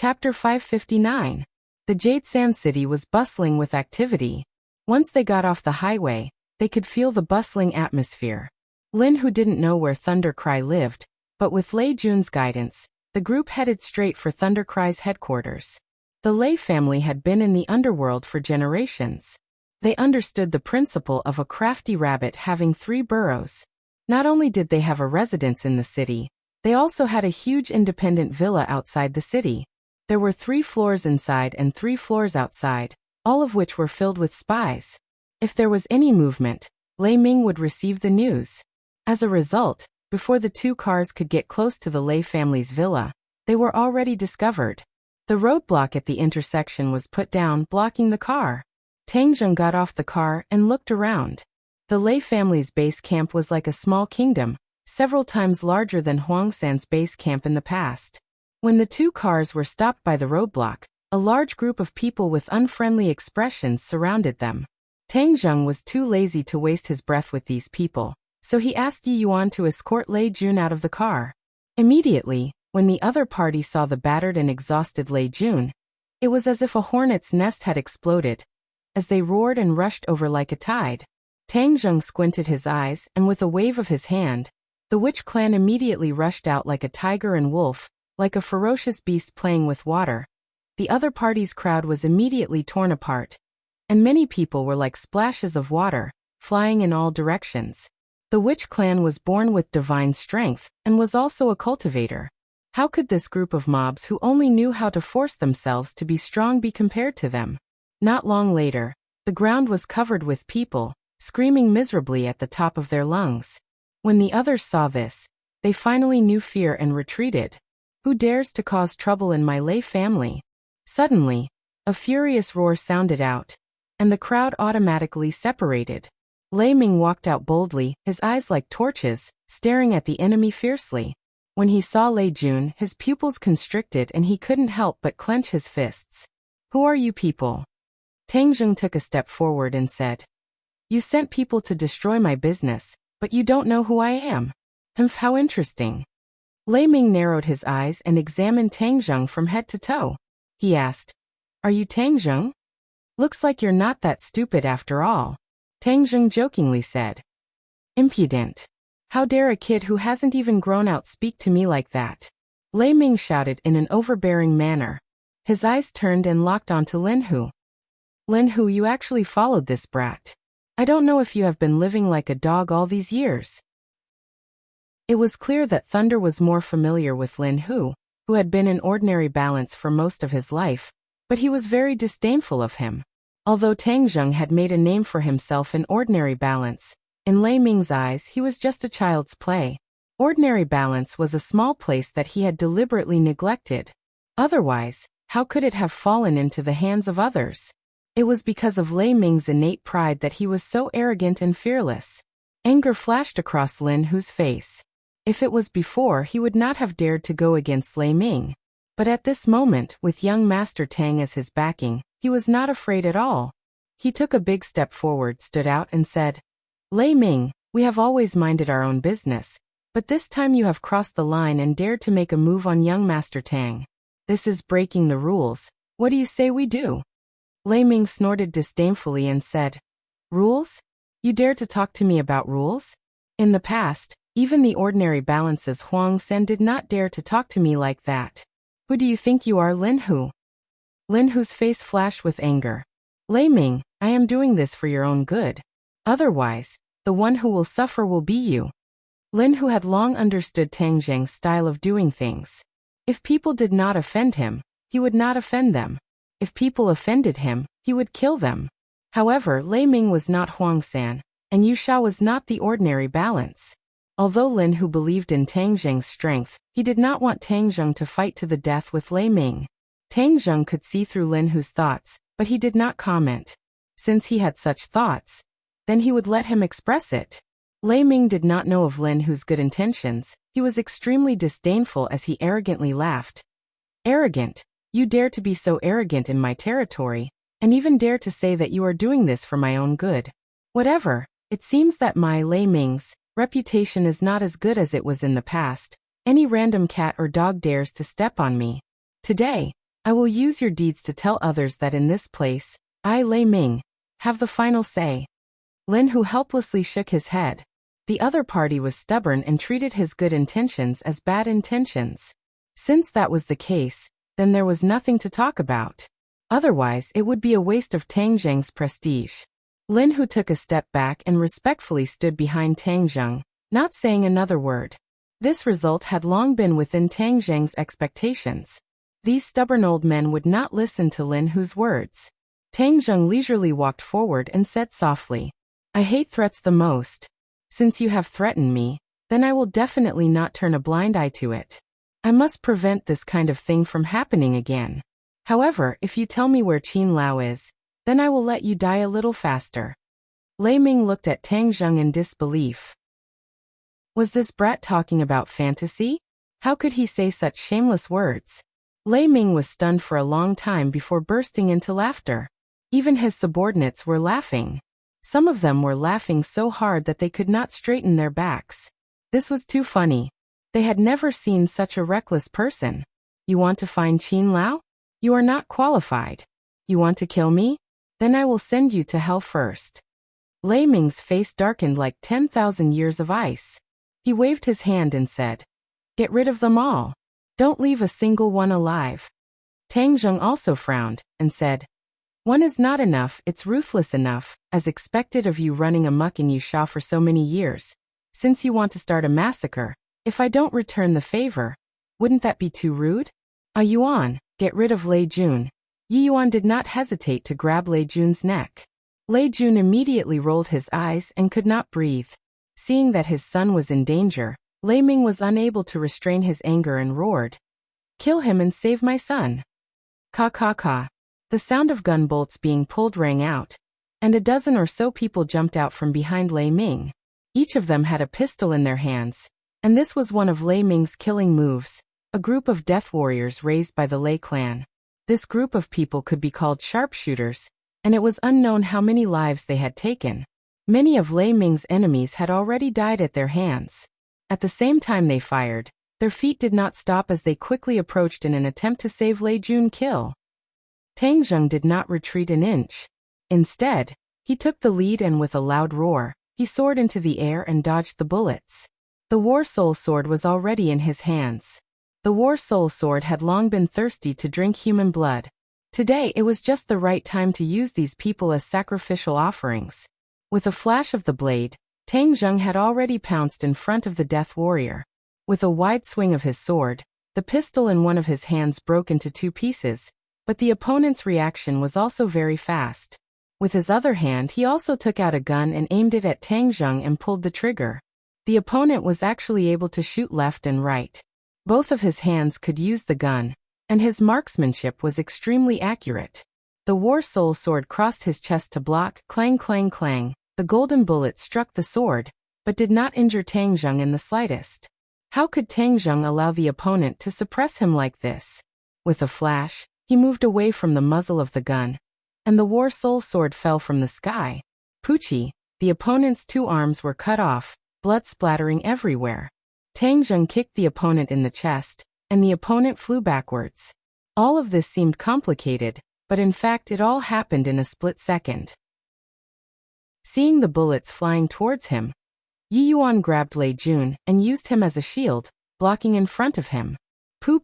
Chapter 559. The Jade Sand City was bustling with activity. Once they got off the highway, they could feel the bustling atmosphere. Lin, who didn't know where Thundercry lived, but with Lei Jun's guidance, the group headed straight for Thundercry's headquarters. The Lei family had been in the underworld for generations. They understood the principle of a crafty rabbit having 3 burrows. Not only did they have a residence in the city, they also had a huge independent villa outside the city. There were 3 floors inside and 3 floors outside, all of which were filled with spies. If there was any movement, Lei Ming would receive the news. As a result, before the 2 cars could get close to the Lei family's villa, they were already discovered. The roadblock at the intersection was put down, blocking the car. Tang Zheng got off the car and looked around. The Lei family's base camp was like a small kingdom, several times larger than Huang San's base camp in the past. When the 2 cars were stopped by the roadblock, a large group of people with unfriendly expressions surrounded them. Tang Zheng was too lazy to waste his breath with these people, so he asked Yi Yuan to escort Lei Jun out of the car. Immediately, when the other party saw the battered and exhausted Lei Jun, it was as if a hornet's nest had exploded, as they roared and rushed over like a tide. Tang Zheng squinted his eyes, and with a wave of his hand, the witch clan immediately rushed out like a tiger and wolf, like a ferocious beast playing with water. The other party's crowd was immediately torn apart, and many people were like splashes of water, flying in all directions. The witch clan was born with divine strength, and was also a cultivator. How could this group of mobs who only knew how to force themselves to be strong be compared to them? Not long later, the ground was covered with people, screaming miserably at the top of their lungs. When the others saw this, they finally knew fear and retreated. Who dares to cause trouble in my Lei family? Suddenly, a furious roar sounded out, and the crowd automatically separated. Lei Ming walked out boldly, his eyes like torches, staring at the enemy fiercely. When he saw Lei Jun, his pupils constricted and he couldn't help but clench his fists. Who are you people? Tang Zheng took a step forward and said, You sent people to destroy my business, but you don't know who I am. How interesting. Lei Ming narrowed his eyes and examined Tang Zheng from head to toe. He asked, Are you Tang Zheng? Looks like you're not that stupid after all. Tang Zheng jokingly said. Impudent. How dare a kid who hasn't even grown out speak to me like that? Lei Ming shouted in an overbearing manner. His eyes turned and locked onto Lin Hu. Lin Hu, you actually followed this brat. I don't know if you have been living like a dog all these years. It was clear that Thunder was more familiar with Lin Hu, who had been in ordinary balance for most of his life, but he was very disdainful of him. Although Tang Zheng had made a name for himself in ordinary balance, in Lei Ming's eyes he was just a child's play. Ordinary balance was a small place that he had deliberately neglected. Otherwise, how could it have fallen into the hands of others? It was because of Lei Ming's innate pride that he was so arrogant and fearless. Anger flashed across Lin Hu's face. If it was before, he would not have dared to go against Lei Ming. But at this moment, with young Master Tang as his backing, he was not afraid at all. He took a big step forward, stood out and said, Lei Ming, we have always minded our own business, but this time you have crossed the line and dared to make a move on young Master Tang. This is breaking the rules. What do you say we do? Lei Ming snorted disdainfully and said, Rules? You dare to talk to me about rules? In the past, even the ordinary balances Huang San did not dare to talk to me like that. Who do you think you are, Lin Hu? Lin Hu's face flashed with anger. Lei Ming, I am doing this for your own good. Otherwise, the one who will suffer will be you. Lin Hu had long understood Tang Zheng's style of doing things. If people did not offend him, he would not offend them. If people offended him, he would kill them. However, Lei Ming was not Huang San, and Yu Shao was not the ordinary balance. Although Lin Hu believed in Tang Zheng's strength, he did not want Tang Zheng to fight to the death with Lei Ming. Tang Zheng could see through Lin Hu's thoughts, but he did not comment. Since he had such thoughts, then he would let him express it. Lei Ming did not know of Lin Hu's good intentions. He was extremely disdainful as he arrogantly laughed. Arrogant? You dare to be so arrogant in my territory, and even dare to say that you are doing this for my own good. Whatever, it seems that my Lei Ming's reputation is not as good as it was in the past. Any random cat or dog dares to step on me. Today, I will use your deeds to tell others that in this place, I, Lei Ming, have the final say. Lin Hu helplessly shook his head. The other party was stubborn and treated his good intentions as bad intentions. Since that was the case, then there was nothing to talk about. Otherwise, it would be a waste of Tang Zheng's prestige. Lin Hu took a step back and respectfully stood behind Tang Zheng, not saying another word. This result had long been within Tang Zheng's expectations. These stubborn old men would not listen to Lin Hu's words. Tang Zheng leisurely walked forward and said softly, I hate threats the most. Since you have threatened me, then I will definitely not turn a blind eye to it. I must prevent this kind of thing from happening again. However, if you tell me where Qin Lao is, then I will let you die a little faster. Lei Ming looked at Tang Zheng in disbelief. Was this brat talking about fantasy? How could he say such shameless words? Lei Ming was stunned for a long time before bursting into laughter. Even his subordinates were laughing. Some of them were laughing so hard that they could not straighten their backs. This was too funny. They had never seen such a reckless person. You want to find Qin Lao? You are not qualified. You want to kill me? Then I will send you to hell first. Lei Ming's face darkened like 10,000 years of ice. He waved his hand and said, Get rid of them all. Don't leave a single one alive. Tang Zheng also frowned and said, One is not enough, it's ruthless enough, as expected of you running amok in Yusha for so many years. Since you want to start a massacre, if I don't return the favor, wouldn't that be too rude? Yuan, get rid of Lei Jun. Yi Yuan did not hesitate to grab Lei Jun's neck. Lei Jun immediately rolled his eyes and could not breathe. Seeing that his son was in danger, Lei Ming was unable to restrain his anger and roared, Kill him and save my son. Ka ka ka. The sound of gun bolts being pulled rang out, and a dozen or so people jumped out from behind Lei Ming. Each of them had a pistol in their hands, and this was one of Lei Ming's killing moves, a group of death warriors raised by the Lei clan. This group of people could be called sharpshooters, and it was unknown how many lives they had taken. Many of Lei Ming's enemies had already died at their hands. At the same time they fired, their feet did not stop as they quickly approached in an attempt to save Lei Jun kill. Tang Zheng did not retreat an inch. Instead, he took the lead and with a loud roar, he soared into the air and dodged the bullets. The War Soul Sword was already in his hands. The War Soul Sword had long been thirsty to drink human blood. Today it was just the right time to use these people as sacrificial offerings. With a flash of the blade, Tang Zheng had already pounced in front of the death warrior. With a wide swing of his sword, the pistol in one of his hands broke into two pieces, but the opponent's reaction was also very fast. With his other hand he also took out a gun and aimed it at Tang Zheng and pulled the trigger. The opponent was actually able to shoot left and right. Both of his hands could use the gun, and his marksmanship was extremely accurate. The War Soul Sword crossed his chest to block, clang clang clang. The golden bullet struck the sword, but did not injure Tang Zheng in the slightest. How could Tang Zheng allow the opponent to suppress him like this? With a flash, he moved away from the muzzle of the gun, and the War Soul Sword fell from the sky. Poochie, the opponent's two arms were cut off, blood splattering everywhere. Tang Zheng kicked the opponent in the chest, and the opponent flew backwards. All of this seemed complicated, but in fact it all happened in a split second. Seeing the bullets flying towards him, Yi Yuan grabbed Lei Jun and used him as a shield, blocking in front of him. Pu,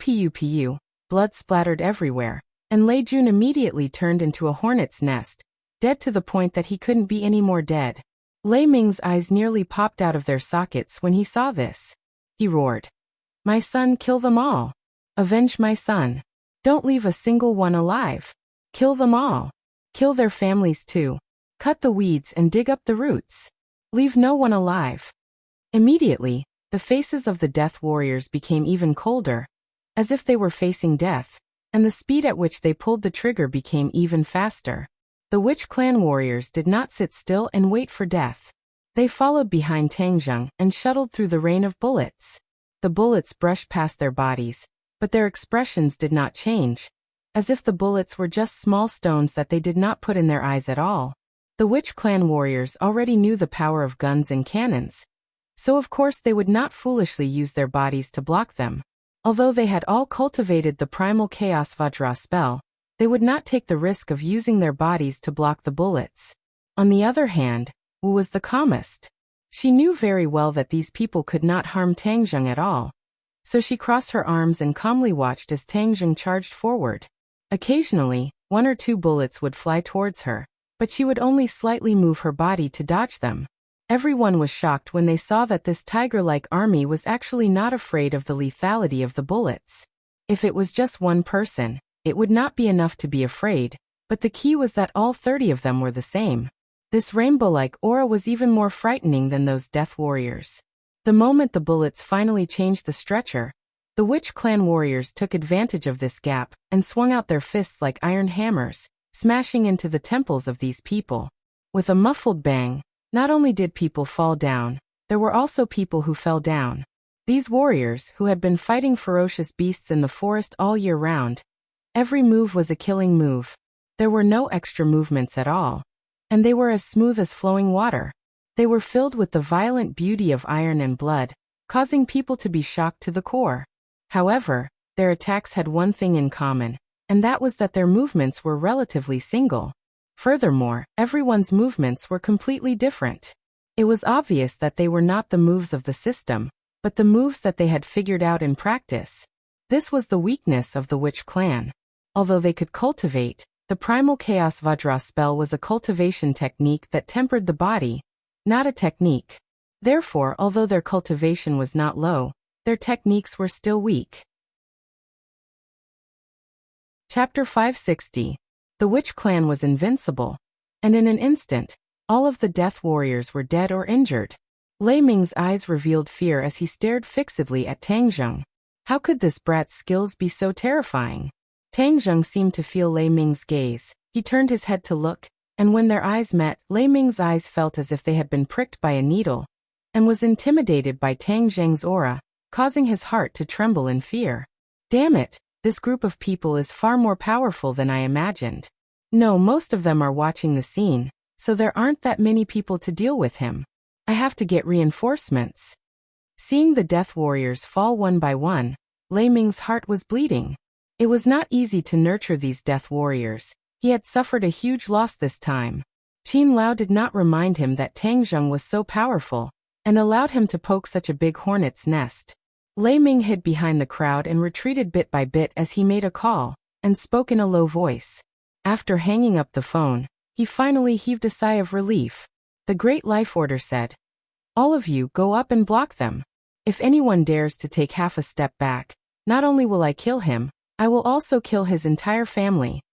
blood splattered everywhere, and Lei Jun immediately turned into a hornet's nest, dead to the point that he couldn't be any more dead. Lei Ming's eyes nearly popped out of their sockets when he saw this. He roared, My son, kill them all. Avenge my son. Don't leave a single one alive. Kill them all. Kill their families too. Cut the weeds and dig up the roots. Leave no one alive. Immediately, the faces of the death warriors became even colder, as if they were facing death, and the speed at which they pulled the trigger became even faster. The Witch Clan warriors did not sit still and wait for death. They followed behind Tang Zheng and shuttled through the rain of bullets. The bullets brushed past their bodies, but their expressions did not change, as if the bullets were just small stones that they did not put in their eyes at all. The Witch Clan warriors already knew the power of guns and cannons, so of course they would not foolishly use their bodies to block them. Although they had all cultivated the primal chaos Vajra spell, they would not take the risk of using their bodies to block the bullets. On the other hand, Wu was the calmest. She knew very well that these people could not harm Tang Zheng at all. So she crossed her arms and calmly watched as Tang Zheng charged forward. Occasionally, 1 or 2 bullets would fly towards her, but she would only slightly move her body to dodge them. Everyone was shocked when they saw that this tiger-like army was actually not afraid of the lethality of the bullets. If it was just one person, it would not be enough to be afraid, but the key was that all 30 of them were the same. This rainbow-like aura was even more frightening than those death warriors. The moment the bullets finally changed the stretcher, the Witch Clan warriors took advantage of this gap and swung out their fists like iron hammers, smashing into the temples of these people. With a muffled bang, not only did people fall down, there were also people who fell down. These warriors, who had been fighting ferocious beasts in the forest all year round, every move was a killing move. There were no extra movements at all. And they were as smooth as flowing water. They were filled with the violent beauty of iron and blood, causing people to be shocked to the core. However, their attacks had one thing in common, and that was that their movements were relatively single. Furthermore, everyone's movements were completely different. It was obvious that they were not the moves of the system, but the moves that they had figured out in practice. This was the weakness of the Witch Clan. Although they could cultivate, the Primal Chaos Vajra spell was a cultivation technique that tempered the body, not a technique. Therefore, although their cultivation was not low, their techniques were still weak. Chapter 560. The Witch Clan was invincible, and in an instant, all of the death warriors were dead or injured. Lei Ming's eyes revealed fear as he stared fixedly at Tang Zheng. How could this brat's skills be so terrifying? Tang Zheng seemed to feel Lei Ming's gaze. He turned his head to look, and when their eyes met, Lei Ming's eyes felt as if they had been pricked by a needle, and was intimidated by Tang Zheng's aura, causing his heart to tremble in fear. Damn it, this group of people is far more powerful than I imagined. No, most of them are watching the scene, so there aren't that many people to deal with him. I have to get reinforcements. Seeing the death warriors fall one by one, Lei Ming's heart was bleeding. It was not easy to nurture these death warriors. He had suffered a huge loss this time. Qin Lao did not remind him that Tang Zheng was so powerful, and allowed him to poke such a big hornet's nest. Lei Ming hid behind the crowd and retreated bit by bit as he made a call, and spoke in a low voice. After hanging up the phone, he finally heaved a sigh of relief. The Great Life Order said, "All of you go up and block them. If anyone dares to take half a step back, not only will I kill him, I will also kill his entire family."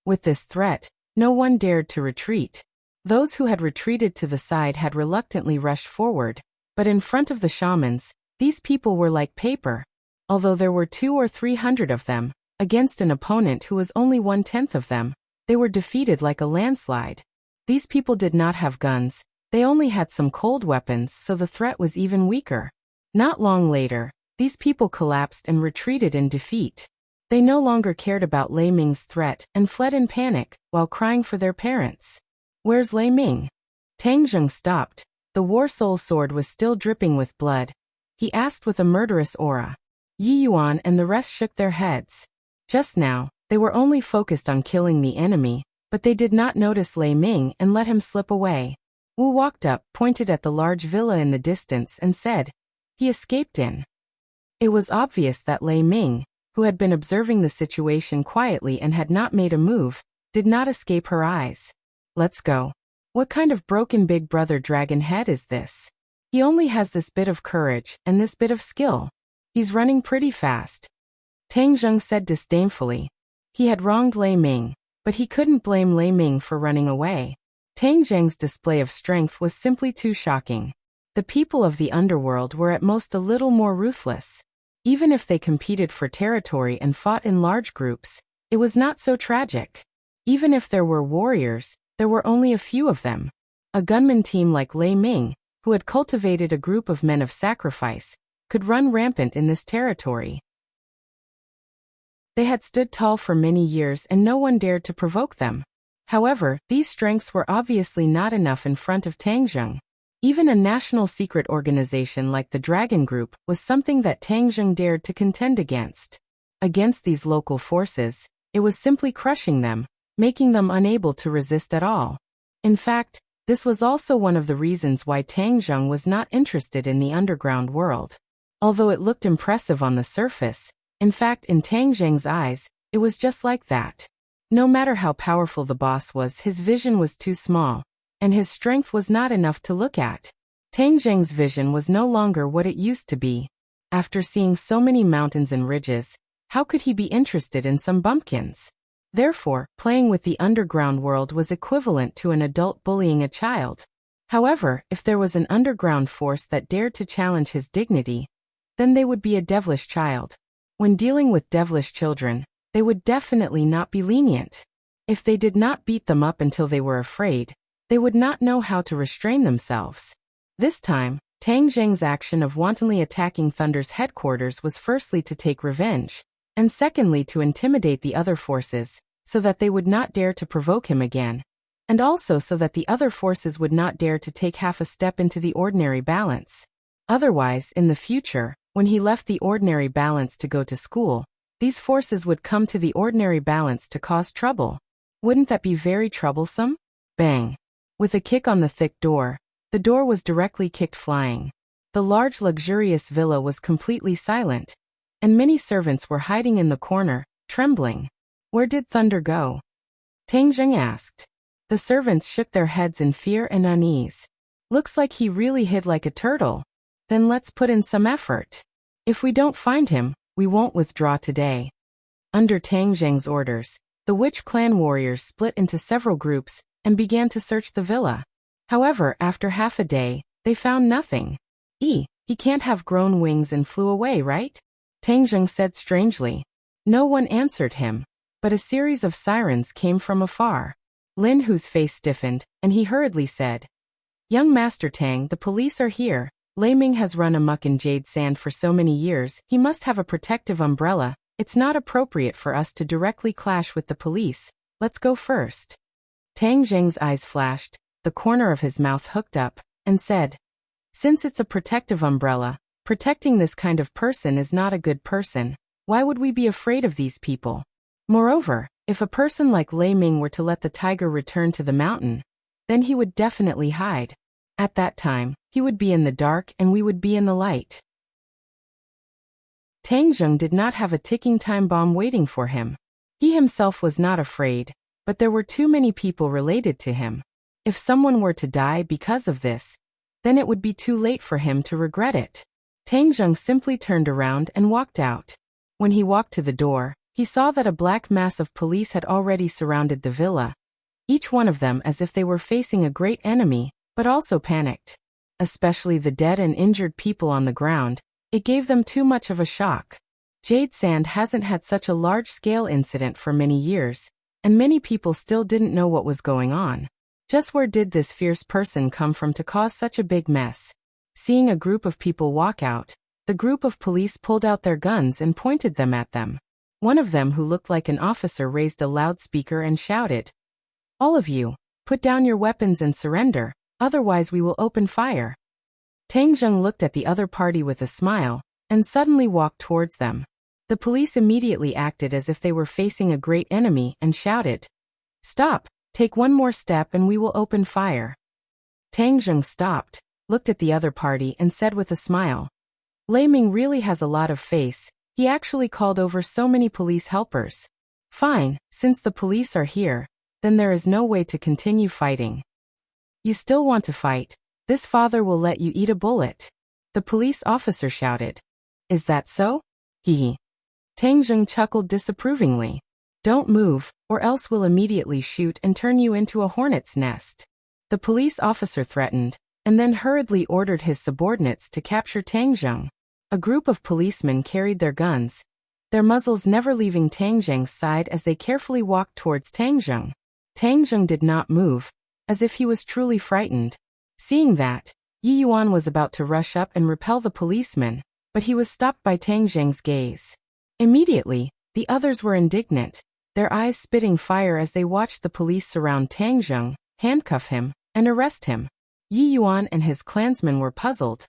With this threat, no one dared to retreat. Those who had retreated to the side had reluctantly rushed forward, but in front of the shamans, these people were like paper. Although there were 200 or 300 of them, against an opponent who was only 1/10 of them, they were defeated like a landslide. These people did not have guns, they only had some cold weapons, so the threat was even weaker. Not long later, these people collapsed and retreated in defeat. They no longer cared about Lei Ming's threat and fled in panic, while crying for their parents. "Where's Lei Ming?" Tang Zheng stopped. The War Soul sword was still dripping with blood. He asked with a murderous aura. Yi Yuan and the rest shook their heads. Just now, they were only focused on killing the enemy, but they did not notice Lei Ming and let him slip away. Wu walked up, pointed at the large villa in the distance and said, "He escaped in." It was obvious that Lei Ming, who had been observing the situation quietly and had not made a move, did not escape her eyes. "Let's go. What kind of broken big brother dragon head is this? He only has this bit of courage and this bit of skill. He's running pretty fast." Tang Zheng said disdainfully. He had wronged Lei Ming, but he couldn't blame Lei Ming for running away. Tang Zheng's display of strength was simply too shocking. The people of the underworld were at most a little more ruthless. Even if they competed for territory and fought in large groups, it was not so tragic. Even if there were warriors, there were only a few of them. A gunman team like Lei Ming, who had cultivated a group of men of sacrifice, could run rampant in this territory. They had stood tall for many years and no one dared to provoke them. However, these strengths were obviously not enough in front of Tang Zheng. Even a national secret organization like the Dragon Group was something that Tang Zheng dared to contend against. Against these local forces, it was simply crushing them, making them unable to resist at all. In fact, this was also one of the reasons why Tang Zheng was not interested in the underground world. Although it looked impressive on the surface, in fact in Tang Zheng's eyes, it was just like that. No matter how powerful the boss was, his vision was too small, and his strength was not enough to look at. Tang Zheng's vision was no longer what it used to be. After seeing so many mountains and ridges, how could he be interested in some bumpkins? Therefore, playing with the underground world was equivalent to an adult bullying a child. However, if there was an underground force that dared to challenge his dignity, then they would be a devilish child. When dealing with devilish children, they would definitely not be lenient. If they did not beat them up until they were afraid, they would not know how to restrain themselves. This time, Tang Zheng's action of wantonly attacking Thunder's headquarters was firstly to take revenge, and secondly to intimidate the other forces, so that they would not dare to provoke him again, and also so that the other forces would not dare to take half a step into the ordinary balance. Otherwise, in the future, when he left the ordinary balance to go to school, these forces would come to the ordinary balance to cause trouble. Wouldn't that be very troublesome? Bang! With a kick on the thick door, the door was directly kicked flying. The large luxurious villa was completely silent, and many servants were hiding in the corner, trembling. Where did Thunder go? Tang Zheng asked. The servants shook their heads in fear and unease. Looks like he really hid like a turtle. Then let's put in some effort. If we don't find him, we won't withdraw today. Under Tang Zheng's orders, the witch clan warriors split into several groups and began to search the villa. However, after half a day, they found nothing. He can't have grown wings and flew away, right? Tang Zheng said strangely. No one answered him, but a series of sirens came from afar. Lin Hu's face stiffened, and he hurriedly said, Young Master Tang, the police are here. Lei Ming has run amok in Jade Sand for so many years, he must have a protective umbrella. It's not appropriate for us to directly clash with the police. Let's go first. Tang Zheng's eyes flashed, the corner of his mouth hooked up, and said, Since it's a protective umbrella, protecting this kind of person is not a good person. Why would we be afraid of these people? Moreover, if a person like Lei Ming were to let the tiger return to the mountain, then he would definitely hide. At that time, he would be in the dark and we would be in the light. Tang Zheng did not have a ticking time bomb waiting for him. He himself was not afraid, but there were too many people related to him. If someone were to die because of this, then it would be too late for him to regret it. Tang Zheng simply turned around and walked out. When he walked to the door, he saw that a black mass of police had already surrounded the villa, each one of them as if they were facing a great enemy, but also panicked. Especially the dead and injured people on the ground, it gave them too much of a shock. Jade Sand hasn't had such a large-scale incident for many years, and many people still didn't know what was going on. Just where did this fierce person come from to cause such a big mess? Seeing a group of people walk out, the group of police pulled out their guns and pointed them at them. One of them, who looked like an officer, raised a loudspeaker and shouted, All of you, put down your weapons and surrender, otherwise we will open fire. Tang Zheng looked at the other party with a smile, and suddenly walked towards them. The police immediately acted as if they were facing a great enemy and shouted, Stop, take one more step and we will open fire. Tang Zheng stopped, looked at the other party and said with a smile, Lei Ming really has a lot of face. He actually called over so many police helpers. Fine, since the police are here, then there is no way to continue fighting. You still want to fight? This father will let you eat a bullet. The police officer shouted. Is that so? Hee. Tang Zheng chuckled disapprovingly. Don't move, or else we'll immediately shoot and turn you into a hornet's nest. The police officer threatened, and then hurriedly ordered his subordinates to capture Tang Zheng. A group of policemen carried their guns, their muzzles never leaving Tang Zheng's side as they carefully walked towards Tang Zheng. Tang Zheng did not move, as if he was truly frightened. Seeing that, Yi Yuan was about to rush up and repel the policeman, but he was stopped by Tang Zheng's gaze. Immediately, the others were indignant, their eyes spitting fire as they watched the police surround Tang Zheng, handcuff him, and arrest him. Yi Yuan and his clansmen were puzzled.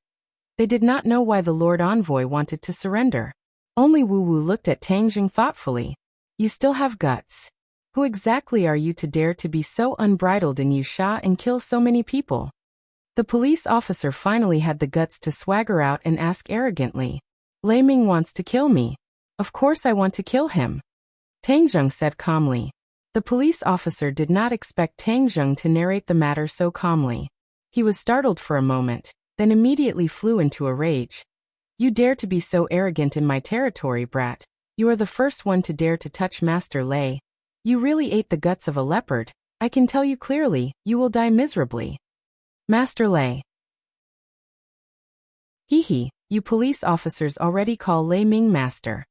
They did not know why the Lord Envoy wanted to surrender. Only Wu Wu looked at Tang Jing thoughtfully. You still have guts. Who exactly are you to dare to be so unbridled in Yusha and kill so many people? The police officer finally had the guts to swagger out and ask arrogantly. Lei Ming wants to kill me. Of course I want to kill him. Tang Jing said calmly. The police officer did not expect Tang Jing to narrate the matter so calmly. He was startled for a moment, then immediately flew into a rage. You dare to be so arrogant in my territory, brat. You are the first one to dare to touch Master Lei. You really ate the guts of a leopard. I can tell you clearly, you will die miserably. Master Lei. Hee, you police officers already call Lei Ming master.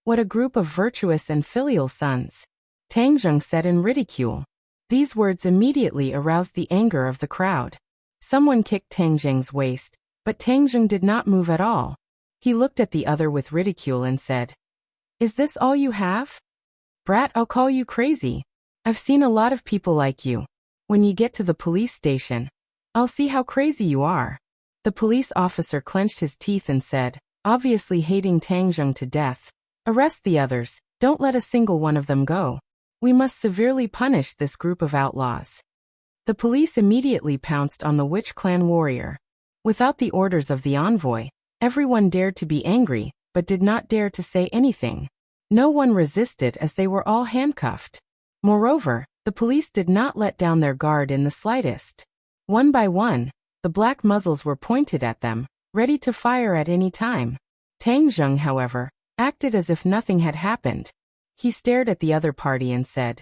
What a group of virtuous and filial sons. Tang Jing said in ridicule. These words immediately aroused the anger of the crowd. Someone kicked Tang Jing's waist, but Tang Jing did not move at all. He looked at the other with ridicule and said, Is this all you have? Brat, I'll call you crazy. I've seen a lot of people like you. When you get to the police station, I'll see how crazy you are. The police officer clenched his teeth and said, obviously hating Tang Jing to death, Arrest the others, don't let a single one of them go. We must severely punish this group of outlaws. The police immediately pounced on the Witch Clan warrior. Without the orders of the envoy, everyone dared to be angry, but did not dare to say anything. No one resisted as they were all handcuffed. Moreover, the police did not let down their guard in the slightest. One by one, the black muzzles were pointed at them, ready to fire at any time. Tang Jing, however, acted as if nothing had happened. He stared at the other party and said,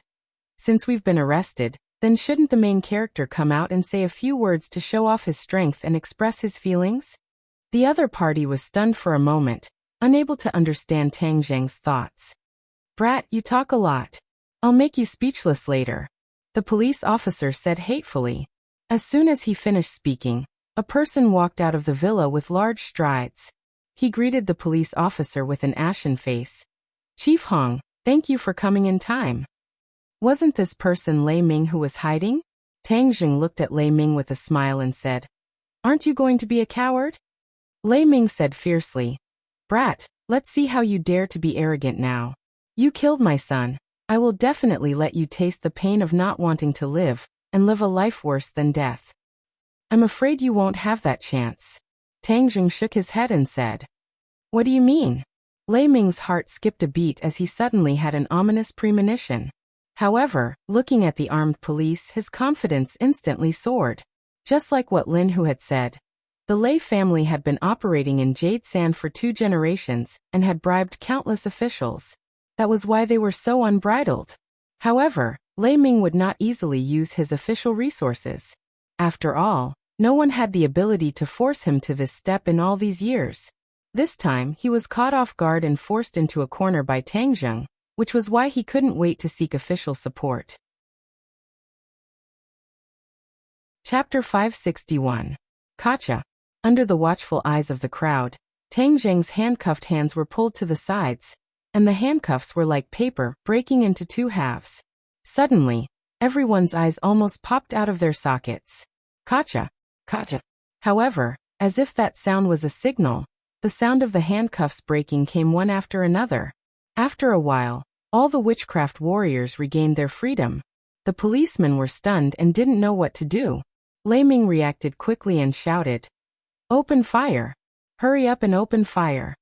Since we've been arrested, then shouldn't the main character come out and say a few words to show off his strength and express his feelings? The other party was stunned for a moment, unable to understand Tang Jing's thoughts. Brat, you talk a lot. I'll make you speechless later, the police officer said hatefully. As soon as he finished speaking, a person walked out of the villa with large strides. He greeted the police officer with an ashen face. Chief Hong, thank you for coming in time. Wasn't this person Lei Ming who was hiding? Tang Jing looked at Lei Ming with a smile and said, Aren't you going to be a coward? Lei Ming said fiercely, Brat, let's see how you dare to be arrogant now. You killed my son. I will definitely let you taste the pain of not wanting to live, and live a life worse than death. I'm afraid you won't have that chance. Tang Jing shook his head and said, What do you mean? Lei Ming's heart skipped a beat as he suddenly had an ominous premonition. However, looking at the armed police, his confidence instantly soared. Just like what Lin Hu had said, the Lei family had been operating in Jade Sand for 2 generations and had bribed countless officials. That was why they were so unbridled. However, Lei Ming would not easily use his official resources. After all, no one had the ability to force him to this step in all these years. This time, he was caught off guard and forced into a corner by Tang Jing, which was why he couldn't wait to seek official support. Chapter 561. Gotcha. Under the watchful eyes of the crowd, Tang Jing's handcuffed hands were pulled to the sides, and the handcuffs were like paper breaking into 2 halves. Suddenly, everyone's eyes almost popped out of their sockets. Gotcha. Gotcha. However, as if that sound was a signal, the sound of the handcuffs breaking came one after another. After a while, all the witchcraft warriors regained their freedom. The policemen were stunned and didn't know what to do. Lei Ming reacted quickly and shouted, Open fire! Hurry up and open fire!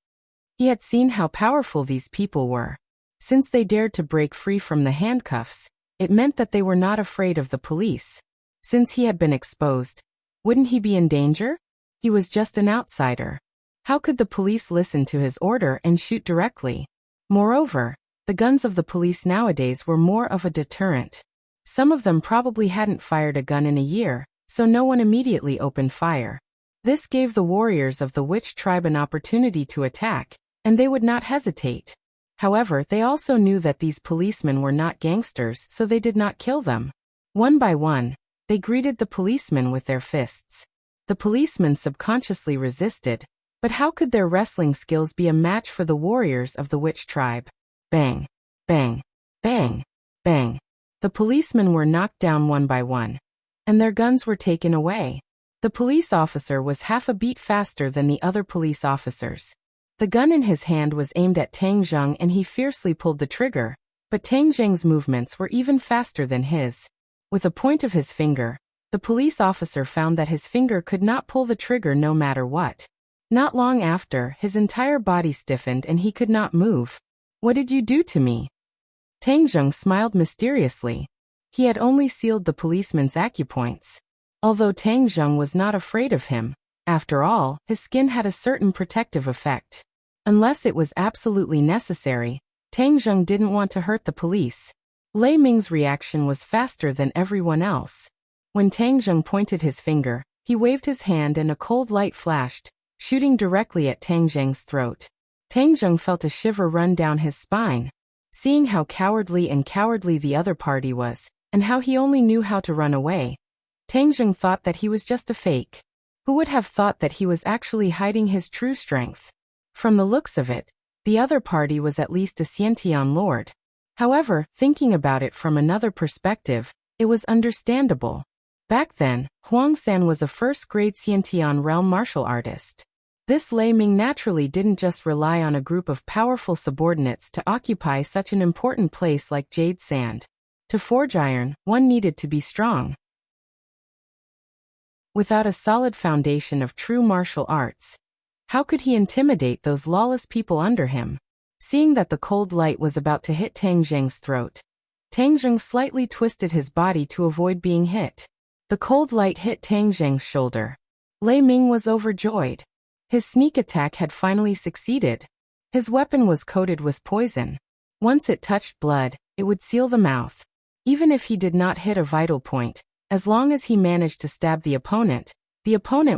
He had seen how powerful these people were. Since they dared to break free from the handcuffs, it meant that they were not afraid of the police. Since he had been exposed, wouldn't he be in danger? He was just an outsider. How could the police listen to his order and shoot directly? Moreover, the guns of the police nowadays were more of a deterrent. Some of them probably hadn't fired a gun in a year, so no one immediately opened fire. This gave the warriors of the witch tribe an opportunity to attack, and they would not hesitate. However, they also knew that these policemen were not gangsters, so they did not kill them. One by one, they greeted the policemen with their fists. The policemen subconsciously resisted, but how could their wrestling skills be a match for the warriors of the witch tribe? Bang! Bang! Bang! Bang! The policemen were knocked down one by one. and their guns were taken away. The police officer was half a beat faster than the other police officers. The gun in his hand was aimed at Tang Zheng and he fiercely pulled the trigger, but Tang Zheng's movements were even faster than his. With a point of his finger, the police officer found that his finger could not pull the trigger no matter what. Not long after, his entire body stiffened and he could not move. "What did you do to me?" Tang Zheng smiled mysteriously. He had only sealed the policeman's acupoints. Although Tang Zheng was not afraid of him, after all, his skin had a certain protective effect. Unless it was absolutely necessary, Tang Zheng didn't want to hurt the police. Lei Ming's reaction was faster than everyone else. When Tang Zheng pointed his finger, he waved his hand and a cold light flashed, shooting directly at Tang Zheng's throat. Tang Zheng felt a shiver run down his spine. Seeing how cowardly the other party was, and how he only knew how to run away, Tang Zheng thought that he was just a fake. Who would have thought that he was actually hiding his true strength? From the looks of it, the other party was at least a Xiantian lord. However, thinking about it from another perspective, it was understandable. Back then, Huang San was a first-grade Xiantian realm martial artist. This Lei Ming naturally didn't just rely on a group of powerful subordinates to occupy such an important place like Jade Sand. To forge iron, one needed to be strong. Without a solid foundation of true martial arts, how could he intimidate those lawless people under him? Seeing that the cold light was about to hit Tang Zheng's throat, Tang Zheng slightly twisted his body to avoid being hit. The cold light hit Tang Zheng's shoulder. Lei Ming was overjoyed. His sneak attack had finally succeeded. His weapon was coated with poison. Once it touched blood, it would seal the mouth. Even if he did not hit a vital point, as long as he managed to stab the opponent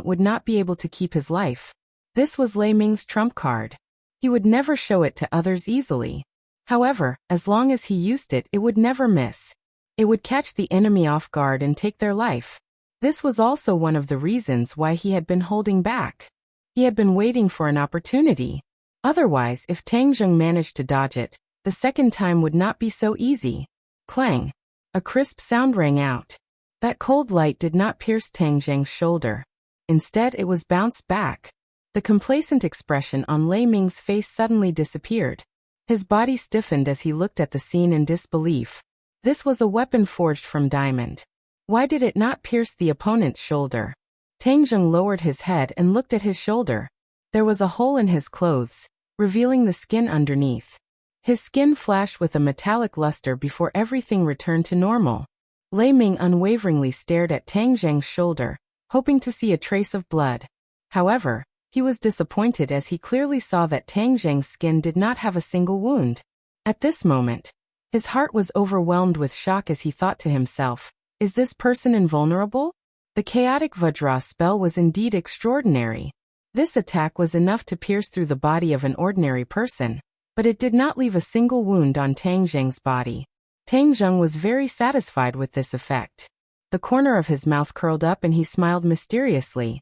would not be able to keep his life. This was Lei Ming's trump card. He would never show it to others easily. However, as long as he used it, it would never miss. It would catch the enemy off guard and take their life. This was also one of the reasons why he had been holding back. He had been waiting for an opportunity. Otherwise, if Tang Zheng managed to dodge it, the second time would not be so easy. Clang! A crisp sound rang out. That cold light did not pierce Tang Zheng's shoulder. Instead, it was bounced back. The complacent expression on Lei Ming's face suddenly disappeared. His body stiffened as he looked at the scene in disbelief. This was a weapon forged from diamond. Why did it not pierce the opponent's shoulder? Tang Zheng lowered his head and looked at his shoulder. There was a hole in his clothes, revealing the skin underneath. His skin flashed with a metallic luster before everything returned to normal. Lei Ming unwaveringly stared at Tang Zheng's shoulder, hoping to see a trace of blood. However, he was disappointed as he clearly saw that Tang Zheng's skin did not have a single wound. At this moment, his heart was overwhelmed with shock as he thought to himself, "Is this person invulnerable?" The chaotic Vajra spell was indeed extraordinary. This attack was enough to pierce through the body of an ordinary person, but it did not leave a single wound on Tang Zheng's body. Tang Zheng was very satisfied with this effect. The corner of his mouth curled up and he smiled mysteriously.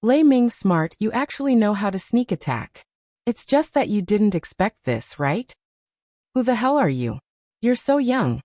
"Lei Ming, smart, you actually know how to sneak attack. It's just that you didn't expect this, right? Who the hell are you? You're so young.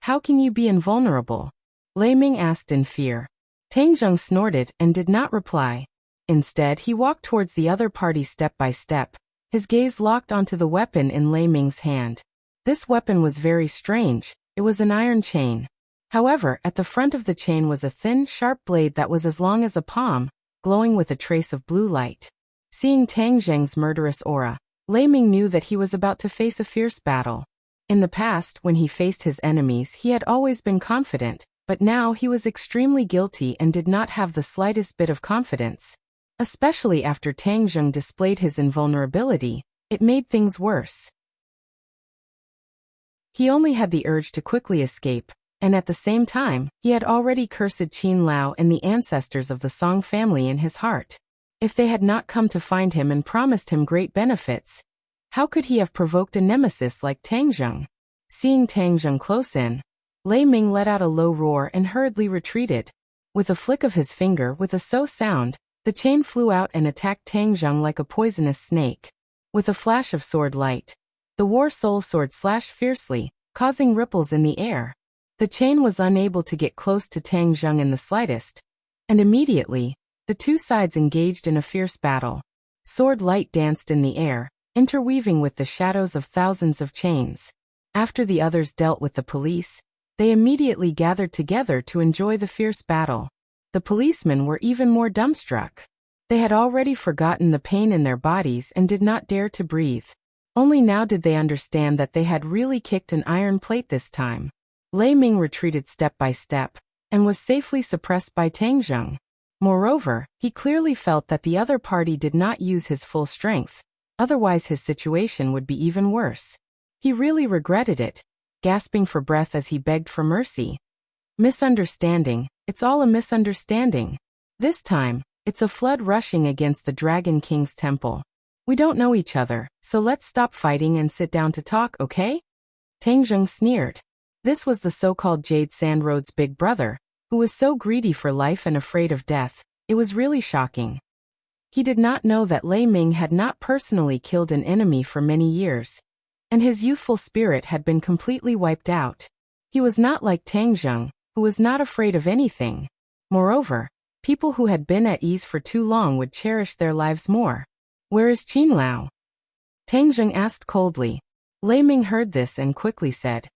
How can you be invulnerable?" Lei Ming asked in fear. Tang Zheng snorted and did not reply. Instead, he walked towards the other party step by step, his gaze locked onto the weapon in Lei Ming's hand. This weapon was very strange. It was an iron chain. However, at the front of the chain was a thin, sharp blade that was as long as a palm, glowing with a trace of blue light. Seeing Tang Zheng's murderous aura, Lei Ming knew that he was about to face a fierce battle. In the past, when he faced his enemies, he had always been confident, but now he was extremely guilty and did not have the slightest bit of confidence. Especially after Tang Zheng displayed his invulnerability, it made things worse. He only had the urge to quickly escape, and at the same time, he had already cursed Qin Lao and the ancestors of the Song family in his heart. If they had not come to find him and promised him great benefits, how could he have provoked a nemesis like Tang Zheng? Seeing Tang Zheng close in, Lei Ming let out a low roar and hurriedly retreated. With a flick of his finger with a so sound, the chain flew out and attacked Tang Zheng like a poisonous snake. With a flash of sword light, the war soul sword slashed fiercely, causing ripples in the air. The chain was unable to get close to Tang Zheng in the slightest, and immediately, the two sides engaged in a fierce battle. Sword light danced in the air, interweaving with the shadows of thousands of chains. After the others dealt with the police, they immediately gathered together to enjoy the fierce battle. The policemen were even more dumbstruck. They had already forgotten the pain in their bodies and did not dare to breathe. Only now did they understand that they had really kicked an iron plate this time. Lei Ming retreated step by step, and was safely suppressed by Tang Zheng. Moreover, he clearly felt that the other party did not use his full strength, otherwise his situation would be even worse. He really regretted it, gasping for breath as he begged for mercy. Misunderstanding, it's all a misunderstanding. This time, it's a flood rushing against the Dragon King's temple. We don't know each other, so let's stop fighting and sit down to talk, okay? Tang Zheng sneered. This was the so-called Jade Sand Road's big brother, who was so greedy for life and afraid of death. It was really shocking. He did not know that Lei Ming had not personally killed an enemy for many years, and his youthful spirit had been completely wiped out. He was not like Tang Zheng, who was not afraid of anything. Moreover, people who had been at ease for too long would cherish their lives more. Where is Qin Lao? Tang Zheng asked coldly. Lei Ming heard this and quickly said,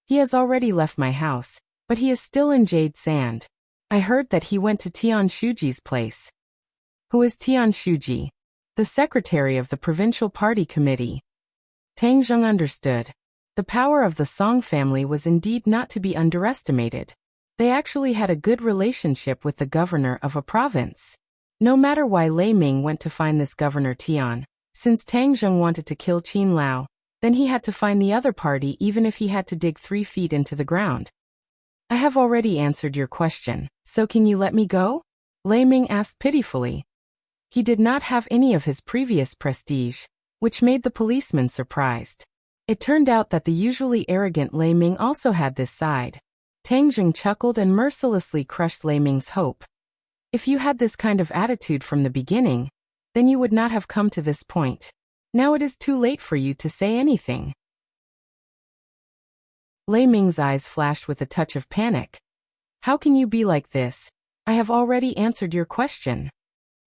he has already left my house, but he is still in Jade Sand. I heard that he went to Tian Shuji's place. Who is Tian Shuji? The secretary of the provincial party committee. Tang Zheng understood. The power of the Song family was indeed not to be underestimated. They actually had a good relationship with the governor of a province. No matter why Lei Ming went to find this governor Tian, since Tang Zheng wanted to kill Qin Lao, then he had to find the other party even if he had to dig 3 feet into the ground. I have already answered your question, so can you let me go? Lei Ming asked pitifully. He did not have any of his previous prestige, which made the policeman surprised. It turned out that the usually arrogant Lei Ming also had this side. Tang Zheng chuckled and mercilessly crushed Lei Ming's hope. If you had this kind of attitude from the beginning, then you would not have come to this point. Now it is too late for you to say anything. Lei Ming's eyes flashed with a touch of panic. How can you be like this? I have already answered your question.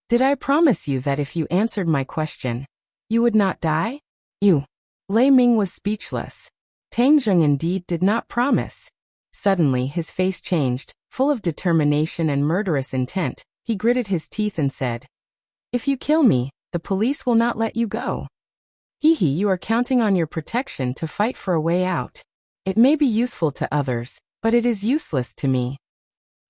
Did I promise you that if you answered my question, you would not die? You. Lei Ming was speechless. Tang Zheng indeed did not promise. Suddenly his face changed, full of determination and murderous intent. He gritted his teeth and said, if you kill me, the police will not let you go. Hee, you are counting on your protection to fight for a way out. It may be useful to others, but it is useless to me.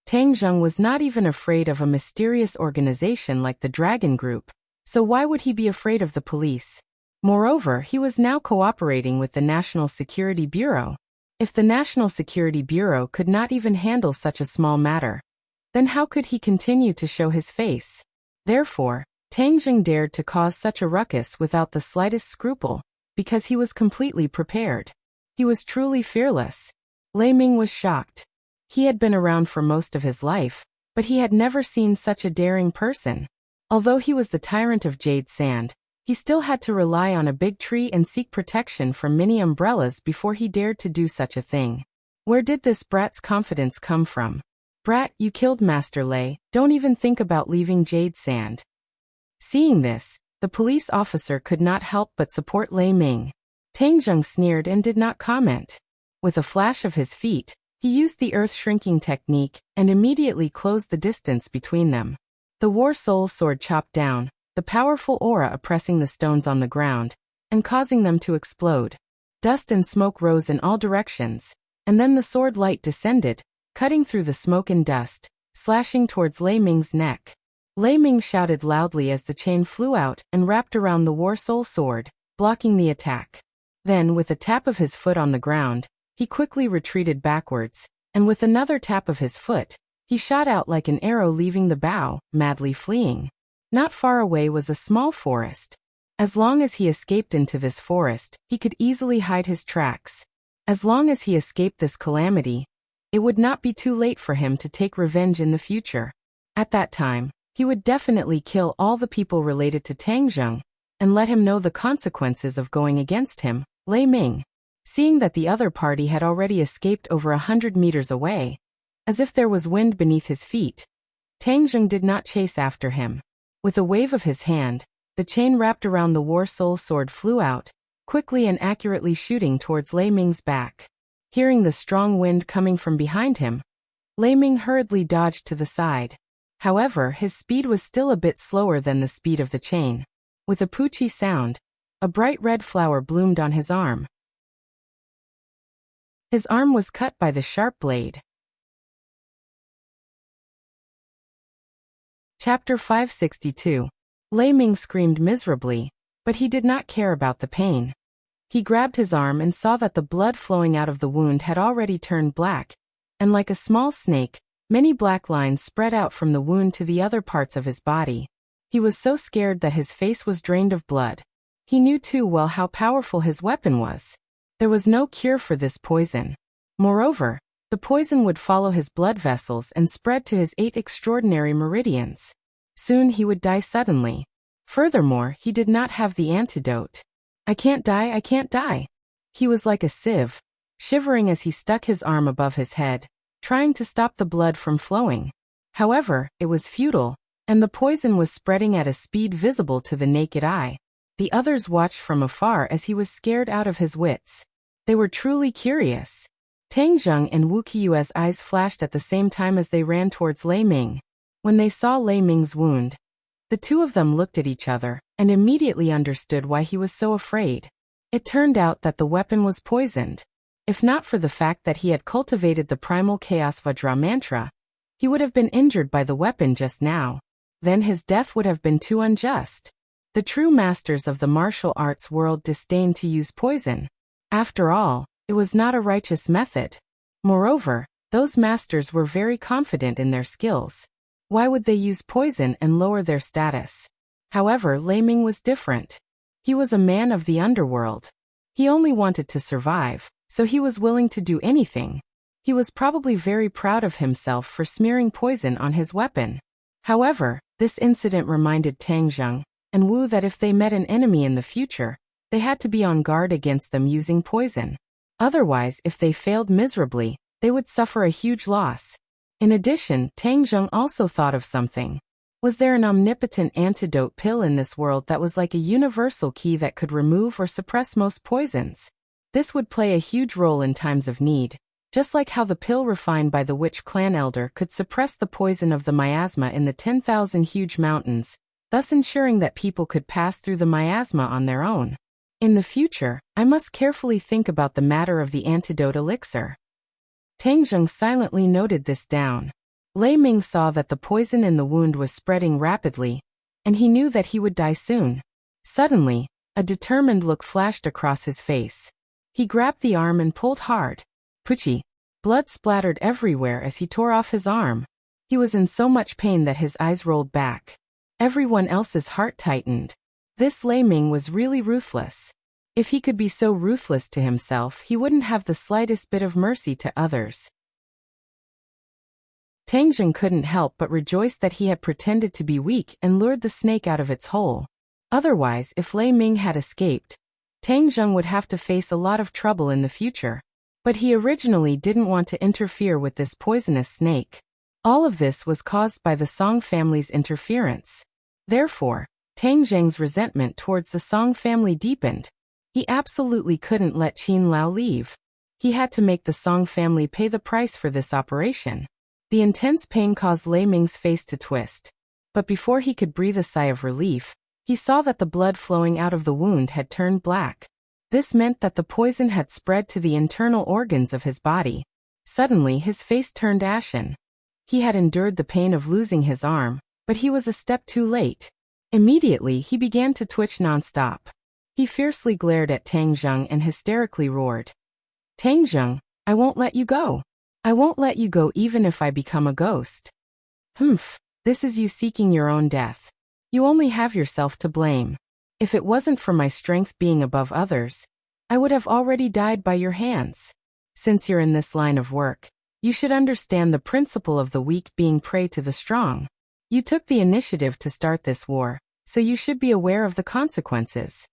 Tang Zheng was not even afraid of a mysterious organization like the Dragon Group, so why would he be afraid of the police? Moreover, he was now cooperating with the National Security Bureau. If the National Security Bureau could not even handle such a small matter, then how could he continue to show his face? Therefore, Tang Zheng dared to cause such a ruckus without the slightest scruple, because he was completely prepared. He was truly fearless. Lei Ming was shocked. He had been around for most of his life, but he had never seen such a daring person. Although he was the tyrant of Jade Sand, he still had to rely on a big tree and seek protection from many umbrellas before he dared to do such a thing. Where did this brat's confidence come from? Brat, you killed Master Lei, don't even think about leaving Jade Sand. Seeing this, the police officer could not help but support Lei Ming. Tang Zheng sneered and did not comment. With a flash of his feet, he used the earth-shrinking technique and immediately closed the distance between them. The War Soul sword chopped down, the powerful aura oppressing the stones on the ground, and causing them to explode. Dust and smoke rose in all directions, and then the sword light descended, cutting through the smoke and dust, slashing towards Lei Ming's neck. Lei Ming shouted loudly as the chain flew out and wrapped around the War Soul sword, blocking the attack. Then, with a tap of his foot on the ground, he quickly retreated backwards, and with another tap of his foot, he shot out like an arrow leaving the bow, madly fleeing. Not far away was a small forest. As long as he escaped into this forest, he could easily hide his tracks. As long as he escaped this calamity, it would not be too late for him to take revenge in the future. At that time, he would definitely kill all the people related to Tang Zheng, and let him know the consequences of going against him, Lei Ming. Seeing that the other party had already escaped over 100 meters away, as if there was wind beneath his feet, Tang Zheng did not chase after him. With a wave of his hand, the chain wrapped around the War Soul sword flew out, quickly and accurately shooting towards Lei Ming's back. Hearing the strong wind coming from behind him, Lei Ming hurriedly dodged to the side. However, his speed was still a bit slower than the speed of the chain. With a poochie sound, a bright red flower bloomed on his arm. His arm was cut by the sharp blade. Chapter 562. Lei Ming screamed miserably, but he did not care about the pain. He grabbed his arm and saw that the blood flowing out of the wound had already turned black, and like a small snake, many black lines spread out from the wound to the other parts of his body. He was so scared that his face was drained of blood. He knew too well how powerful his weapon was. There was no cure for this poison. Moreover, the poison would follow his blood vessels and spread to his 8 extraordinary meridians. Soon he would die suddenly. Furthermore, he did not have the antidote. I can't die, I can't die. He was like a sieve, shivering as he stuck his arm above his head, trying to stop the blood from flowing. However, it was futile, and the poison was spreading at a speed visible to the naked eye. The others watched from afar as he was scared out of his wits. They were truly curious. Tang Zheng and Wu Qiue's eyes flashed at the same time as they ran towards Lei Ming. When they saw Lei Ming's wound, the two of them looked at each other and immediately understood why he was so afraid. It turned out that the weapon was poisoned. If not for the fact that he had cultivated the primal Chaos Vajra mantra, he would have been injured by the weapon just now. Then his death would have been too unjust. The true masters of the martial arts world disdained to use poison. After all, it was not a righteous method. Moreover, those masters were very confident in their skills. Why would they use poison and lower their status? However, Lei Ming was different. He was a man of the underworld. He only wanted to survive, so he was willing to do anything. He was probably very proud of himself for smearing poison on his weapon. However, this incident reminded Tang Zheng and Wu that if they met an enemy in the future, they had to be on guard against them using poison. Otherwise, if they failed miserably, they would suffer a huge loss. In addition, Tang Zheng also thought of something. Was there an omnipotent antidote pill in this world that was like a universal key that could remove or suppress most poisons? This would play a huge role in times of need, just like how the pill refined by the witch clan elder could suppress the poison of the miasma in the 10,000 huge mountains, thus ensuring that people could pass through the miasma on their own. In the future, I must carefully think about the matter of the antidote elixir. Tang Zheng silently noted this down. Lei Ming saw that the poison in the wound was spreading rapidly, and he knew that he would die soon. Suddenly, a determined look flashed across his face. He grabbed the arm and pulled hard. Poochie! Blood splattered everywhere as he tore off his arm. He was in so much pain that his eyes rolled back. Everyone else's heart tightened. This Lei Ming was really ruthless. If he could be so ruthless to himself, he wouldn't have the slightest bit of mercy to others. Tang Zheng couldn't help but rejoice that he had pretended to be weak and lured the snake out of its hole. Otherwise, if Lei Ming had escaped, Tang Zheng would have to face a lot of trouble in the future. But he originally didn't want to interfere with this poisonous snake. All of this was caused by the Song family's interference. Therefore, Tang Zheng's resentment towards the Song family deepened. He absolutely couldn't let Qin Lao leave. He had to make the Song family pay the price for this operation. The intense pain caused Lei Ming's face to twist. But before he could breathe a sigh of relief, he saw that the blood flowing out of the wound had turned black. This meant that the poison had spread to the internal organs of his body. Suddenly, his face turned ashen. He had endured the pain of losing his arm, but he was a step too late. Immediately, he began to twitch non-stop. He fiercely glared at Tang Zheng and hysterically roared. Tang Zheng, I won't let you go. I won't let you go even if I become a ghost. Humph, this is you seeking your own death. You only have yourself to blame. If it wasn't for my strength being above others, I would have already died by your hands. Since you're in this line of work, you should understand the principle of the weak being prey to the strong. You took the initiative to start this war, so you should be aware of the consequences.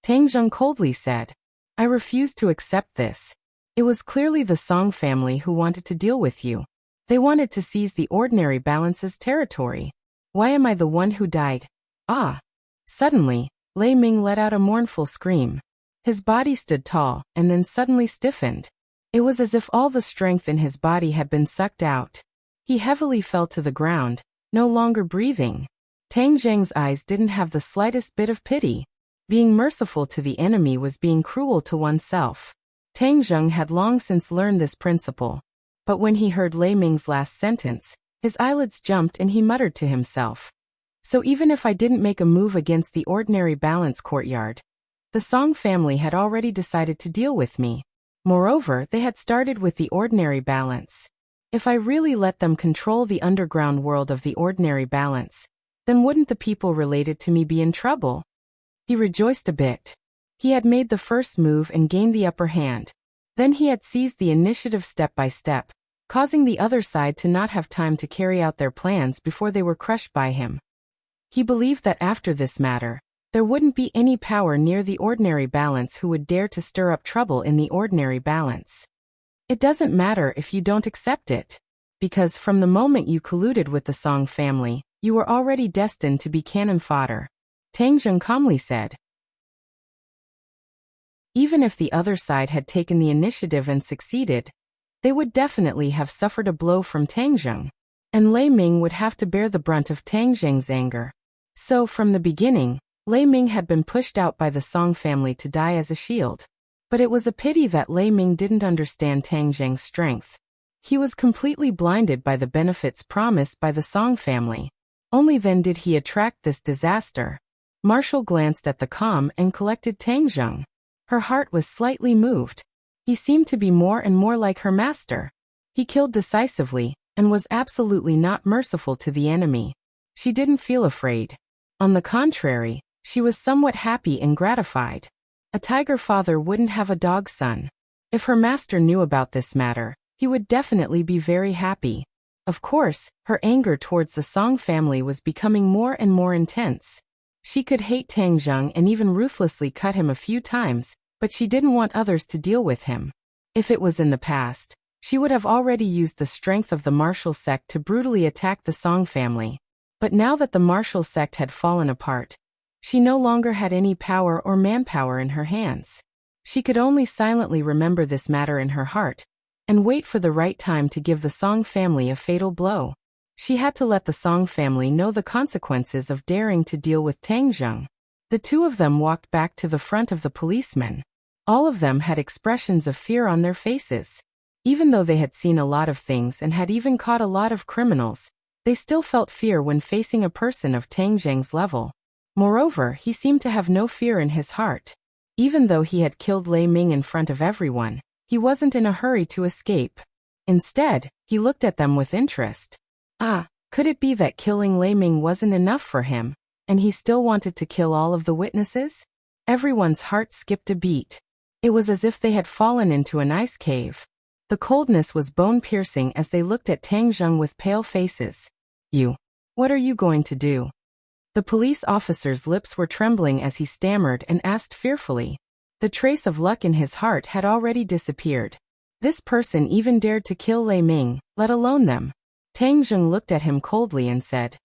Tang Zheng coldly said. I refuse to accept this. It was clearly the Song family who wanted to deal with you. They wanted to seize the ordinary balance's territory. Why am I the one who died? Ah! Suddenly, Lei Ming let out a mournful scream. His body stood tall, and then suddenly stiffened. It was as if all the strength in his body had been sucked out. He heavily fell to the ground, no longer breathing. Tang Zheng's eyes didn't have the slightest bit of pity. Being merciful to the enemy was being cruel to oneself. Tang Zheng had long since learned this principle. But when he heard Lei Ming's last sentence, his eyelids jumped and he muttered to himself. So even if I didn't make a move against the ordinary balance courtyard, the Song family had already decided to deal with me. Moreover, they had started with the ordinary balance. If I really let them control the underground world of the ordinary balance, then wouldn't the people related to me be in trouble? He rejoiced a bit. He had made the first move and gained the upper hand. Then he had seized the initiative step by step, causing the other side to not have time to carry out their plans before they were crushed by him. He believed that after this matter, there wouldn't be any power near the ordinary balance who would dare to stir up trouble in the ordinary balance. It doesn't matter if you don't accept it, because from the moment you colluded with the Song family, you were already destined to be cannon fodder. Tang Zheng calmly said. Even if the other side had taken the initiative and succeeded, they would definitely have suffered a blow from Tang Zheng, and Lei Ming would have to bear the brunt of Tang Zheng's anger. So, from the beginning, Lei Ming had been pushed out by the Song family to die as a shield. But it was a pity that Lei Ming didn't understand Tang Zheng's strength. He was completely blinded by the benefits promised by the Song family. Only then did he attract this disaster. Marshall glanced at the calm and collected Tang Zheng. Her heart was slightly moved. He seemed to be more and more like her master. He killed decisively, and was absolutely not merciful to the enemy. She didn't feel afraid. On the contrary, she was somewhat happy and gratified. A tiger father wouldn't have a dog son. If her master knew about this matter, he would definitely be very happy. Of course, her anger towards the Song family was becoming more and more intense. She could hate Tang Zheng and even ruthlessly cut him a few times, but she didn't want others to deal with him. If it was in the past, she would have already used the strength of the martial sect to brutally attack the Song family. But now that the martial sect had fallen apart, she no longer had any power or manpower in her hands. She could only silently remember this matter in her heart, and wait for the right time to give the Song family a fatal blow. She had to let the Song family know the consequences of daring to deal with Tang Zheng. The two of them walked back to the front of the policemen. All of them had expressions of fear on their faces. Even though they had seen a lot of things and had even caught a lot of criminals, they still felt fear when facing a person of Tang Zheng's level. Moreover, he seemed to have no fear in his heart. Even though he had killed Lei Ming in front of everyone, he wasn't in a hurry to escape. Instead, he looked at them with interest. Ah, could it be that killing Lei Ming wasn't enough for him, and he still wanted to kill all of the witnesses? Everyone's heart skipped a beat. It was as if they had fallen into an ice cave. The coldness was bone-piercing as they looked at Tang Zheng with pale faces. What are you going to do? The police officer's lips were trembling as he stammered and asked fearfully. The trace of luck in his heart had already disappeared. This person even dared to kill Lei Ming, let alone them. Tang Zheng looked at him coldly and said,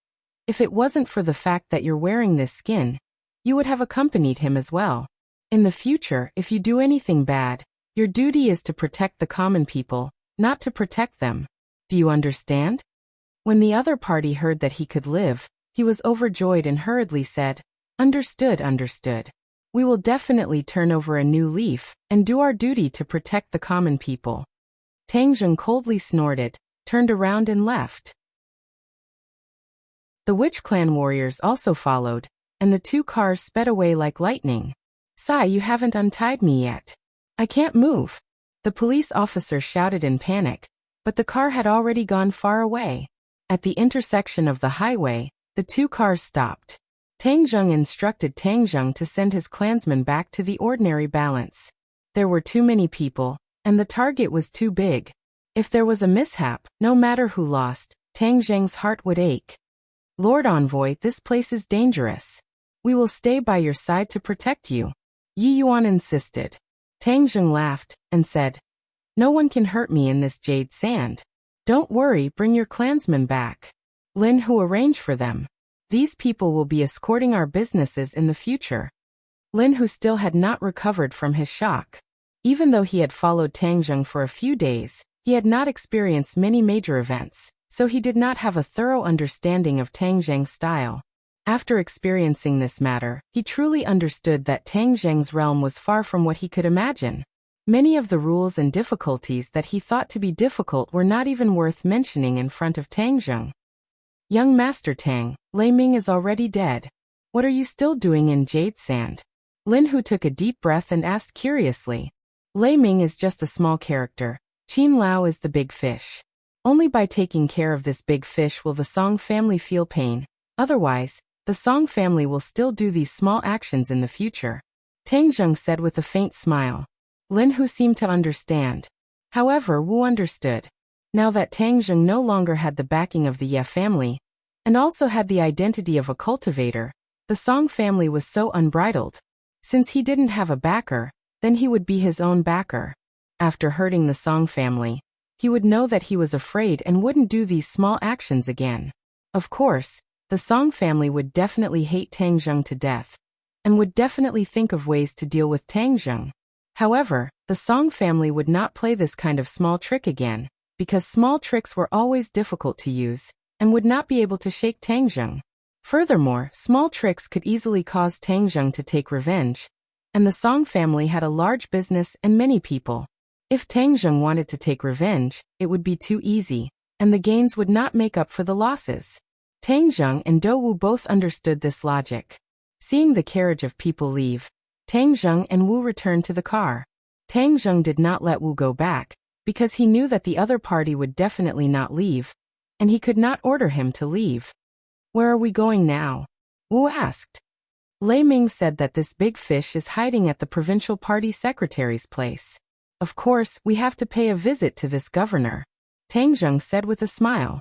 "If it wasn't for the fact that you're wearing this skin, you would have accompanied him as well. In the future, if you do anything bad, your duty is to protect the common people, not to protect them. Do you understand?" When the other party heard that he could live, he was overjoyed and hurriedly said, "Understood, understood. We will definitely turn over a new leaf and do our duty to protect the common people." Tang Zheng coldly snorted, turned around and left. The Witch Clan warriors also followed, and the two cars sped away like lightning. "Sai, you haven't untied me yet. I can't move," the police officer shouted in panic, but the car had already gone far away. At the intersection of the highway, the two cars stopped. Tang Zheng instructed Tang Zheng to send his clansmen back to the ordinary balance. There were too many people, and the target was too big. If there was a mishap, no matter who lost, Tang Zheng's heart would ache. "Lord Envoy, this place is dangerous. We will stay by your side to protect you," Yi Yuan insisted. Tang Zheng laughed and said, "No one can hurt me in this jade sand. Don't worry, bring your clansmen back. Lin Hu arrange for them. These people will be escorting our businesses in the future." Lin Hu still had not recovered from his shock. Even though he had followed Tang Zheng for a few days, he had not experienced many major events, so he did not have a thorough understanding of Tang Zheng's style. After experiencing this matter, he truly understood that Tang Zheng's realm was far from what he could imagine. Many of the rules and difficulties that he thought to be difficult were not even worth mentioning in front of Tang Zheng. "Young Master Tang, Lei Ming is already dead. What are you still doing in jade sand?" Lin Hu took a deep breath and asked curiously. "Lei Ming is just a small character. Qin Lao is the big fish. Only by taking care of this big fish will the Song family feel pain. Otherwise, the Song family will still do these small actions in the future," Tang Zheng said with a faint smile. Lin Hu seemed to understand. However, Wu understood. Now that Tang Zheng no longer had the backing of the Ye family, and also had the identity of a cultivator, the Song family was so unbridled. Since he didn't have a backer, then he would be his own backer. After hurting the Song family, he would know that he was afraid and wouldn't do these small actions again. Of course, the Song family would definitely hate Tang Zheng to death, and would definitely think of ways to deal with Tang Zheng. However, the Song family would not play this kind of small trick again, because small tricks were always difficult to use, and would not be able to shake Tang Zheng. Furthermore, small tricks could easily cause Tang Zheng to take revenge, and the Song family had a large business and many people. If Tang Zheng wanted to take revenge, it would be too easy, and the gains would not make up for the losses. Tang Zheng and Dou Wu both understood this logic. Seeing the carriage of people leave, Tang Zheng and Wu returned to the car. Tang Zheng did not let Wu go back, because he knew that the other party would definitely not leave, and he could not order him to leave. "Where are we going now?" Wu asked. Lei Ming said that this big fish is hiding at the provincial party secretary's place. "Of course, we have to pay a visit to this governor," Tang Zheng said with a smile.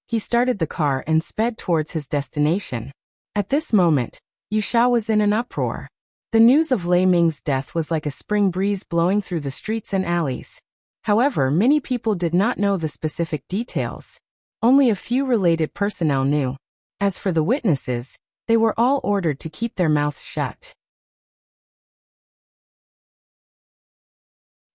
He started the car and sped towards his destination. At this moment, Yushao was in an uproar. The news of Lei Ming's death was like a spring breeze blowing through the streets and alleys. However, many people did not know the specific details. Only a few related personnel knew. As for the witnesses, they were all ordered to keep their mouths shut.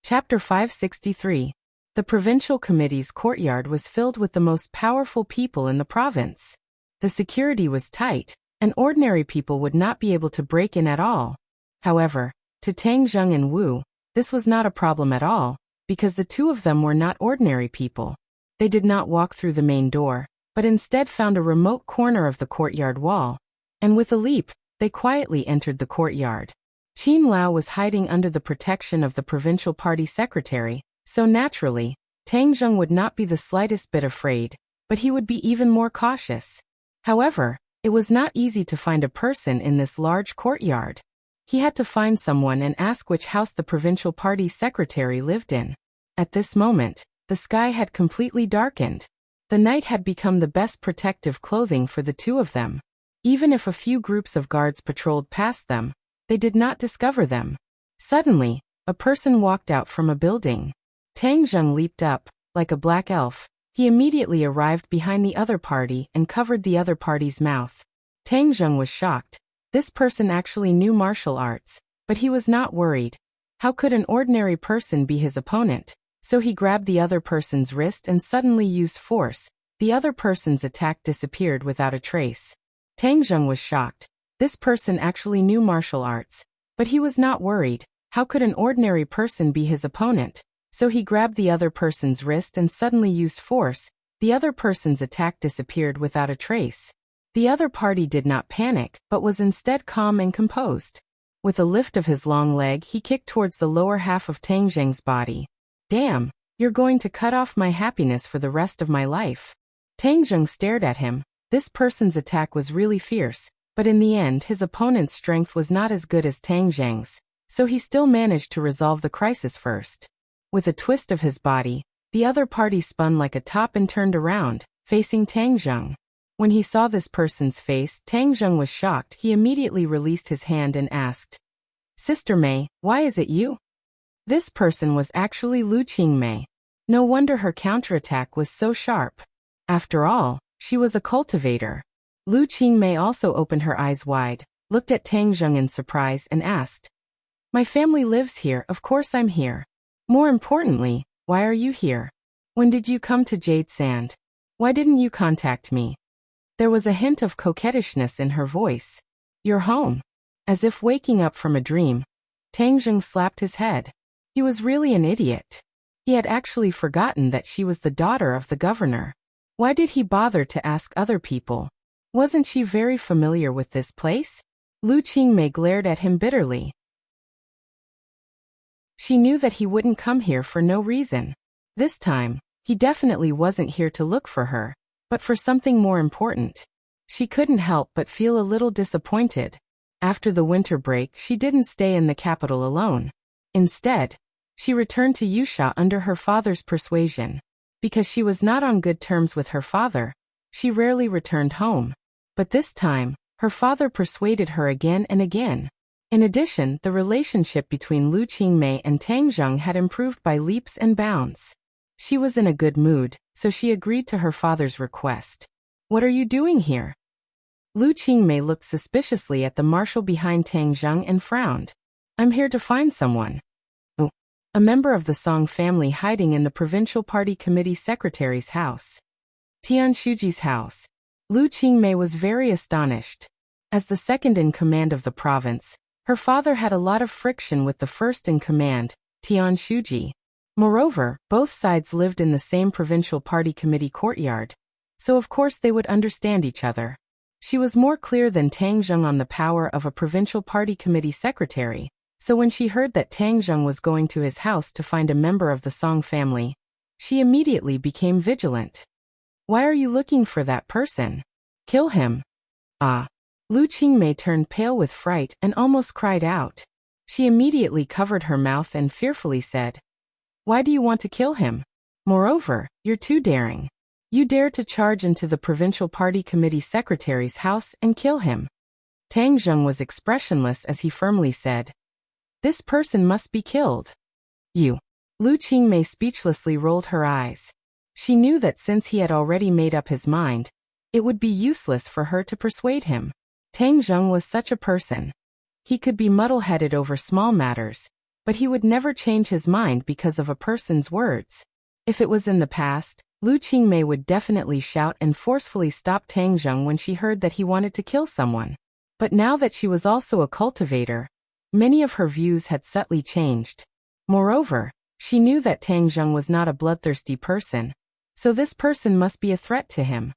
Chapter 563. The provincial committee's courtyard was filled with the most powerful people in the province. The security was tight, and ordinary people would not be able to break in at all. However, to Tang Zheng and Wu, this was not a problem at all, because the two of them were not ordinary people. They did not walk through the main door, but instead found a remote corner of the courtyard wall, and with a leap, they quietly entered the courtyard. Qin Lao was hiding under the protection of the provincial party secretary, so naturally, Tang Zheng would not be the slightest bit afraid, but he would be even more cautious. However, it was not easy to find a person in this large courtyard. He had to find someone and ask which house the provincial party secretary lived in. At this moment, the sky had completely darkened. The night had become the best protective clothing for the two of them. Even if a few groups of guards patrolled past them, they did not discover them. Suddenly, a person walked out from a building. Tang Zheng leaped up, like a black elf. He immediately arrived behind the other party and covered the other party's mouth. Tang Zheng was shocked. This person actually knew martial arts, but he was not worried. How could an ordinary person be his opponent? So he grabbed the other person's wrist and suddenly used force. The other person's attack disappeared without a trace. Tang Zheng was shocked. This person actually knew martial arts, but he was not worried. How could an ordinary person be his opponent? So he grabbed the other person's wrist and suddenly used force. The other person's attack disappeared without a trace. The other party did not panic, but was instead calm and composed. With a lift of his long leg, he kicked towards the lower half of Tang Zheng's body. "Damn, you're going to cut off my happiness for the rest of my life." Tang Zheng stared at him. This person's attack was really fierce, but in the end his opponent's strength was not as good as Tang Zheng's, so he still managed to resolve the crisis first. With a twist of his body, the other party spun like a top and turned around, facing Tang Zheng. When he saw this person's face, Tang Zheng was shocked. He immediately released his hand and asked, Sister May, why is it you? This person was actually Lu Qingmei. No wonder her counterattack was so sharp. After all, she was a cultivator. Lu Qingmei also opened her eyes wide, looked at Tang Zheng in surprise and asked, "My family lives here, of course I'm here. More importantly, why are you here? When did you come to Jade Sand? Why didn't you contact me?" There was a hint of coquettishness in her voice. "You're home." As if waking up from a dream, Tang Zheng slapped his head. He was really an idiot. He had actually forgotten that she was the daughter of the governor. Why did he bother to ask other people? Wasn't she very familiar with this place? Lu Qingmei glared at him bitterly. She knew that he wouldn't come here for no reason. This time, he definitely wasn't here to look for her, but for something more important. She couldn't help but feel a little disappointed. After the winter break, she didn't stay in the capital alone. Instead, she returned to Yusha under her father's persuasion. Because she was not on good terms with her father, she rarely returned home. But this time, her father persuaded her again and again. In addition, the relationship between Lu Qingmei and Tang Zheng had improved by leaps and bounds. She was in a good mood, so she agreed to her father's request. "What are you doing here?" Lu Qingmei looked suspiciously at the marshal behind Tang Zheng and frowned. "I'm here to find someone." "Oh, a member of the Song family hiding in the Provincial Party Committee Secretary's house." Tian Shuji's house. Lu Qingmei was very astonished. As the second in command of the province, her father had a lot of friction with the first in command, Tian Shuji. Moreover, both sides lived in the same Provincial Party Committee courtyard, so of course they would understand each other. She was more clear than Tang Zheng on the power of a Provincial Party Committee secretary, so when she heard that Tang Zheng was going to his house to find a member of the Song family, she immediately became vigilant. "Why are you looking for that person? Kill him." "Ah." Lu Qingmei turned pale with fright and almost cried out. She immediately covered her mouth and fearfully said, "Why do you want to kill him? Moreover, you're too daring. You dare to charge into the Provincial Party Committee Secretary's house and kill him." Tang Zheng was expressionless as he firmly said, "This person must be killed." "You." Lu Qingmei speechlessly rolled her eyes. She knew that since he had already made up his mind, it would be useless for her to persuade him. Tang Zheng was such a person. He could be muddle-headed over small matters, but he would never change his mind because of a person's words. If it was in the past, Lu Qingmei would definitely shout and forcefully stop Tang Zheng when she heard that he wanted to kill someone. But now that she was also a cultivator, many of her views had subtly changed. Moreover, she knew that Tang Zheng was not a bloodthirsty person, so this person must be a threat to him.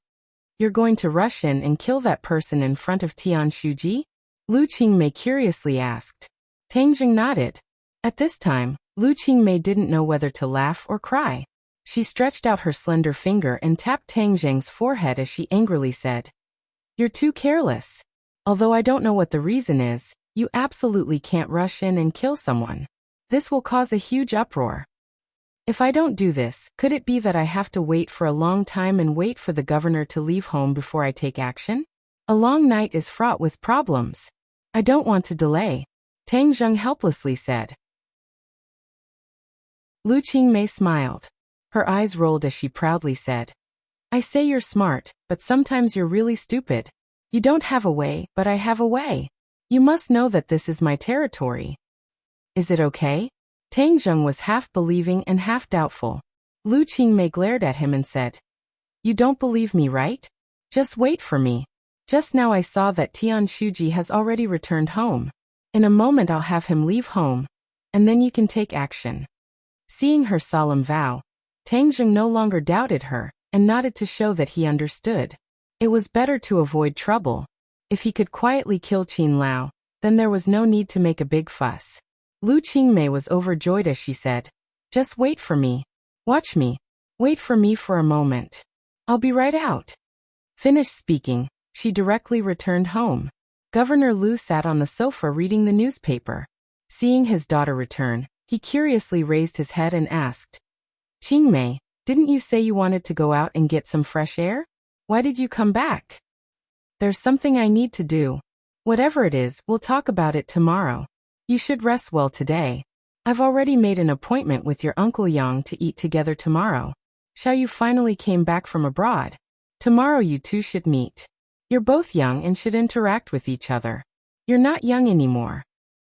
"You're going to rush in and kill that person in front of Tian Shuji?" Lu Qingmei curiously asked. Tang Zheng nodded. At this time, Lu Qingmei didn't know whether to laugh or cry. She stretched out her slender finger and tapped Tang Zheng's forehead as she angrily said, "You're too careless. Although I don't know what the reason is, you absolutely can't rush in and kill someone. This will cause a huge uproar. If I don't do this, could it be that I have to wait for a long time and wait for the governor to leave home before I take action? A long night is fraught with problems. I don't want to delay," Tang Zheng helplessly said. Lu Qingmei smiled. Her eyes rolled as she proudly said, "I say you're smart, but sometimes you're really stupid. You don't have a way, but I have a way. You must know that this is my territory. Is it okay?" Tang Zheng was half believing and half doubtful. Lu Qingmei glared at him and said, "You don't believe me, right? Just wait for me. Just now I saw that Tian Shuji has already returned home. In a moment I'll have him leave home, and then you can take action." Seeing her solemn vow, Tang Zheng no longer doubted her, and nodded to show that he understood. It was better to avoid trouble. If he could quietly kill Qin Lao, then there was no need to make a big fuss. Lu Qingmei was overjoyed as she said, "Just wait for me. Watch me. Wait for me for a moment. I'll be right out." Finished speaking, she directly returned home. Governor Lu sat on the sofa reading the newspaper. Seeing his daughter return, he curiously raised his head and asked, "Qingmei, didn't you say you wanted to go out and get some fresh air? Why did you come back?" "There's something I need to do. Whatever it is, we'll talk about it tomorrow." You should rest well today. I've already made an appointment with your Uncle Yang to eat together tomorrow. Xiaoyu finally came back from abroad. Tomorrow you two should meet. You're both young and should interact with each other. You're not young anymore.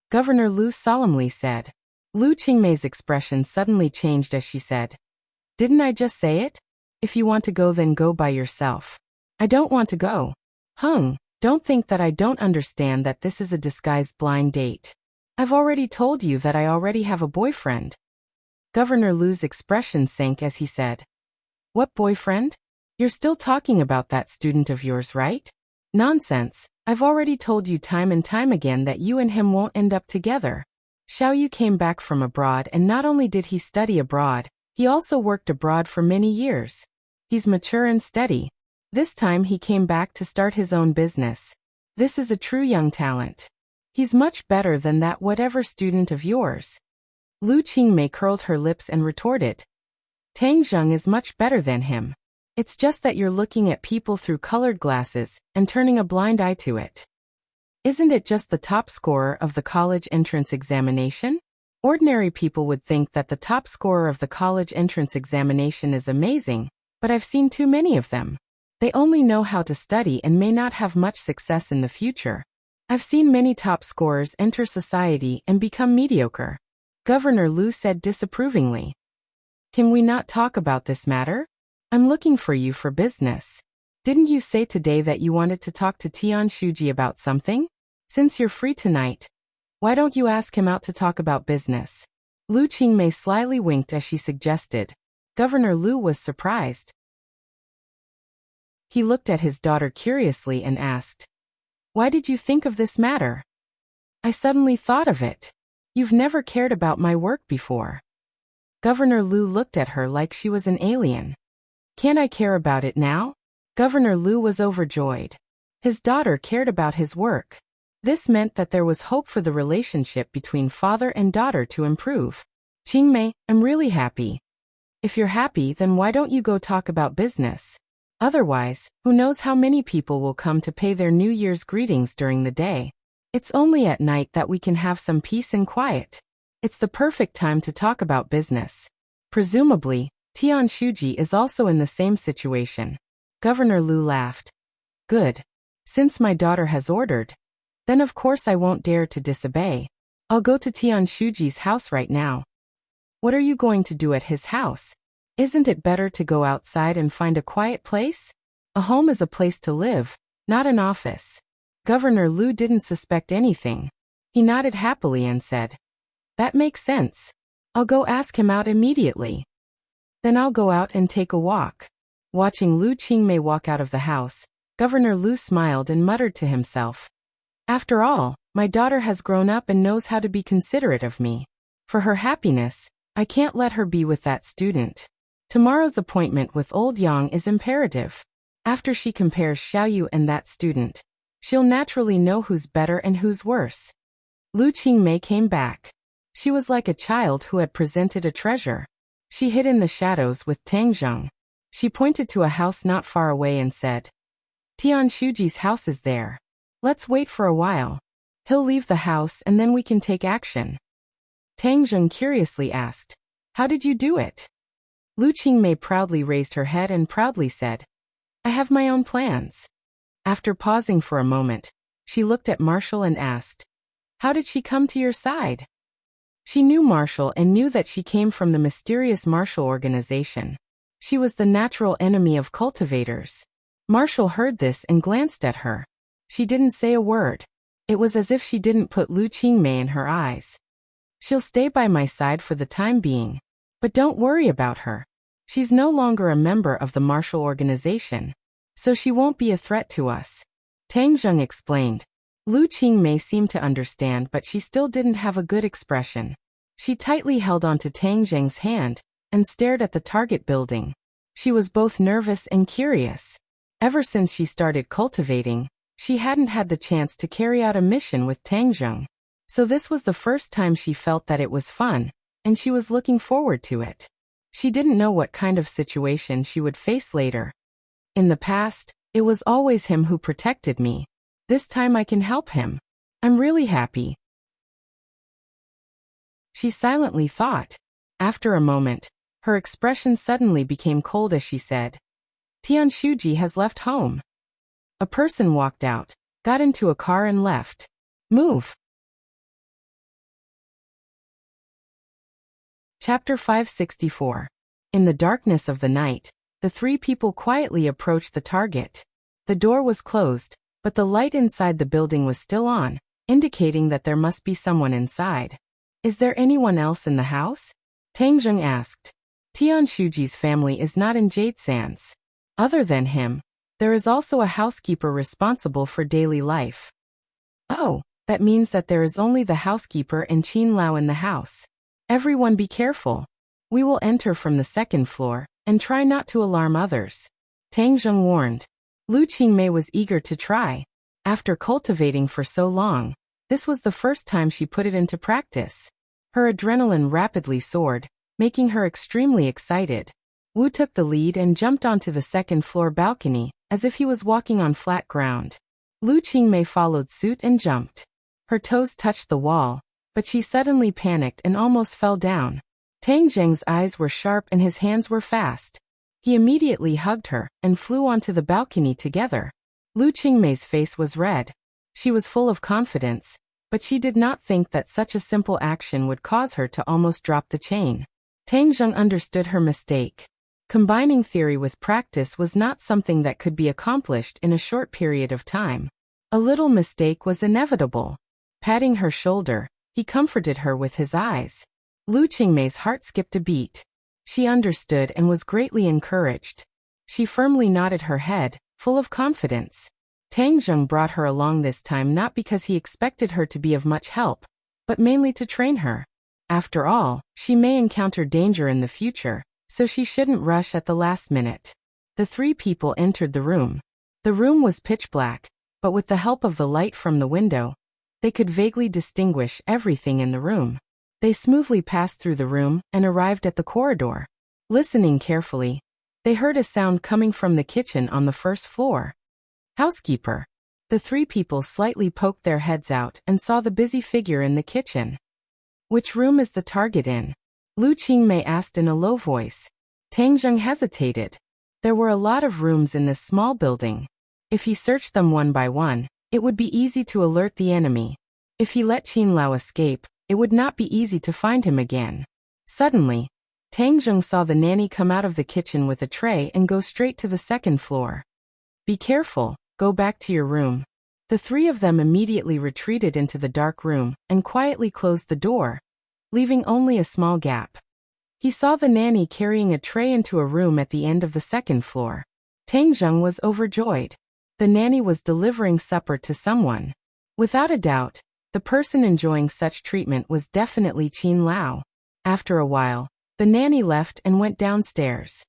Governor Lu solemnly said. Lu Qingmei's expression suddenly changed as she said, Didn't I just say it? If you want to go, then go by yourself. I don't want to go. Don't think that I don't understand that this is a disguised blind date. I've already told you that I already have a boyfriend. Governor Lu's expression sank as he said, What boyfriend? You're still talking about that student of yours, right? Nonsense. I've already told you time and time again that you and him won't end up together. Xiaoyu came back from abroad, and not only did he study abroad, he also worked abroad for many years. He's mature and steady. This time he came back to start his own business. This is a true young talent. He's much better than that whatever student of yours. Lu Qingmei curled her lips and retorted. Tang Zheng is much better than him. It's just that you're looking at people through colored glasses and turning a blind eye to it. Isn't it just the top scorer of the college entrance examination? Ordinary people would think that the top scorer of the college entrance examination is amazing, but I've seen too many of them. They only know how to study and may not have much success in the future. I've seen many top scorers enter society and become mediocre. Governor Lu said disapprovingly. Can we not talk about this matter? I'm looking for you for business. Didn't you say today that you wanted to talk to Tian Shuji about something? Since you're free tonight, why don't you ask him out to talk about business? Lu Qingmei slyly winked as she suggested. Governor Lu was surprised. He looked at his daughter curiously and asked, Why did you think of this matter? I suddenly thought of it. You've never cared about my work before. Governor Lu looked at her like she was an alien. Can't I care about it now? Governor Lu was overjoyed. His daughter cared about his work. This meant that there was hope for the relationship between father and daughter to improve. Qingmei, I'm really happy. If you're happy, then why don't you go talk about business? Otherwise, who knows how many people will come to pay their New Year's greetings during the day. It's only at night that we can have some peace and quiet. It's the perfect time to talk about business. Presumably, Tian Shuji is also in the same situation. Governor Lu laughed. Good. Since my daughter has ordered, then of course I won't dare to disobey. I'll go to Tian Shuji's house right now. What are you going to do at his house? Isn't it better to go outside and find a quiet place? A home is a place to live, not an office. Governor Lu didn't suspect anything. He nodded happily and said, That makes sense. I'll go ask him out immediately. Then I'll go out and take a walk. Watching Lu Qingmei walk out of the house, Governor Lu smiled and muttered to himself, After all, my daughter has grown up and knows how to be considerate of me. For her happiness, I can't let her be with that student. Tomorrow's appointment with old Yang is imperative. After she compares Xiaoyu and that student, she'll naturally know who's better and who's worse. Lu Qingmei came back. She was like a child who had presented a treasure. She hid in the shadows with Tang Zheng. She pointed to a house not far away and said, Tian Shuji's house is there. Let's wait for a while. He'll leave the house and then we can take action. Tang Zheng curiously asked, How did you do it? Lu Qingmei proudly raised her head and proudly said, I have my own plans. After pausing for a moment, she looked at Marshall and asked, How did she come to your side? She knew Marshall and knew that she came from the mysterious Marshall organization. She was the natural enemy of cultivators. Marshall heard this and glanced at her. She didn't say a word. It was as if she didn't put Lu Qingmei in her eyes. She'll stay by my side for the time being. But don't worry about her. She's no longer a member of the Marshall organization, so she won't be a threat to us. Tang Zheng explained. Lu Qingmei seemed to understand, but she still didn't have a good expression. She tightly held onto Tang Zheng's hand and stared at the target building. She was both nervous and curious. Ever since she started cultivating, she hadn't had the chance to carry out a mission with Tang Zheng. So this was the first time she felt that it was fun, and she was looking forward to it. She didn't know what kind of situation she would face later. In the past, it was always him who protected me. This time I can help him. I'm really happy. she silently thought. After a moment, her expression suddenly became cold as she said, Tianshuji has left home. A person walked out, got into a car and left. Move. Chapter 564. In the darkness of the night, the three people quietly approached the target. The door was closed, but the light inside the building was still on, indicating that there must be someone inside. Is there anyone else in the house? Tang Zheng asked. Tianshuji's family is not in Jade Sands. Other than him, there is also a housekeeper responsible for daily life. Oh, that means that there is only the housekeeper and Qin Lao in the house. Everyone be careful. We will enter from the second floor, and try not to alarm others. Tang Zheng warned. Lu Qingmei was eager to try. After cultivating for so long, this was the first time she put it into practice. Her adrenaline rapidly soared, making her extremely excited. Wu took the lead and jumped onto the second-floor balcony, as if he was walking on flat ground. Lu Qingmei followed suit and jumped. Her toes touched the wall, but she suddenly panicked and almost fell down. Tang Zheng's eyes were sharp and his hands were fast. He immediately hugged her and flew onto the balcony together. Lu Qingmei's face was red. She was full of confidence, but she did not think that such a simple action would cause her to almost drop the chain. Tang Zheng understood her mistake. Combining theory with practice was not something that could be accomplished in a short period of time. A little mistake was inevitable. Patting her shoulder, he comforted her with his eyes. Lu Qingmei's heart skipped a beat. She understood and was greatly encouraged. She firmly nodded her head, full of confidence. Tang Zheng brought her along this time not because he expected her to be of much help, but mainly to train her. After all, she may encounter danger in the future, so she shouldn't rush at the last minute. The three people entered the room. The room was pitch black, but with the help of the light from the window, they could vaguely distinguish everything in the room. They smoothly passed through the room and arrived at the corridor. Listening carefully, they heard a sound coming from the kitchen on the first floor. Housekeeper. The three people slightly poked their heads out and saw the busy figure in the kitchen. Which room is the target in? Lu Qingmei asked in a low voice. Tang Zheng hesitated. There were a lot of rooms in this small building. If he searched them one by one, it would be easy to alert the enemy. If he let Qin Lao escape, it would not be easy to find him again. Suddenly, Tang Zheng saw the nanny come out of the kitchen with a tray and go straight to the second floor. Be careful, go back to your room. The three of them immediately retreated into the dark room and quietly closed the door, leaving only a small gap. He saw the nanny carrying a tray into a room at the end of the second floor. Tang Zheng was overjoyed. The nanny was delivering supper to someone. Without a doubt, the person enjoying such treatment was definitely Qin Lao. After a while, the nanny left and went downstairs.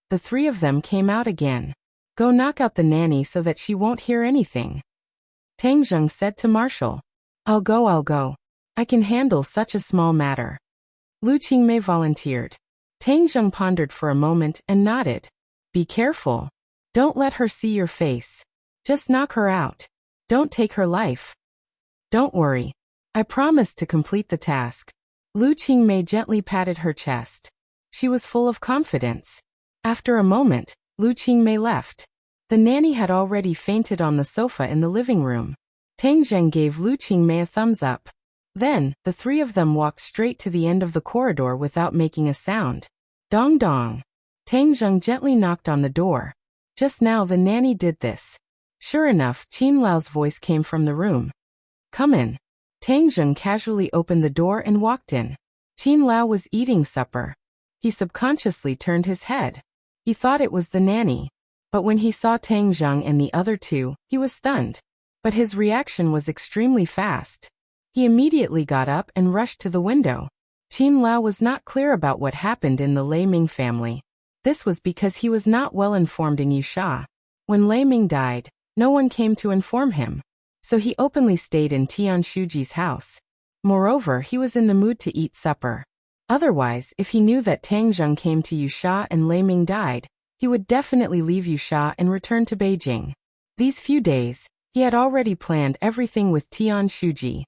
The three of them came out again. Go knock out the nanny so that she won't hear anything. Tang Zheng said to Marshall. I'll go. I can handle such a small matter. Lu Qingmei volunteered. Tang Zheng pondered for a moment and nodded. Be careful. Don't let her see your face. Just knock her out. Don't take her life. Don't worry. I promise to complete the task. Lu Qingmei gently patted her chest. She was full of confidence. After a moment, Lu Qingmei left. The nanny had already fainted on the sofa in the living room. Tang Zheng gave Lu Qingmei a thumbs up. Then, the three of them walked straight to the end of the corridor without making a sound. Dong dong. Tang Zheng gently knocked on the door. Just now the nanny did this. Sure enough, Qin Lao's voice came from the room. Come in. Tang Zheng casually opened the door and walked in. Qin Lao was eating supper. He subconsciously turned his head. He thought it was the nanny. But when he saw Tang Zheng and the other two, he was stunned. But his reaction was extremely fast. He immediately got up and rushed to the window. Qin Lao was not clear about what happened in the Lei Ming family. This was because he was not well informed in Yusha. When Lei Ming died, no one came to inform him. So he openly stayed in Tianshuji's house. Moreover, he was in the mood to eat supper. Otherwise, if he knew that Tang Zheng came to Yusha and Lei Ming died, he would definitely leave Yusha and return to Beijing. These few days, he had already planned everything with Tianshuji.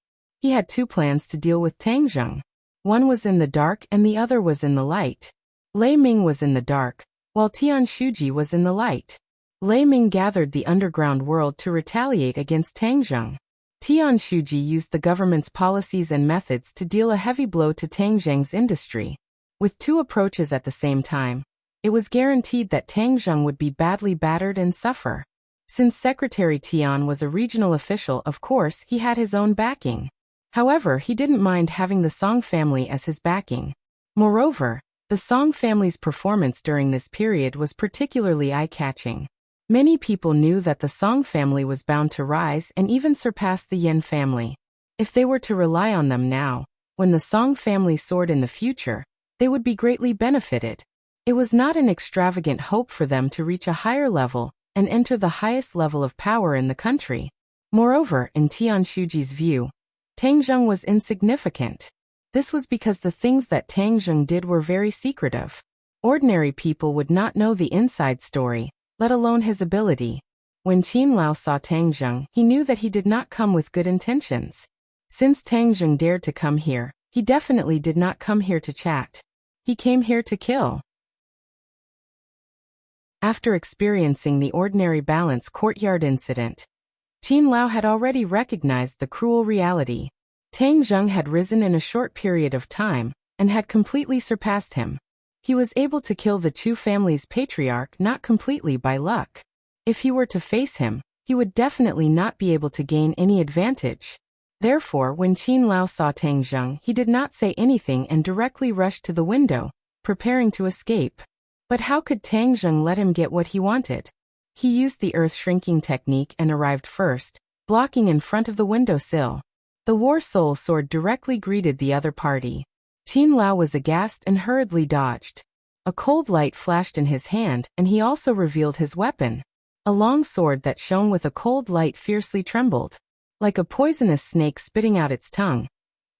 He had two plans to deal with Tang Zheng. One was in the dark and the other was in the light. Lei Ming was in the dark, while Tian Shuji was in the light. Lei Ming gathered the underground world to retaliate against Tang Zheng. Tian Shuji used the government's policies and methods to deal a heavy blow to Tang Zheng's industry. With two approaches at the same time, it was guaranteed that Tang Zheng would be badly battered and suffer. Since Secretary Tian was a regional official, of course, he had his own backing. However, he didn't mind having the Song family as his backing. Moreover, the Song family's performance during this period was particularly eye-catching. Many people knew that the Song family was bound to rise and even surpass the Yin family. If they were to rely on them now, when the Song family soared in the future, they would be greatly benefited. It was not an extravagant hope for them to reach a higher level and enter the highest level of power in the country. Moreover, in Tian Shuji's view, Tang Zheng was insignificant. This was because the things that Tang Zheng did were very secretive. Ordinary people would not know the inside story, let alone his ability. When Qin Lao saw Tang Zheng, he knew that he did not come with good intentions. Since Tang Zheng dared to come here, he definitely did not come here to chat. He came here to kill. After experiencing the ordinary balance courtyard incident, Qin Lao had already recognized the cruel reality. Tang Zheng had risen in a short period of time and had completely surpassed him. He was able to kill the Chu family's patriarch not completely by luck. If he were to face him, he would definitely not be able to gain any advantage. Therefore, when Qin Lao saw Tang Zheng, he did not say anything and directly rushed to the window, preparing to escape. But how could Tang Zheng let him get what he wanted? He used the earth-shrinking technique and arrived first, blocking in front of the windowsill. The War Soul Sword directly greeted the other party. Qin Lao was aghast and hurriedly dodged. A cold light flashed in his hand, and he also revealed his weapon. A long sword that shone with a cold light fiercely trembled. Like a poisonous snake spitting out its tongue,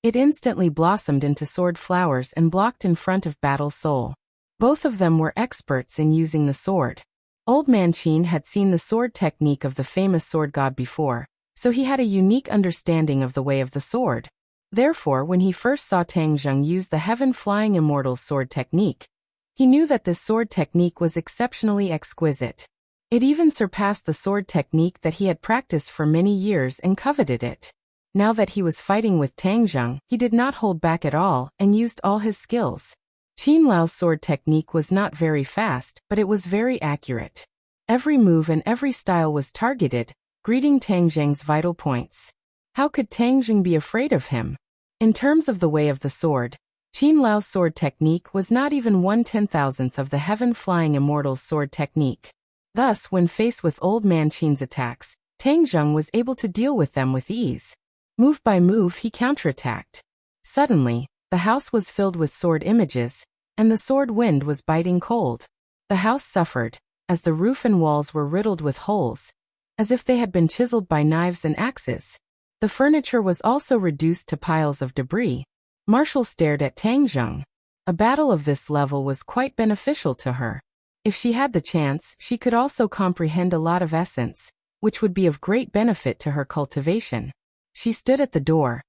it instantly blossomed into sword flowers and blocked in front of Battle Soul. Both of them were experts in using the sword. Old Man Qin had seen the sword technique of the famous sword god before, so he had a unique understanding of the way of the sword. Therefore, when he first saw Tang Zheng use the heaven-flying immortal's sword technique, he knew that this sword technique was exceptionally exquisite. It even surpassed the sword technique that he had practiced for many years and coveted it. Now that he was fighting with Tang Zheng, he did not hold back at all and used all his skills. Qin Lao's sword technique was not very fast, but it was very accurate. Every move and every style was targeted, greeting Tang Zheng's vital points. How could Tang Zheng be afraid of him? In terms of the way of the sword, Qin Lao's sword technique was not even 1/10,000th of the heaven-flying immortal's sword technique. Thus, when faced with Old Man Qin's attacks, Tang Zheng was able to deal with them with ease. Move by move, he counterattacked. Suddenly, the house was filled with sword images, and the sword wind was biting cold. The house suffered, as the roof and walls were riddled with holes, as if they had been chiseled by knives and axes. The furniture was also reduced to piles of debris. Marshall stared at Tang Zheng. A battle of this level was quite beneficial to her. If she had the chance, she could also comprehend a lot of essence, which would be of great benefit to her cultivation. She stood at the door,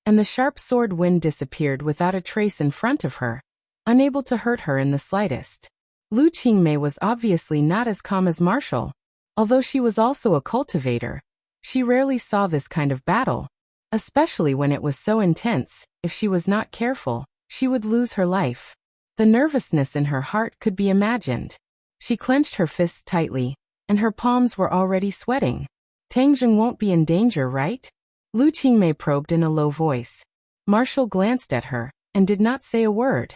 and the sharp sword wind disappeared without a trace in front of her, unable to hurt her in the slightest. Lu Qingmei was obviously not as calm as Marshall. Although she was also a cultivator, she rarely saw this kind of battle. Especially when it was so intense, if she was not careful, she would lose her life. The nervousness in her heart could be imagined. She clenched her fists tightly, and her palms were already sweating. Tang Zheng won't be in danger, right? Lu Qingmei probed in a low voice. Marshall glanced at her, and did not say a word.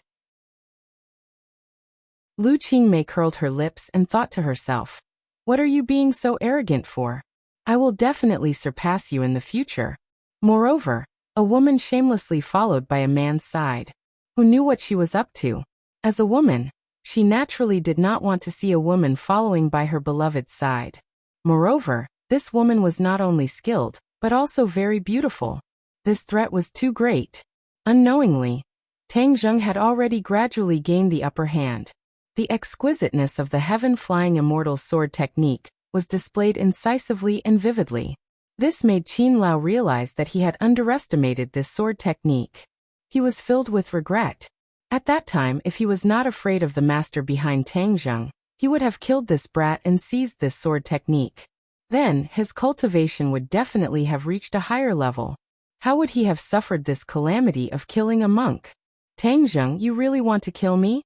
Lu Qingmei curled her lips and thought to herself, "What are you being so arrogant for? I will definitely surpass you in the future." Moreover, a woman shamelessly followed by a man's side, who knew what she was up to. As a woman, she naturally did not want to see a woman following by her beloved's side. Moreover, this woman was not only skilled, but also very beautiful. This threat was too great. Unknowingly, Tang Zheng had already gradually gained the upper hand. The exquisiteness of the heaven-flying immortal sword technique was displayed incisively and vividly. This made Qin Lao realize that he had underestimated this sword technique. He was filled with regret. At that time, if he was not afraid of the master behind Tang Zheng, he would have killed this brat and seized this sword technique. Then, his cultivation would definitely have reached a higher level. How would he have suffered this calamity of killing a monk? Tang Zheng, you really want to kill me?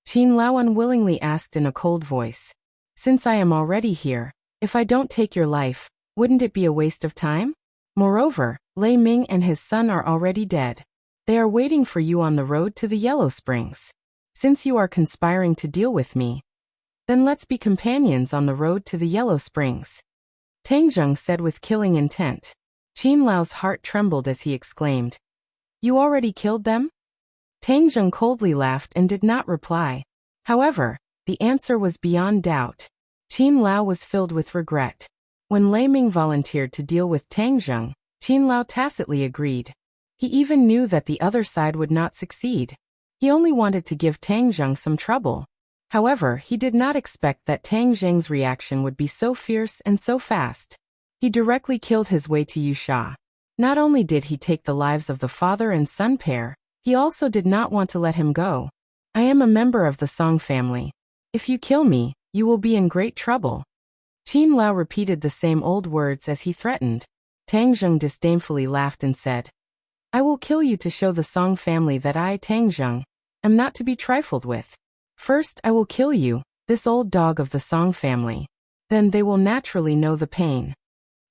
Qin Lao unwillingly asked in a cold voice. Since I am already here, if I don't take your life, wouldn't it be a waste of time? Moreover, Lei Ming and his son are already dead. They are waiting for you on the road to the Yellow Springs. Since you are conspiring to deal with me, then let's be companions on the road to the Yellow Springs. Tang Zheng said with killing intent. Qin Lao's heart trembled as he exclaimed, You already killed them? Tang Zheng coldly laughed and did not reply. However, the answer was beyond doubt. Qin Lao was filled with regret. When Lei Ming volunteered to deal with Tang Zheng, Qin Lao tacitly agreed. He even knew that the other side would not succeed. He only wanted to give Tang Zheng some trouble. However, he did not expect that Tang Zheng's reaction would be so fierce and so fast. He directly killed his way to Yusha. Not only did he take the lives of the father and son pair, he also did not want to let him go. I am a member of the Song family. If you kill me, you will be in great trouble. Qin Lao repeated the same old words as he threatened. Tang Zheng disdainfully laughed and said, I will kill you to show the Song family that I, Tang Zheng, am not to be trifled with. First, I will kill you, this old dog of the Song family. Then they will naturally know the pain.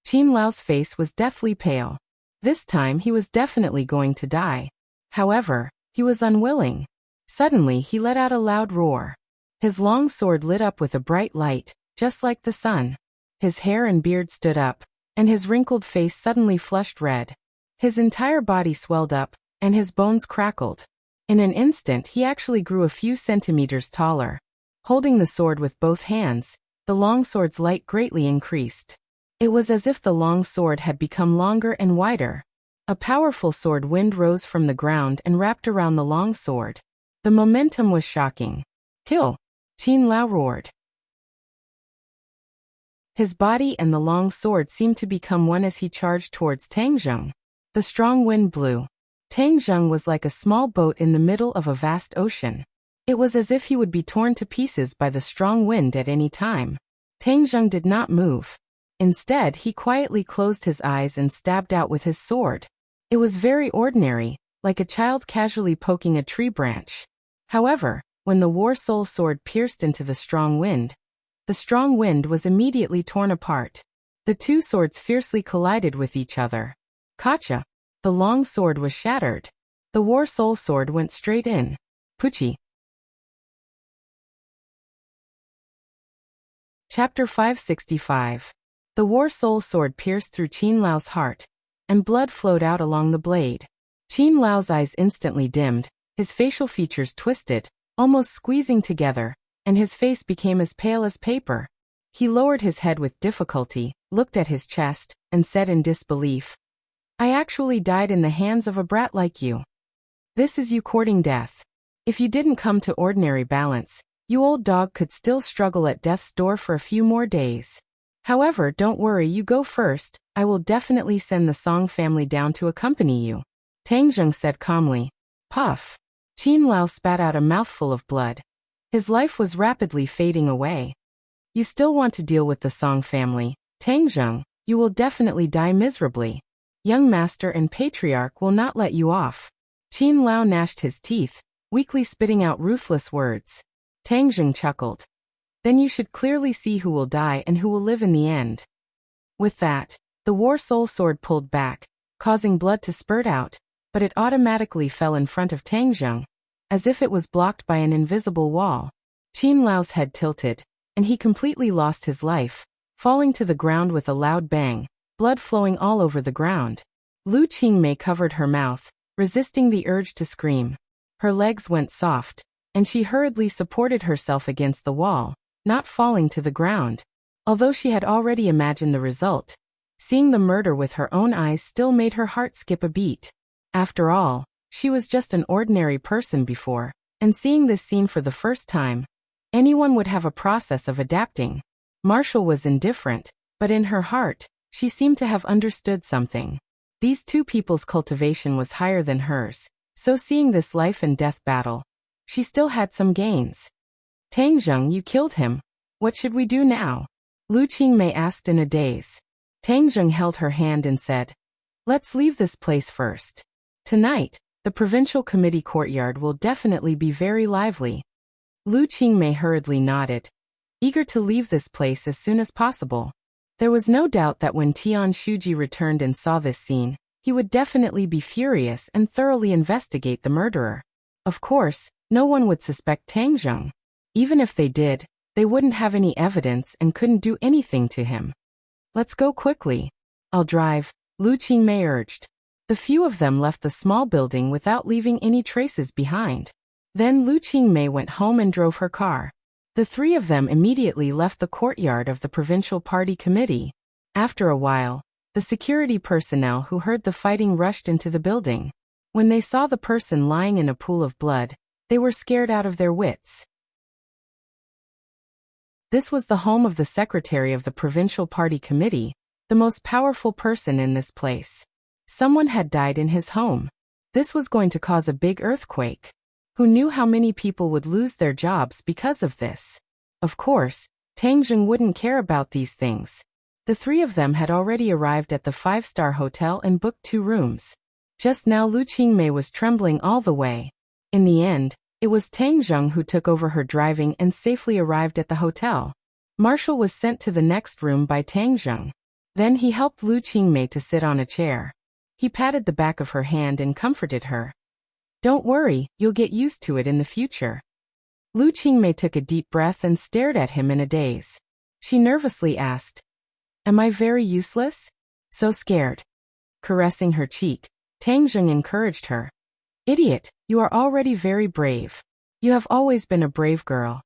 Qin Lao's face was deathly pale. This time he was definitely going to die. However, he was unwilling. Suddenly he let out a loud roar. His long sword lit up with a bright light, just like the sun. His hair and beard stood up, and his wrinkled face suddenly flushed red. His entire body swelled up, and his bones crackled. In an instant he actually grew a few centimeters taller. Holding the sword with both hands, the long sword's light greatly increased. It was as if the long sword had become longer and wider. A powerful sword wind rose from the ground and wrapped around the long sword. The momentum was shocking. Kill! Qin Lao roared. His body and the long sword seemed to become one as he charged towards Tang Zheng. The strong wind blew. Tang Zheng was like a small boat in the middle of a vast ocean. It was as if he would be torn to pieces by the strong wind at any time. Tang Zheng did not move. Instead, he quietly closed his eyes and stabbed out with his sword. It was very ordinary, like a child casually poking a tree branch. However, when the War Soul sword pierced into the strong wind was immediately torn apart. The two swords fiercely collided with each other. Kacha! The long sword was shattered. The War Soul sword went straight in. Puchi. Chapter 565. The War Soul sword pierced through Qin Lao's heart, and blood flowed out along the blade. Qin Lao's eyes instantly dimmed, his facial features twisted, almost squeezing together, and his face became as pale as paper. He lowered his head with difficulty, looked at his chest, and said in disbelief, I actually died in the hands of a brat like you. This is you courting death. If you didn't come to ordinary balance, you old dog could still struggle at death's door for a few more days. However, don't worry, you go first. I will definitely send the Song family down to accompany you. Tang Zheng said calmly. Puff. Qin Lao spat out a mouthful of blood. His life was rapidly fading away. You still want to deal with the Song family, Tang Zheng? You will definitely die miserably. Young master and patriarch will not let you off. Qin Lao gnashed his teeth, weakly spitting out ruthless words. Tang Zheng chuckled. Then you should clearly see who will die and who will live in the end. With that, the War Soul sword pulled back, causing blood to spurt out, but it automatically fell in front of Tang Zheng, as if it was blocked by an invisible wall. Qin Lao's head tilted, and he completely lost his life, falling to the ground with a loud bang, blood flowing all over the ground. Lu Qingmei covered her mouth, resisting the urge to scream. Her legs went soft, and she hurriedly supported herself against the wall, not falling to the ground. Although she had already imagined the result, seeing the murder with her own eyes still made her heart skip a beat. After all, she was just an ordinary person before, and seeing this scene for the first time, anyone would have a process of adapting. Marshall was indifferent, but in her heart, She seemed to have understood something. These two people's cultivation was higher than hers, so seeing this life and death battle, she still had some gains. Tang Zheng, you killed him. What should we do now? Lu Qingmei asked in a daze. Tang Zheng held her hand and said, let's leave this place first. Tonight, the provincial committee courtyard will definitely be very lively. Lu Qingmei hurriedly nodded, eager to leave this place as soon as possible. There was no doubt that when Tian Shuji returned and saw this scene, he would definitely be furious and thoroughly investigate the murderer. Of course, no one would suspect Tang Zheng. Even if they did, they wouldn't have any evidence and couldn't do anything to him. Let's go quickly. I'll drive, Lu Qingmei urged. The few of them left the small building without leaving any traces behind. Then Lu Qingmei went home and drove her car. The three of them immediately left the courtyard of the provincial party committee. After a while, the security personnel who heard the fighting rushed into the building. When they saw the person lying in a pool of blood, they were scared out of their wits. This was the home of the secretary of the provincial party committee, the most powerful person in this place. Someone had died in his home. This was going to cause a big earthquake. Who knew how many people would lose their jobs because of this? Of course, Tang Zheng wouldn't care about these things. The three of them had already arrived at the 5-star hotel and booked 2 rooms. Just now Lu Qingmei was trembling all the way. In the end, it was Tang Zheng who took over her driving and safely arrived at the hotel. Marshall was sent to the next room by Tang Zheng. Then he helped Lu Qingmei to sit on a chair. He patted the back of her hand and comforted her. Don't worry, you'll get used to it in the future. Lu Qingmei took a deep breath and stared at him in a daze. She nervously asked, am I very useless? So scared. Caressing her cheek, Tang Zheng encouraged her. Idiot, you are already very brave. You have always been a brave girl.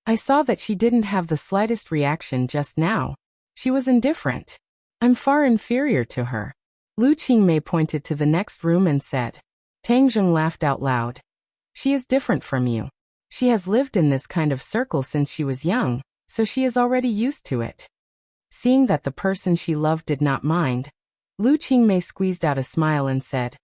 I saw that she didn't have the slightest reaction just now. She was indifferent. I'm far inferior to her. Lu Qingmei pointed to the next room and said. Tang Zheng laughed out loud. She is different from you. She has lived in this kind of circle since she was young, so she is already used to it. Seeing that the person she loved did not mind, Lu Qingmei squeezed out a smile and said,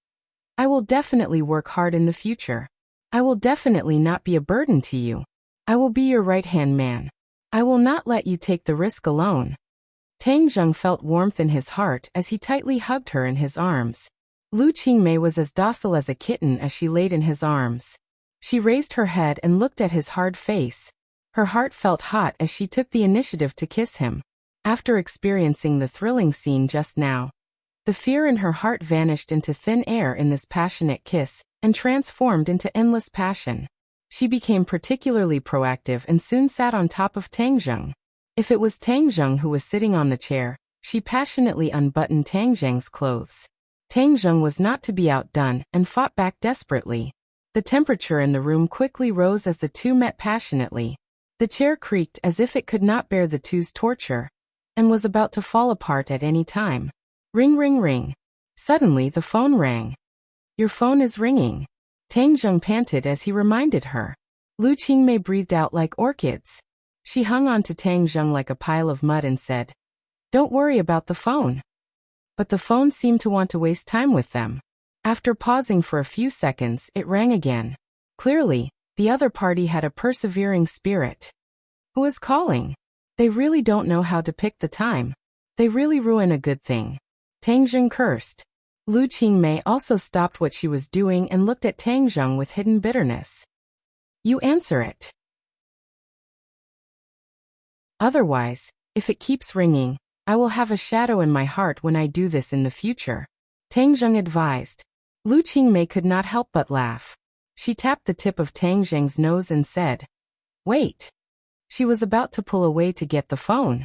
I will definitely work hard in the future. I will definitely not be a burden to you. I will be your right-hand man. I will not let you take the risk alone. Tang Zheng felt warmth in his heart as he tightly hugged her in his arms. Lu Qingmei was as docile as a kitten as she laid in his arms. She raised her head and looked at his hard face. Her heart felt hot as she took the initiative to kiss him. After experiencing the thrilling scene just now, the fear in her heart vanished into thin air in this passionate kiss and transformed into endless passion. She became particularly proactive and soon sat on top of Tang Zheng. If it was Tang Zheng who was sitting on the chair, she passionately unbuttoned Tang Zheng's clothes. Tang Zheng was not to be outdone and fought back desperately. The temperature in the room quickly rose as the two met passionately. The chair creaked as if it could not bear the two's torture, and was about to fall apart at any time. Ring, ring, ring. Suddenly the phone rang. Your phone is ringing. Tang Zheng panted as he reminded her. Lu Qingmei breathed out like orchids. She hung on to Tang Zheng like a pile of mud and said, Don't worry about the phone. But the phone seemed to want to waste time with them. After pausing for a few seconds, it rang again. Clearly, the other party had a persevering spirit. Who is calling? They really don't know how to pick the time. They really ruin a good thing. Tang Zheng cursed. Lu Qingmei also stopped what she was doing and looked at Tang Zheng with hidden bitterness. You answer it. Otherwise, if it keeps ringing, I will have a shadow in my heart when I do this in the future. Tang Zheng advised. Lu Qingmei could not help but laugh. She tapped the tip of Tang Zheng's nose and said, Wait. She was about to pull away to get the phone.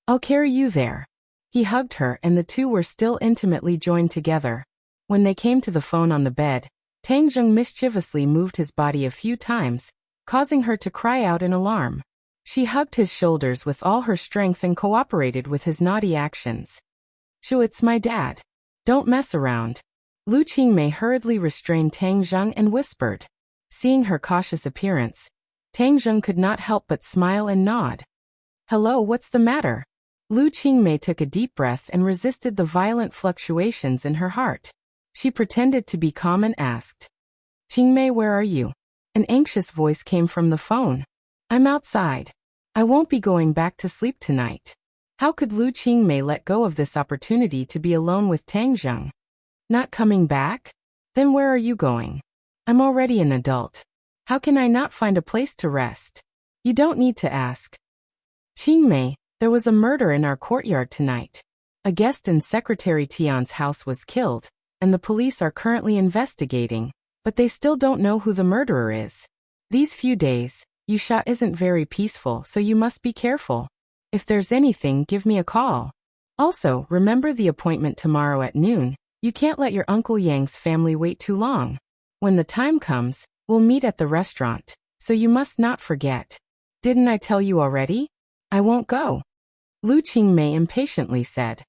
I'll carry you there. He hugged her and the two were still intimately joined together. When they came to the phone on the bed, Tang Zheng mischievously moved his body a few times, causing her to cry out in alarm. She hugged his shoulders with all her strength and cooperated with his naughty actions. Shoo, it's my dad. Don't mess around. Lu Qingmei hurriedly restrained Tang Zheng and whispered. Seeing her cautious appearance, Tang Zheng could not help but smile and nod. Hello, what's the matter? Lu Qingmei took a deep breath and resisted the violent fluctuations in her heart. She pretended to be calm and asked, "Qingmei, where are you?" An anxious voice came from the phone. "I'm outside. I won't be going back to sleep tonight." How could Lu Qingmei let go of this opportunity to be alone with Tang Zheng? Not coming back? Then where are you going? I'm already an adult. How can I not find a place to rest? You don't need to ask. Qingmei, there was a murder in our courtyard tonight. A guest in Secretary Tian's house was killed, and the police are currently investigating, but they still don't know who the murderer is. These few days, Yusha isn't very peaceful, so you must be careful. If there's anything, give me a call. Also, remember the appointment tomorrow at noon. You can't let your Uncle Yang's family wait too long. When the time comes, we'll meet at the restaurant, so you must not forget. Didn't I tell you already? I won't go. Lu Qingmei impatiently said.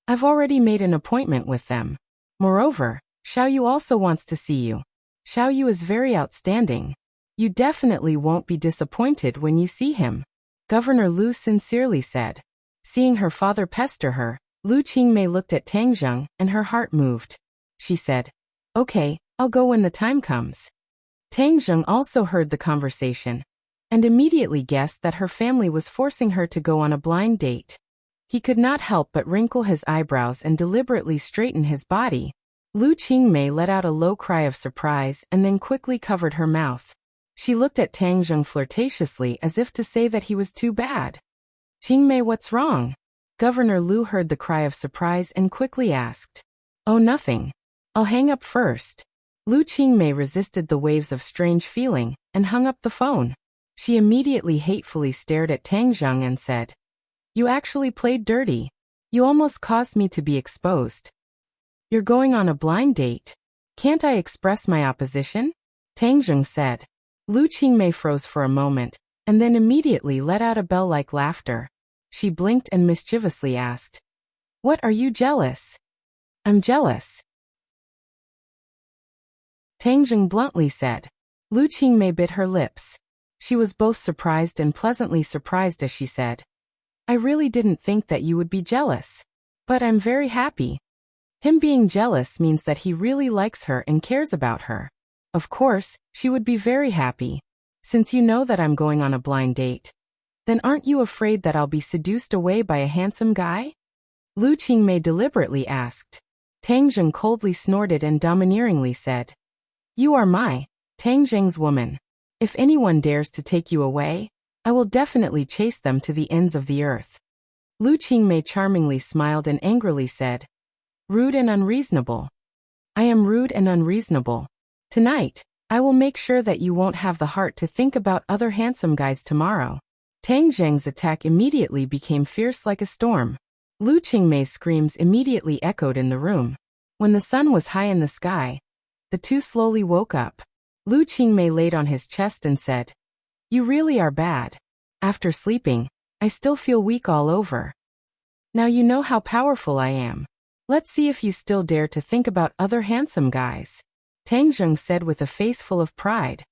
I've already made an appointment with them. Moreover, Xiao Yu also wants to see you. Xiao Yu is very outstanding. You definitely won't be disappointed when you see him. Governor Lu sincerely said. Seeing her father pester her, Lu Qingmei looked at Tang Zheng and her heart moved. She said, Okay, I'll go when the time comes. Tang Zheng also heard the conversation and immediately guessed that her family was forcing her to go on a blind date. He could not help but wrinkle his eyebrows and deliberately straighten his body. Lu Qingmei let out a low cry of surprise and then quickly covered her mouth. She looked at Tang Zheng flirtatiously as if to say that he was too bad. Qingmei, what's wrong? Governor Lu heard the cry of surprise and quickly asked. Oh, nothing. I'll hang up first. Lu Qingmei resisted the waves of strange feeling and hung up the phone. She immediately hatefully stared at Tang Zheng and said, You actually played dirty. You almost caused me to be exposed. You're going on a blind date. Can't I express my opposition? Tang Zheng said. Lu Qingmei froze for a moment, and then immediately let out a bell-like laughter. She blinked and mischievously asked, What are you jealous? I'm jealous. Tang Zheng bluntly said. Lu Qingmei bit her lips. She was both surprised and pleasantly surprised as she said, I really didn't think that you would be jealous. But I'm very happy. Him being jealous means that he really likes her and cares about her. Of course, she would be very happy. Since you know that I'm going on a blind date, then aren't you afraid that I'll be seduced away by a handsome guy? Lu Qingmei deliberately asked. Tang Zheng coldly snorted and domineeringly said, You are my Tang Zheng's woman. If anyone dares to take you away, I will definitely chase them to the ends of the earth. Lu Qingmei charmingly smiled and angrily said, Rude and unreasonable. I am rude and unreasonable. Tonight, I will make sure that you won't have the heart to think about other handsome guys tomorrow. Tang Zheng's attack immediately became fierce like a storm. Lu Qingmei's screams immediately echoed in the room. When the sun was high in the sky, the two slowly woke up. Lu Qingmei laid on his chest and said, You really are bad. After sleeping, I still feel weak all over. Now you know how powerful I am. Let's see if you still dare to think about other handsome guys. Tang Zheng said with a face full of pride.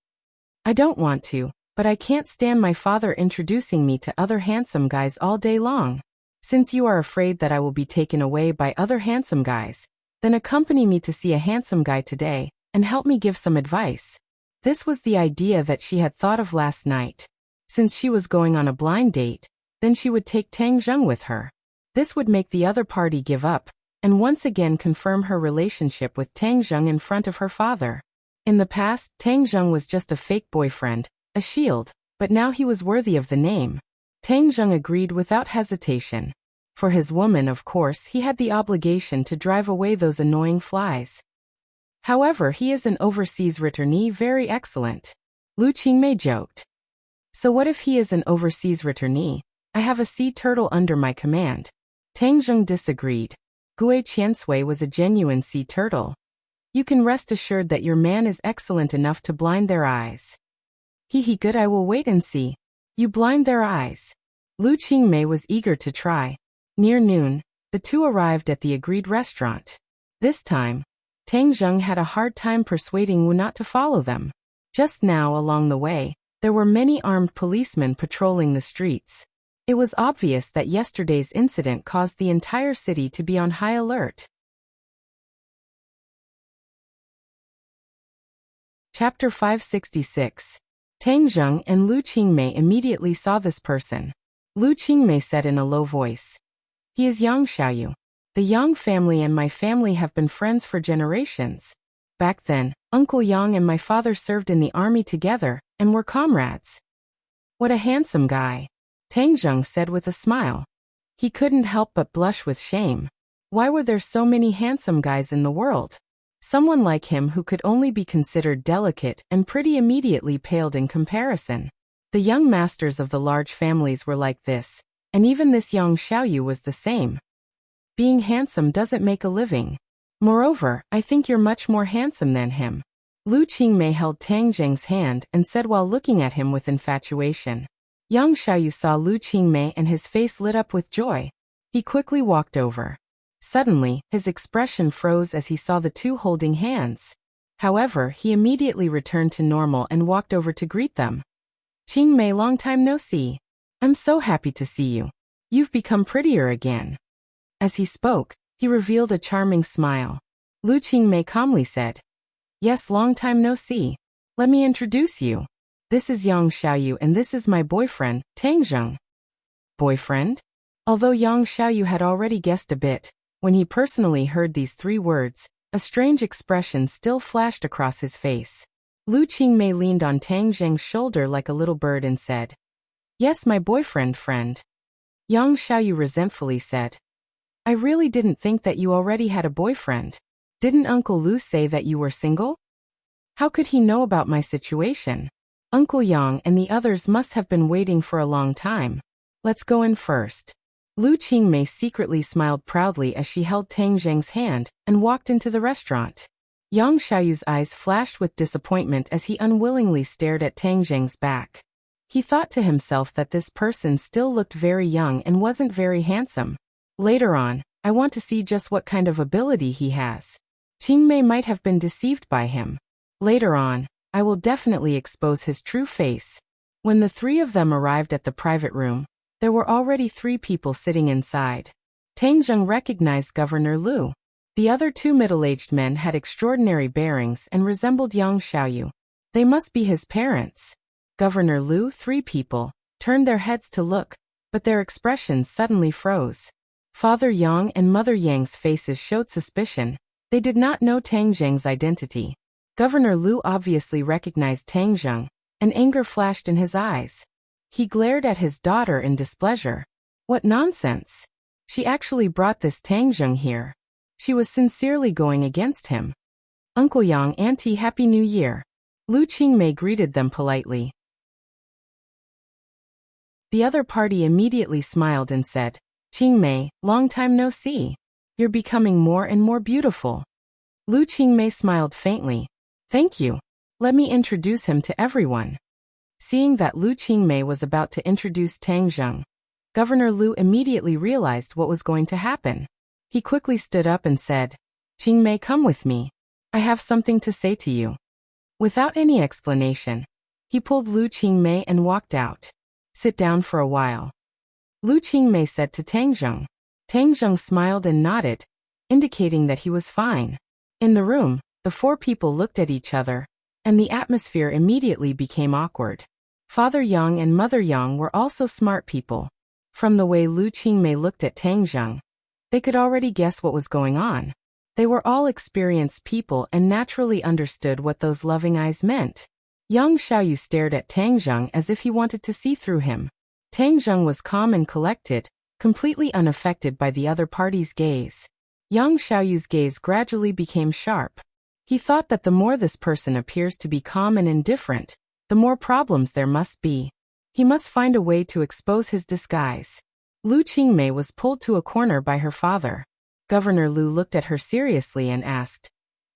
I don't want to, but I can't stand my father introducing me to other handsome guys all day long. Since you are afraid that I will be taken away by other handsome guys, then accompany me to see a handsome guy today, and help me give some advice. This was the idea that she had thought of last night. Since she was going on a blind date, then she would take Tang Zheng with her. This would make the other party give up, and once again confirm her relationship with Tang Zheng in front of her father. In the past, Tang Zheng was just a fake boyfriend, a shield, but now he was worthy of the name. Tang Zheng agreed without hesitation. For his woman, of course, he had the obligation to drive away those annoying flies. However, he is an overseas returnee, very excellent. Lu Qingmei joked. So what if he is an overseas returnee? I have a sea turtle under my command. Tang Zheng disagreed. Gui Qiansui was a genuine sea turtle. You can rest assured that your man is excellent enough to blind their eyes. He good, I will wait and see. You blind their eyes. Lu Qingmei was eager to try. Near noon, the two arrived at the agreed restaurant. This time, Tang Zheng had a hard time persuading Wu not to follow them. Just now along the way, there were many armed policemen patrolling the streets. It was obvious that yesterday's incident caused the entire city to be on high alert. Chapter 566. Tang Zheng and Lu Qingmei immediately saw this person. Lu Qingmei said in a low voice, "He is Yang Xiaoyu. The Yang family and my family have been friends for generations. Back then, Uncle Yang and my father served in the army together and were comrades." "What a handsome guy," Tang Zheng said with a smile. He couldn't help but blush with shame. Why were there so many handsome guys in the world? Someone like him who could only be considered delicate and pretty immediately paled in comparison. The young masters of the large families were like this, and even this Yang Xiaoyu was the same. Being handsome doesn't make a living. Moreover, I think you're much more handsome than him. Lu Qingmei held Tang Zheng's hand and said while looking at him with infatuation. Yang Xiaoyu saw Lu Qingmei and his face lit up with joy. He quickly walked over. Suddenly, his expression froze as he saw the two holding hands. However, he immediately returned to normal and walked over to greet them. "Qingmei, long time no see. I'm so happy to see you. You've become prettier again." As he spoke, he revealed a charming smile. Lu Qingmei calmly said, "Yes, long time no see. Let me introduce you. This is Yang Xiaoyu and this is my boyfriend, Tang Zheng." Boyfriend? Although Yang Xiaoyu had already guessed a bit, when he personally heard these three words, a strange expression still flashed across his face. Lu Qingmei leaned on Tang Zheng's shoulder like a little bird and said, "Yes, my boyfriend, friend." Yang Xiaoyu resentfully said, "I really didn't think that you already had a boyfriend. Didn't Uncle Lu say that you were single? How could he know about my situation? Uncle Yang and the others must have been waiting for a long time. Let's go in first." Lu Qingmei secretly smiled proudly as she held Tang Zheng's hand and walked into the restaurant. Yang Xiaoyu's eyes flashed with disappointment as he unwillingly stared at Tang Zheng's back. He thought to himself that this person still looked very young and wasn't very handsome. Later on, I want to see just what kind of ability he has. Qingmei might have been deceived by him. Later on, I will definitely expose his true face. When the three of them arrived at the private room, there were already 3 people sitting inside. Tang Zheng recognized Governor Lu. The other 2 middle-aged men had extraordinary bearings and resembled Yang Xiaoyu. They must be his parents. Governor Lu, 3 people, turned their heads to look, but their expressions suddenly froze. Father Yang and Mother Yang's faces showed suspicion. They did not know Tang Zheng's identity. Governor Lu obviously recognized Tang Zheng, and anger flashed in his eyes. He glared at his daughter in displeasure. What nonsense! She actually brought this Tang Zheng here. She was sincerely going against him. "Uncle Yang, Auntie, Happy New Year." Lu Qingmei greeted them politely. The other party immediately smiled and said, "Qingmei, long time no see. You're becoming more and more beautiful." Lu Qingmei smiled faintly. "Thank you. Let me introduce him to everyone." Seeing that Lu Qingmei was about to introduce Tang Zheng, Governor Lu immediately realized what was going to happen. He quickly stood up and said, "Qingmei, come with me. I have something to say to you." Without any explanation, he pulled Lu Qingmei and walked out. "Sit down for a while," Lu Qingmei said to Tang Zheng. Tang Zheng smiled and nodded, indicating that he was fine. In the room, the 4 people looked at each other, and the atmosphere immediately became awkward. Father Yang and Mother Yang were also smart people. From the way Lu Qingmei looked at Tang Zheng, they could already guess what was going on. They were all experienced people and naturally understood what those loving eyes meant. Yang Xiaoyu stared at Tang Zheng as if he wanted to see through him. Tang Zheng was calm and collected, completely unaffected by the other party's gaze. Yang Xiaoyu's gaze gradually became sharp. He thought that the more this person appears to be calm and indifferent, the more problems there must be. He must find a way to expose his disguise. Lu Qingmei was pulled to a corner by her father. Governor Lu looked at her seriously and asked,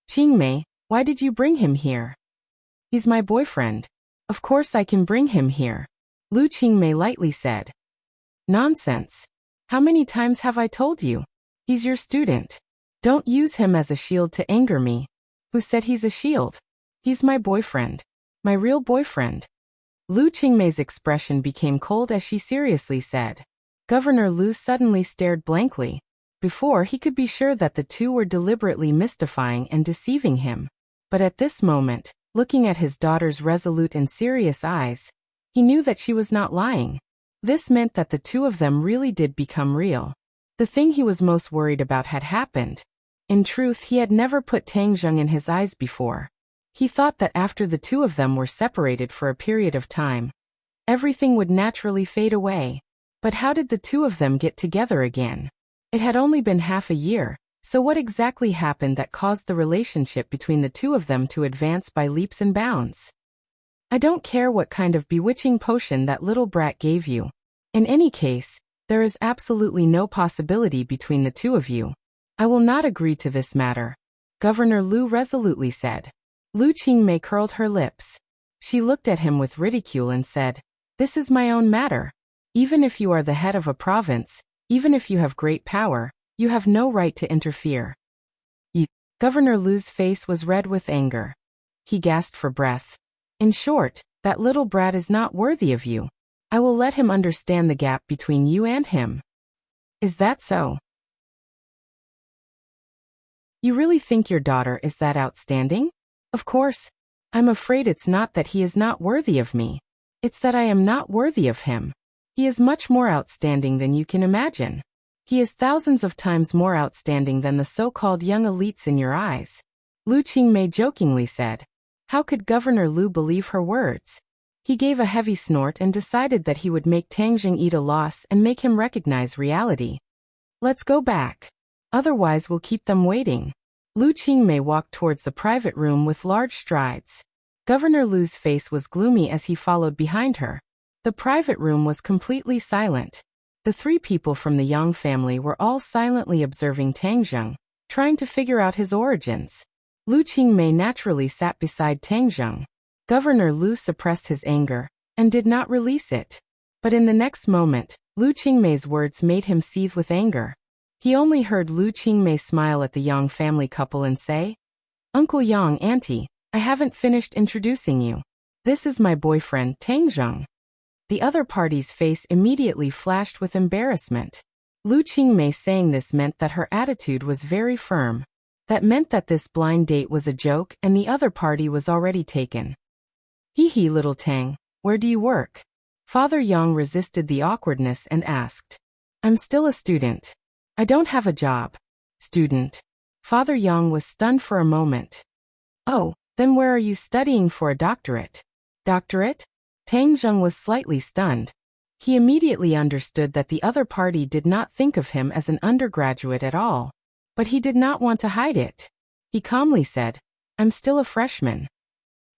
"Qingmei, why did you bring him here?" "He's my boyfriend. Of course I can bring him here," Lu Qingmei lightly said. "Nonsense. How many times have I told you? He's your student. Don't use him as a shield to anger me." "Who said he's a shield? He's my boyfriend. My real boyfriend." Lu Qingmei's expression became cold as she seriously said. Governor Lu suddenly stared blankly. Before, he could be sure that the two were deliberately mystifying and deceiving him. But at this moment, looking at his daughter's resolute and serious eyes, he knew that she was not lying. This meant that the two of them really did become real. The thing he was most worried about had happened. In truth, he had never put Tang Zheng in his eyes before. He thought that after the two of them were separated for a period of time, everything would naturally fade away. But how did the two of them get together again? It had only been half a year, so what exactly happened that caused the relationship between the two of them to advance by leaps and bounds? I don't care what kind of bewitching potion that little brat gave you. In any case, there is absolutely no possibility between the two of you. I will not agree to this matter, Governor Lu resolutely said. Lu Qingmei curled her lips. She looked at him with ridicule and said, "This is my own matter. Even if you are the head of a province, even if you have great power, you have no right to interfere." Governor Lu's face was red with anger. He gasped for breath. "In short, that little brat is not worthy of you. I will let him understand the gap between you and him." "Is that so? You really think your daughter is that outstanding?" "Of course. I'm afraid it's not that he is not worthy of me. It's that I am not worthy of him. He is much more outstanding than you can imagine. He is thousands of times more outstanding than the so-called young elites in your eyes," Lu Qingmei jokingly said. How could Governor Lu believe her words? He gave a heavy snort and decided that he would make Tang Zheng eat a loss and make him recognize reality. "Let's go back. Otherwise we'll keep them waiting." Lu Qingmei walked towards the private room with large strides. Governor Lu's face was gloomy as he followed behind her. The private room was completely silent. The three people from the Yang family were all silently observing Tang Zheng, trying to figure out his origins. Lu Qingmei naturally sat beside Tang Zheng. Governor Lu suppressed his anger and did not release it. But in the next moment, Lu Qingmei's words made him seethe with anger. He only heard Lu Qingmei smile at the Yang family couple and say, "Uncle Yang, Auntie, I haven't finished introducing you. This is my boyfriend, Tang Zheng." The other party's face immediately flashed with embarrassment. Lu Qingmei saying this meant that her attitude was very firm. That meant that this blind date was a joke and the other party was already taken. "Hee little Tang, where do you work?" Father Yang resisted the awkwardness and asked. "I'm still a student. I don't have a job." "Student?" Father Yang was stunned for a moment. "Oh, then where are you studying for a doctorate?" "Doctorate?" Tang Zheng was slightly stunned. He immediately understood that the other party did not think of him as an undergraduate at all. But he did not want to hide it. He calmly said, "I'm still a freshman."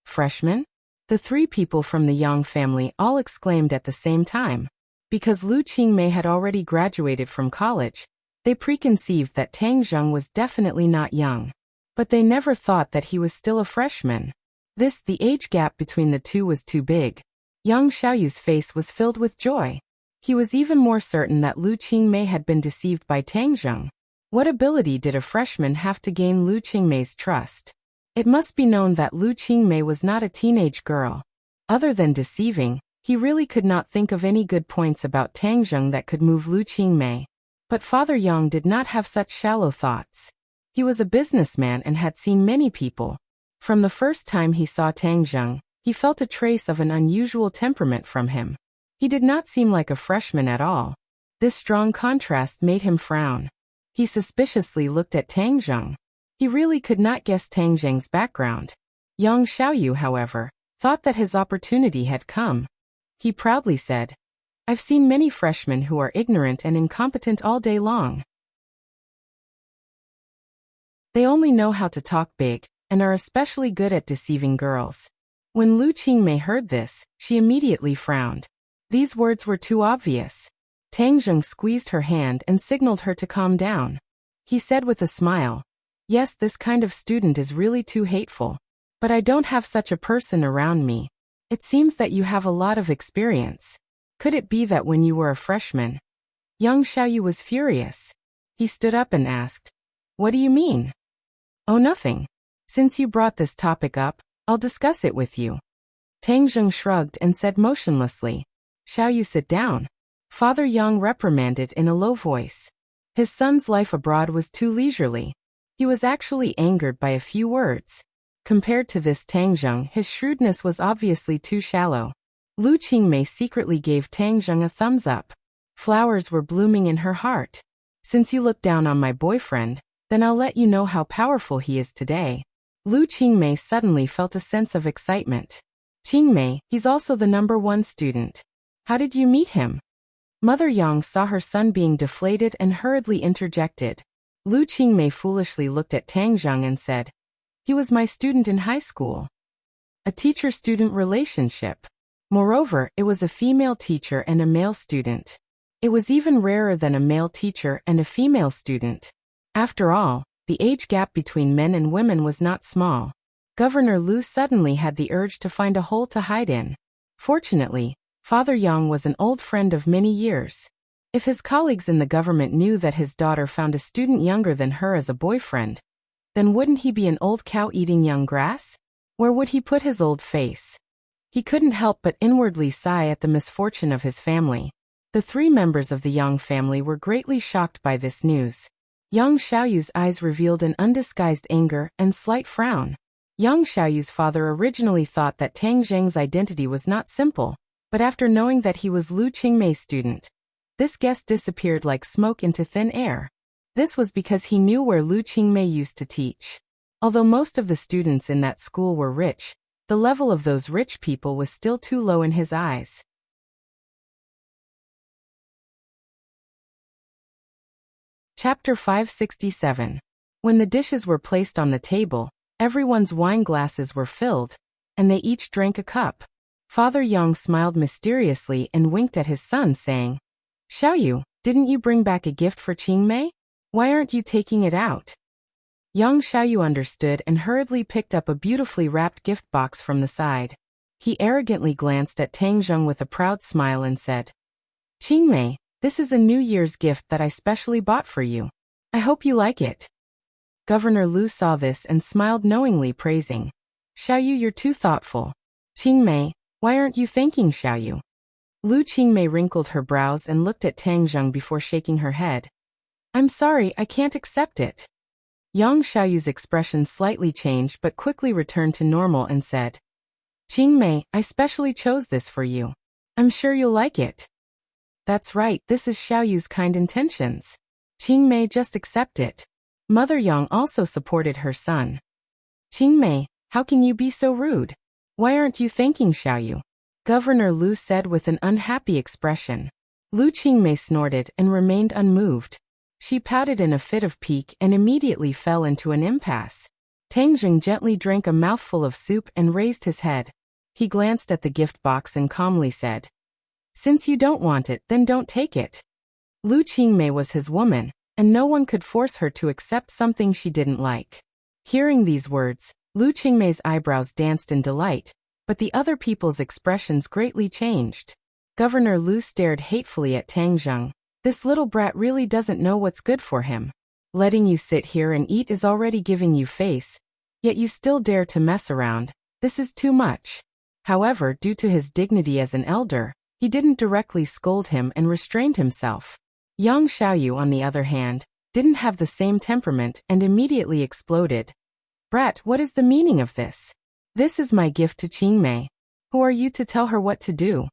"Freshman?" The three people from the Yang family all exclaimed at the same time. Because Lu Qingmei had already graduated from college, they preconceived that Tang Zheng was definitely not young. But they never thought that he was still a freshman. The age gap between the two was too big. Yang Xiaoyu's face was filled with joy. He was even more certain that Lu Qingmei had been deceived by Tang Zheng. What ability did a freshman have to gain Lu Qingmei's trust? It must be known that Lu Qingmei was not a teenage girl. Other than deceiving, he really could not think of any good points about Tang Zheng that could move Lu Qingmei. But Father Yang did not have such shallow thoughts. He was a businessman and had seen many people. From the first time he saw Tang Zheng, he felt a trace of an unusual temperament from him. He did not seem like a freshman at all. This strong contrast made him frown. He suspiciously looked at Tang Zheng. He really could not guess Tang Zheng's background. Yang Xiaoyu, however, thought that his opportunity had come. He proudly said, "I've seen many freshmen who are ignorant and incompetent all day long. They only know how to talk big, and are especially good at deceiving girls." When Lu Qingmei heard this, she immediately frowned. These words were too obvious. Tang Zheng squeezed her hand and signaled her to calm down. He said with a smile, "Yes, this kind of student is really too hateful. But I don't have such a person around me. It seems that you have a lot of experience. Could it be that when you were a freshman?" Yang Xiaoyu was furious. He stood up and asked, "What do you mean?" "Oh, nothing. Since you brought this topic up, I'll discuss it with you." Tang Zheng shrugged and said motionlessly, "Xiaoyu, sit down." Father Yang reprimanded in a low voice. His son's life abroad was too leisurely. He was actually angered by a few words. Compared to this Tang Zheng, his shrewdness was obviously too shallow. Lu Qingmei secretly gave Tang Zheng a thumbs up. Flowers were blooming in her heart. "Since you look down on my boyfriend, then I'll let you know how powerful he is today." Lu Qingmei suddenly felt a sense of excitement. "Qingmei, he's also the #1 student. How did you meet him?" Mother Yang saw her son being deflated and hurriedly interjected. Lu Qingmei foolishly looked at Tang Zheng and said, "He was my student in high school." A teacher-student relationship. Moreover, it was a female teacher and a male student. It was even rarer than a male teacher and a female student. After all, the age gap between men and women was not small. Governor Lu suddenly had the urge to find a hole to hide in. Fortunately, Father Yang was an old friend of many years. If his colleagues in the government knew that his daughter found a student younger than her as a boyfriend, then wouldn't he be an old cow eating young grass? Where would he put his old face? He couldn't help but inwardly sigh at the misfortune of his family. The 3 members of the Yang family were greatly shocked by this news. Yang Xiaoyu's eyes revealed an undisguised anger and slight frown. Yang Xiaoyu's father originally thought that Tang Zheng's identity was not simple, but after knowing that he was Lu Qingmei's student, this guess disappeared like smoke into thin air. This was because he knew where Lu Qingmei used to teach. Although most of the students in that school were rich, the level of those rich people was still too low in his eyes. Chapter 567. When the dishes were placed on the table, everyone's wine glasses were filled, and they each drank a cup. Father Yang smiled mysteriously and winked at his son, saying, "Xiaoyu, didn't you bring back a gift for Qingmei? Why aren't you taking it out?" Yang Xiaoyu understood and hurriedly picked up a beautifully wrapped gift box from the side. He arrogantly glanced at Tang Zheng with a proud smile and said, "Qingmei, this is a New Year's gift that I specially bought for you. I hope you like it." Governor Lu saw this and smiled knowingly, praising, "Xiaoyu, you're too thoughtful." "Qingmei, why aren't you thanking Xiaoyu?" Lu Qingmei wrinkled her brows and looked at Tang Zheng before shaking her head. "I'm sorry, I can't accept it." Yang Xiaoyu's expression slightly changed but quickly returned to normal and said, "Qingmei, I specially chose this for you. I'm sure you'll like it." "That's right, this is Xiaoyu's kind intentions. Qingmei, just accept it." Mother Yang also supported her son. "Qingmei, how can you be so rude? Why aren't you thanking Xiaoyu?" Governor Lu said with an unhappy expression. Lu Qingmei snorted and remained unmoved. She pouted in a fit of pique and immediately fell into an impasse. Tang Zheng gently drank a mouthful of soup and raised his head. He glanced at the gift box and calmly said, "Since you don't want it, then don't take it." Lu Qingmei was his woman, and no one could force her to accept something she didn't like. Hearing these words, Lu Qingmei's eyebrows danced in delight, but the other people's expressions greatly changed. Governor Lu stared hatefully at Tang Zheng. "This little brat really doesn't know what's good for him. Letting you sit here and eat is already giving you face, yet you still dare to mess around. This is too much." However, due to his dignity as an elder, he didn't directly scold him and restrained himself. Yang Xiaoyu, on the other hand, didn't have the same temperament and immediately exploded. "Brat, what is the meaning of this? This is my gift to Qingmei. Who are you to tell her what to do?"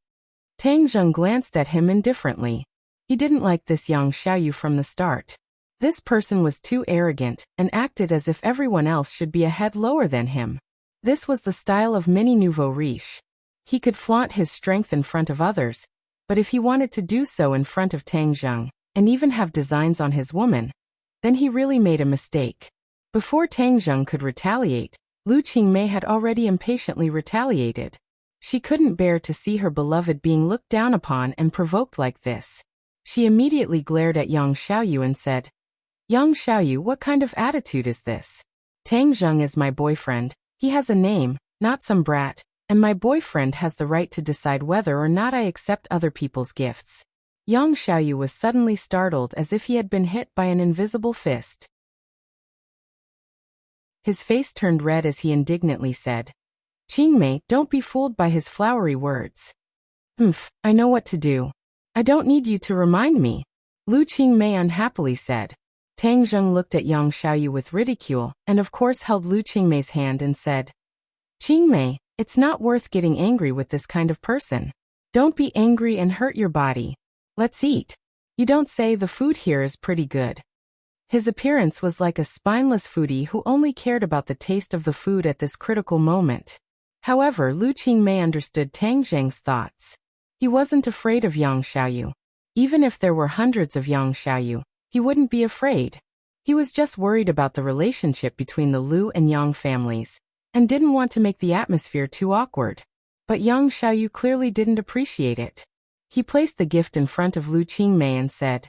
Tang Zheng glanced at him indifferently. He didn't like this Yang Xiaoyu from the start. This person was too arrogant and acted as if everyone else should be a head lower than him. This was the style of many nouveau riches. He could flaunt his strength in front of others, but if he wanted to do so in front of Tang Zheng, and even have designs on his woman, then he really made a mistake. Before Tang Zheng could retaliate, Lu Qingmei had already impatiently retaliated. She couldn't bear to see her beloved being looked down upon and provoked like this. She immediately glared at Yang Xiaoyu and said, "Yang Xiaoyu, what kind of attitude is this? Tang Zheng is my boyfriend. He has a name, not some brat, and my boyfriend has the right to decide whether or not I accept other people's gifts." Yang Xiaoyu was suddenly startled as if he had been hit by an invisible fist. His face turned red as he indignantly said, Qingmei, don't be fooled by his flowery words. I know what to do. I don't need you to remind me, Lu Qingmei unhappily said. Tang Zheng looked at Yang Xiaoyu with ridicule and of course held Lu Qingmei's hand and said, Qingmei, it's not worth getting angry with this kind of person. Don't be angry and hurt your body. Let's eat. You don't say the food here is pretty good. His appearance was like a spineless foodie who only cared about the taste of the food at this critical moment. However, Lu Qingmei understood Tang Zheng's thoughts. He wasn't afraid of Yang Xiaoyu. Even if there were hundreds of Yang Xiaoyu, he wouldn't be afraid. He was just worried about the relationship between the Lu and Yang families, and didn't want to make the atmosphere too awkward. But Yang Xiaoyu clearly didn't appreciate it. He placed the gift in front of Lu Qingmei and said,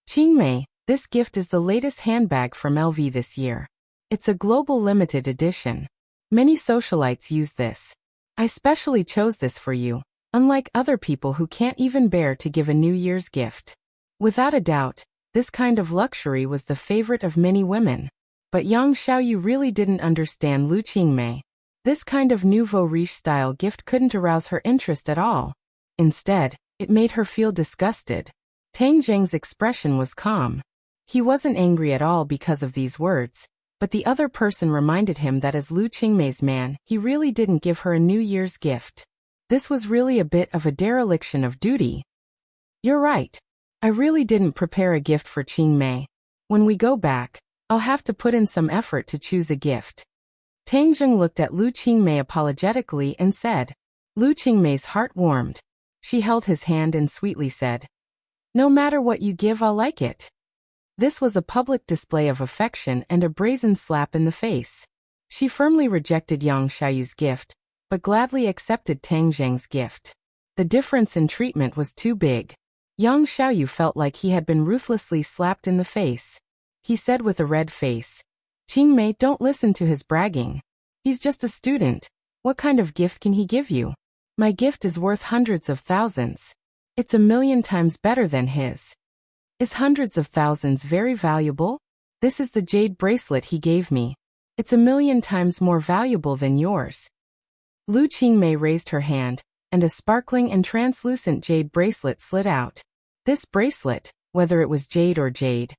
Qingmei, this gift is the latest handbag from LV this year. It's a global limited edition. Many socialites use this. I specially chose this for you, unlike other people who can't even bear to give a New Year's gift. Without a doubt, this kind of luxury was the favorite of many women. But Yang Xiaoyu really didn't understand Lu Qingmei. This kind of nouveau riche style gift couldn't arouse her interest at all. Instead, it made her feel disgusted. Tang Zheng's expression was calm. He wasn't angry at all because of these words, but the other person reminded him that as Lu Qingmei's man, he really didn't give her a New Year's gift. This was really a bit of a dereliction of duty. You're right. I really didn't prepare a gift for Qingmei. When we go back, I'll have to put in some effort to choose a gift. Tang Zheng looked at Lu Qingmei apologetically and said. Lu Qingmei's heart warmed. She held his hand and sweetly said, No matter what you give, I'll like it. This was a public display of affection and a brazen slap in the face. She firmly rejected Yang Xiaoyu's gift, but gladly accepted Tang Zheng's gift. The difference in treatment was too big. Yang Xiaoyu felt like he had been ruthlessly slapped in the face. He said with a red face, Qingmei, don't listen to his bragging. He's just a student. What kind of gift can he give you? My gift is worth hundreds of thousands. It's 1,000,000 times better than his. Is hundreds of thousands very valuable? This is the jade bracelet he gave me. It's 1,000,000 times more valuable than yours. Lu Qingmei raised her hand, and a sparkling and translucent jade bracelet slid out. This bracelet, whether it was jade or jade,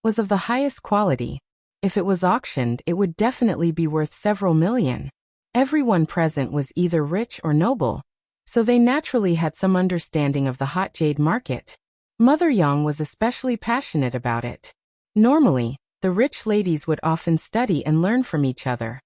was of the highest quality. If it was auctioned, it would definitely be worth several million. Everyone present was either rich or noble, so they naturally had some understanding of the hot jade market. Mother Yang was especially passionate about it. Normally, the rich ladies would often study and learn from each other.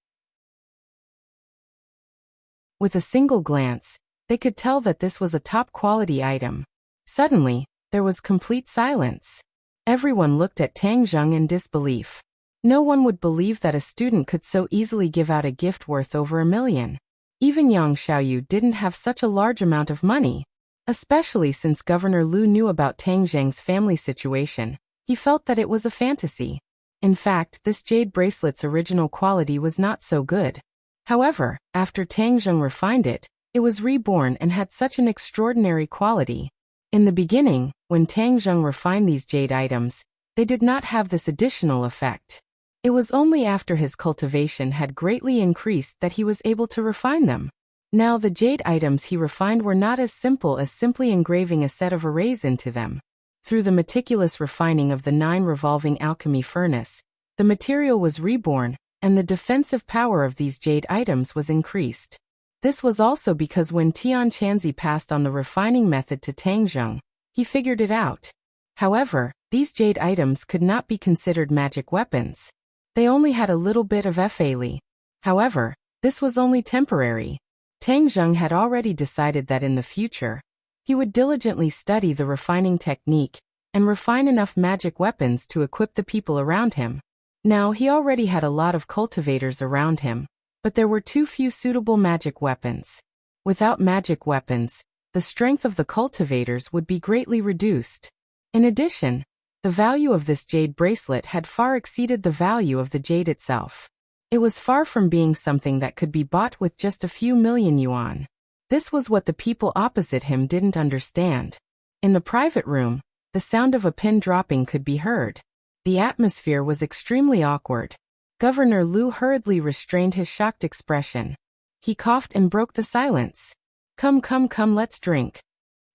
With a single glance, they could tell that this was a top-quality item. Suddenly, there was complete silence. Everyone looked at Tang Zheng in disbelief. No one would believe that a student could so easily give out a gift worth over 1,000,000. Even Yang Xiaoyu didn't have such a large amount of money. Especially since Governor Lu knew about Tang Zheng's family situation, he felt that it was a fantasy. In fact, this jade bracelet's original quality was not so good. However, after Tang Zheng refined it, it was reborn and had such an extraordinary quality. In the beginning, when Tang Zheng refined these jade items, they did not have this additional effect. It was only after his cultivation had greatly increased that he was able to refine them. Now the jade items he refined were not as simple as simply engraving a set of arrays into them. Through the meticulous refining of the 9 revolving alchemy furnace, the material was reborn, and the defensive power of these jade items was increased. This was also because when Tian Chanzi passed on the refining method to Tang Zheng, he figured it out. However, these jade items could not be considered magic weapons. They only had a little bit of Fa. However, this was only temporary. Tang Zheng had already decided that in the future, he would diligently study the refining technique and refine enough magic weapons to equip the people around him. Now he already had a lot of cultivators around him, but there were too few suitable magic weapons. Without magic weapons, the strength of the cultivators would be greatly reduced. In addition, the value of this jade bracelet had far exceeded the value of the jade itself. It was far from being something that could be bought with just a few million yuan. This was what the people opposite him didn't understand. In the private room, the sound of a pin dropping could be heard. The atmosphere was extremely awkward. Governor Lu hurriedly restrained his shocked expression. He coughed and broke the silence. Come, come, come, let's drink.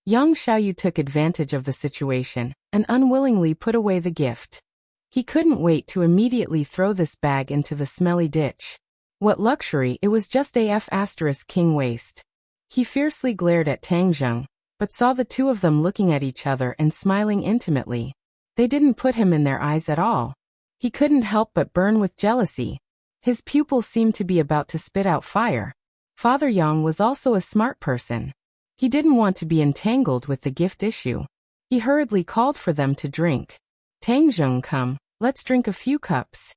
Young Xiaoyu took advantage of the situation and unwillingly put away the gift. He couldn't wait to immediately throw this bag into the smelly ditch. What luxury, it was just king waste. He fiercely glared at Tang Zheng, but saw the two of them looking at each other and smiling intimately. They didn't put him in their eyes at all. He couldn't help but burn with jealousy. His pupils seemed to be about to spit out fire. Father Yang was also a smart person. He didn't want to be entangled with the gift issue. He hurriedly called for them to drink. Tang Zheng, come, let's drink a few cups.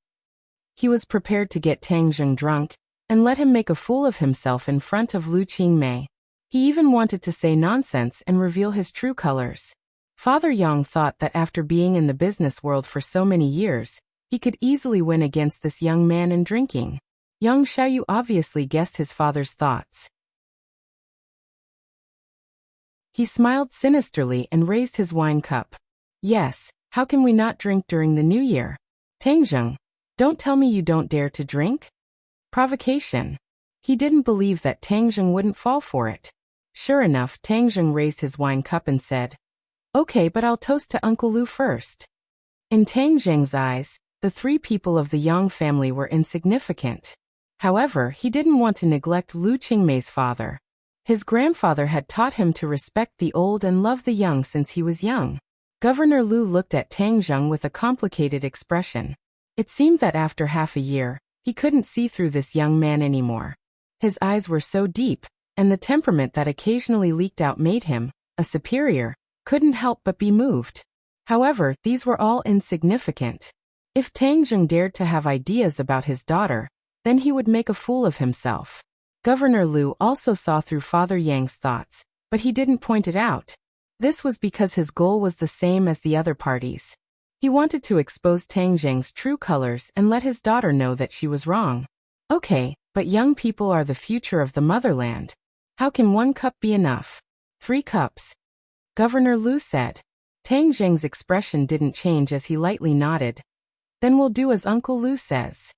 He was prepared to get Tang Zheng drunk and let him make a fool of himself in front of Lu Qingmei. He even wanted to say nonsense and reveal his true colors. Father Yang thought that after being in the business world for so many years, he could easily win against this young man in drinking. Young Xiaoyu obviously guessed his father's thoughts. He smiled sinisterly and raised his wine cup. Yes, how can we not drink during the new year? Tang Zheng, don't tell me you don't dare to drink? Provocation. He didn't believe that Tang Zheng wouldn't fall for it. Sure enough, Tang Zheng raised his wine cup and said, Okay, but I'll toast to Uncle Lu first. In Tang Zheng's eyes, the three people of the Yang family were insignificant. However, he didn't want to neglect Lu Qingmei's father. His grandfather had taught him to respect the old and love the young since he was young. Governor Lu looked at Tang Zheng with a complicated expression. It seemed that after half a year, he couldn't see through this young man anymore. His eyes were so deep, and the temperament that occasionally leaked out made him, a superior, couldn't help but be moved. However, these were all insignificant. If Tang Zheng dared to have ideas about his daughter, then he would make a fool of himself. Governor Lu also saw through Father Yang's thoughts, but he didn't point it out. This was because his goal was the same as the other parties. He wanted to expose Tang Zheng's true colors and let his daughter know that she was wrong. Okay, but young people are the future of the motherland. How can 1 cup be enough? 3 cups. Governor Lu said. Tang Zheng's expression didn't change as he lightly nodded. Then we'll do as Uncle Lu says.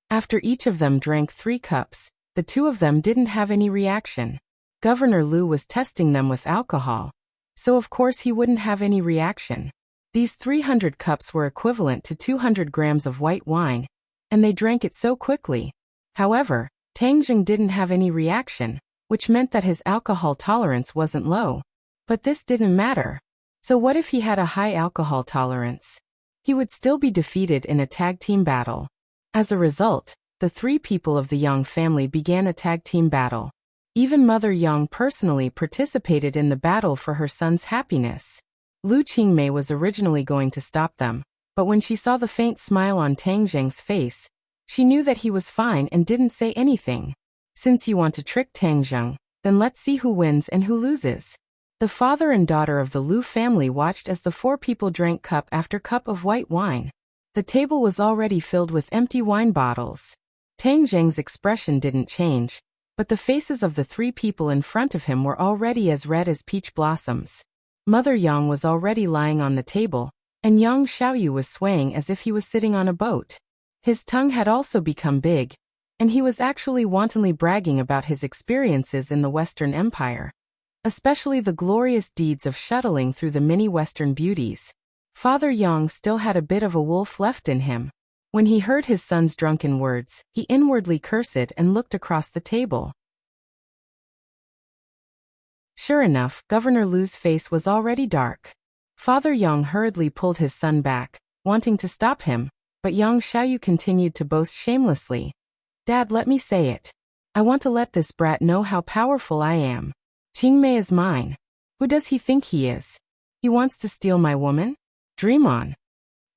After each of them drank 3 cups, the two of them didn't have any reaction. Governor Lu was testing them with alcohol, so of course he wouldn't have any reaction. These 300 cups were equivalent to 200 grams of white wine, and they drank it so quickly. However, Tang Zheng didn't have any reaction, which meant that his alcohol tolerance wasn't low. But this didn't matter. So what if he had a high alcohol tolerance? He would still be defeated in a tag team battle. As a result, the 3 people of the Yang family began a tag team battle. Even Mother Yang personally participated in the battle for her son's happiness. Lu Qingmei was originally going to stop them, but when she saw the faint smile on Tang Zheng's face, she knew that he was fine and didn't say anything. Since you want to trick Tang Zheng, then let's see who wins and who loses. The father and daughter of the Lu family watched as the 4 people drank cup after cup of white wine. The table was already filled with empty wine bottles. Tang Zheng's expression didn't change, but the faces of the 3 people in front of him were already as red as peach blossoms. Mother Yang was already lying on the table, and Yang Xiaoyu was swaying as if he was sitting on a boat. His tongue had also become big, and he was actually wantonly bragging about his experiences in the Western Empire, especially the glorious deeds of shuttling through the many Western beauties. Father Yang still had a bit of a wolf left in him. When he heard his son's drunken words, he inwardly cursed and looked across the table. Sure enough, Governor Lu's face was already dark. Father Yang hurriedly pulled his son back, wanting to stop him, but Yang Xiaoyu continued to boast shamelessly. Dad, let me say it. I want to let this brat know how powerful I am. Qingmei is mine. Who does he think he is? He wants to steal my woman? Dream on.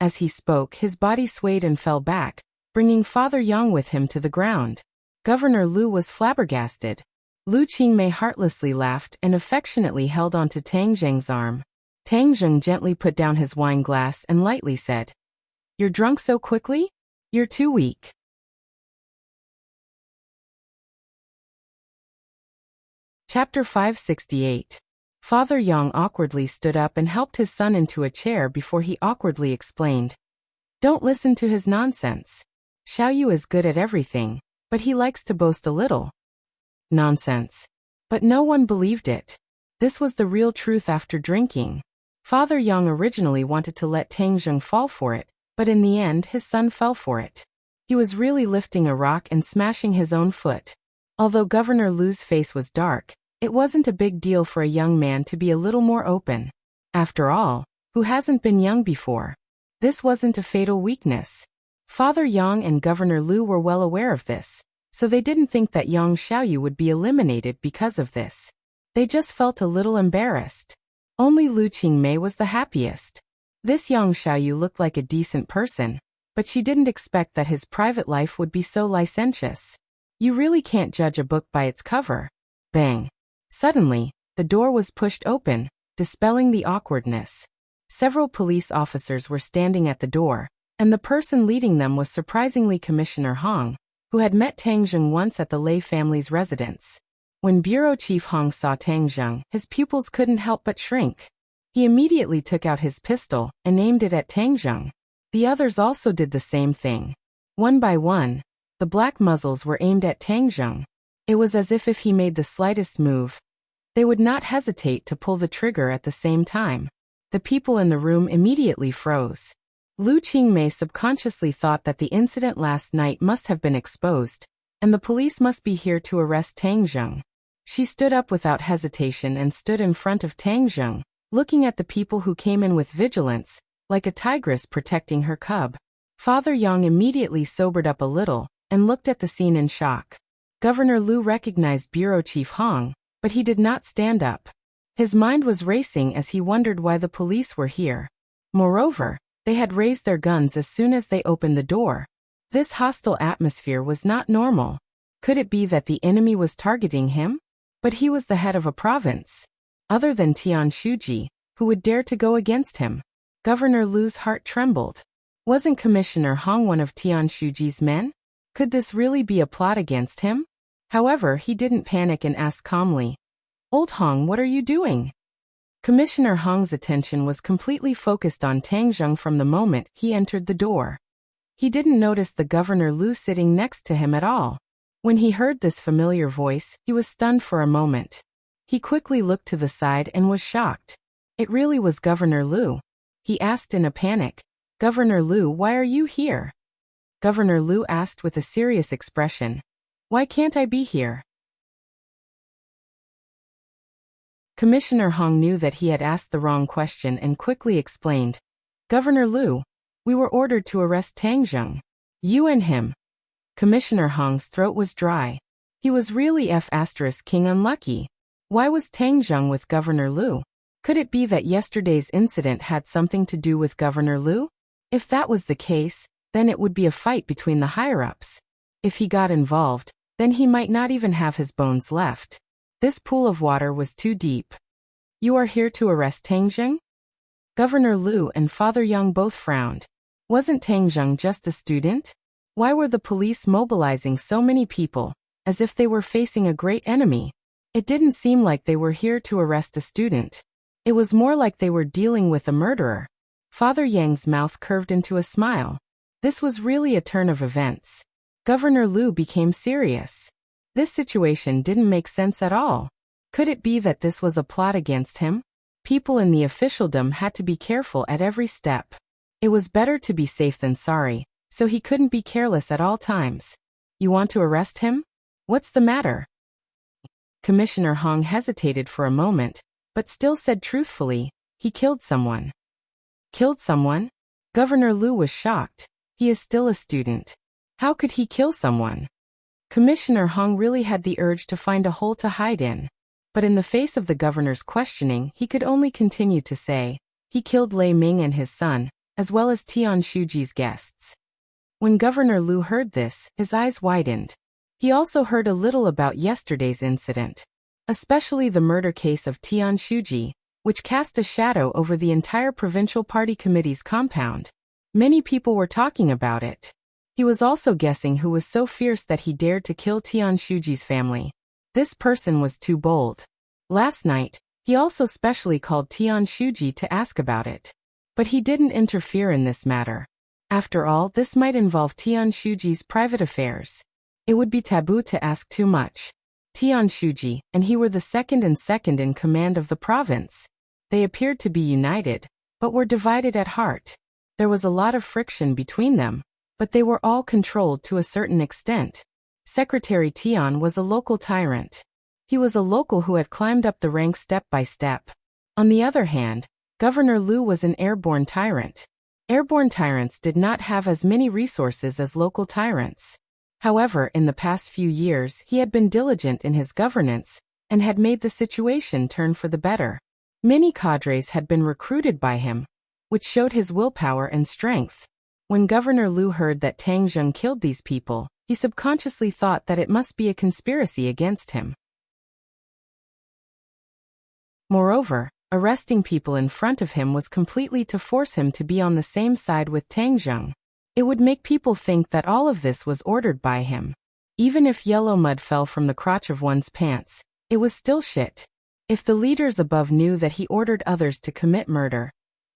As he spoke, his body swayed and fell back, bringing Father Yang with him to the ground. Governor Lu was flabbergasted. Lu Qingmei heartlessly laughed and affectionately held onto Tang Zheng's arm. Tang Zheng gently put down his wine glass and lightly said, You're drunk so quickly? You're too weak. Chapter 568. Father Yang awkwardly stood up and helped his son into a chair before he awkwardly explained. Don't listen to his nonsense. Xiaoyu is good at everything, but he likes to boast a little. Nonsense. But no one believed it. This was the real truth after drinking. Father Yang originally wanted to let Tang Zheng fall for it, but in the end his son fell for it. He was really lifting a rock and smashing his own foot. Although Governor Lu's face was dark, it wasn't a big deal for a young man to be a little more open. After all, who hasn't been young before? This wasn't a fatal weakness. Father Yang and Governor Lu were well aware of this, so they didn't think that Yang Xiaoyu would be eliminated because of this. They just felt a little embarrassed. Only Lu Qingmei was the happiest. This Yang Xiaoyu looked like a decent person, but she didn't expect that his private life would be so licentious. You really can't judge a book by its cover. Bang. Suddenly, the door was pushed open, dispelling the awkwardness. Several police officers were standing at the door, and the person leading them was surprisingly Commissioner Hong, who had met Tang Zheng once at the Lei family's residence. When Bureau Chief Hong saw Tang Zheng, his pupils couldn't help but shrink. He immediately took out his pistol and aimed it at Tang Zheng. The others also did the same thing. One by one, the black muzzles were aimed at Tang Zheng. It was as if he made the slightest move, they would not hesitate to pull the trigger at the same time. The people in the room immediately froze. Lu Qingmei subconsciously thought that the incident last night must have been exposed, and the police must be here to arrest Tang Zheng. She stood up without hesitation and stood in front of Tang Zheng, looking at the people who came in with vigilance, like a tigress protecting her cub. Father Yang immediately sobered up a little, and looked at the scene in shock. Governor Lu recognized Bureau Chief Hong, but he did not stand up. His mind was racing as he wondered why the police were here. Moreover, they had raised their guns as soon as they opened the door. This hostile atmosphere was not normal. Could it be that the enemy was targeting him? But he was the head of a province. Other than Tian Shuji, who would dare to go against him? Governor Lu's heart trembled. Wasn't Commissioner Hong one of Tian Shuji's men? Could this really be a plot against him? However, he didn't panic and asked calmly, "Old Hong, what are you doing?" Commissioner Hong's attention was completely focused on Tang Zheng from the moment he entered the door. He didn't notice the Governor Lu sitting next to him at all. When he heard this familiar voice, he was stunned for a moment. He quickly looked to the side and was shocked. It really was Governor Lu. He asked in a panic, "Governor Lu, why are you here?" Governor Lu asked with a serious expression, "Why can't I be here?" Commissioner Hong knew that he had asked the wrong question and quickly explained, "Governor Lu, we were ordered to arrest Tang Zheng. You and him." Commissioner Hong's throat was dry. He was really King unlucky. Why was Tang Zheng with Governor Lu? Could it be that yesterday's incident had something to do with Governor Lu? If that was the case, then it would be a fight between the higher-ups. If he got involved, then he might not even have his bones left. This pool of water was too deep. "You are here to arrest Tang Zheng?" Governor Lu and Father Yang both frowned. Wasn't Tang Zheng just a student? Why were the police mobilizing so many people, as if they were facing a great enemy? It didn't seem like they were here to arrest a student. It was more like they were dealing with a murderer. Father Yang's mouth curved into a smile. This was really a turn of events. Governor Lu became serious. This situation didn't make sense at all. Could it be that this was a plot against him? People in the officialdom had to be careful at every step. It was better to be safe than sorry, so he couldn't be careless at all times. "You want to arrest him? What's the matter?" Commissioner Hong hesitated for a moment, but still said truthfully, "He killed someone." Killed someone? Governor Lu was shocked. He is still a student. How could he kill someone? Commissioner Hong really had the urge to find a hole to hide in. But in the face of the governor's questioning, he could only continue to say, "He killed Lei Ming and his son, as well as Tian Shuji's guests." When Governor Lu heard this, his eyes widened. He also heard a little about yesterday's incident, especially the murder case of Tian Shuji, which cast a shadow over the entire provincial party committee's compound. Many people were talking about it. He was also guessing who was so fierce that he dared to kill Tian Shuji's family. This person was too bold. Last night, he also specially called Tian Shuji to ask about it. But he didn't interfere in this matter. After all, this might involve Tian Shuji's private affairs. It would be taboo to ask too much. Tian Shuji and he were the second in command of the province. They appeared to be united, but were divided at heart. There was a lot of friction between them, but they were all controlled to a certain extent. Secretary Tian was a local tyrant. He was a local who had climbed up the ranks step by step. On the other hand, Governor Lu was an airborne tyrant. Airborne tyrants did not have as many resources as local tyrants. However, in the past few years he had been diligent in his governance and had made the situation turn for the better. Many cadres had been recruited by him, which showed his willpower and strength. When Governor Lu heard that Tang Zheng killed these people, he subconsciously thought that it must be a conspiracy against him. Moreover, arresting people in front of him was completely to force him to be on the same side with Tang Zheng. It would make people think that all of this was ordered by him. Even if yellow mud fell from the crotch of one's pants, it was still shit. If the leaders above knew that he ordered others to commit murder,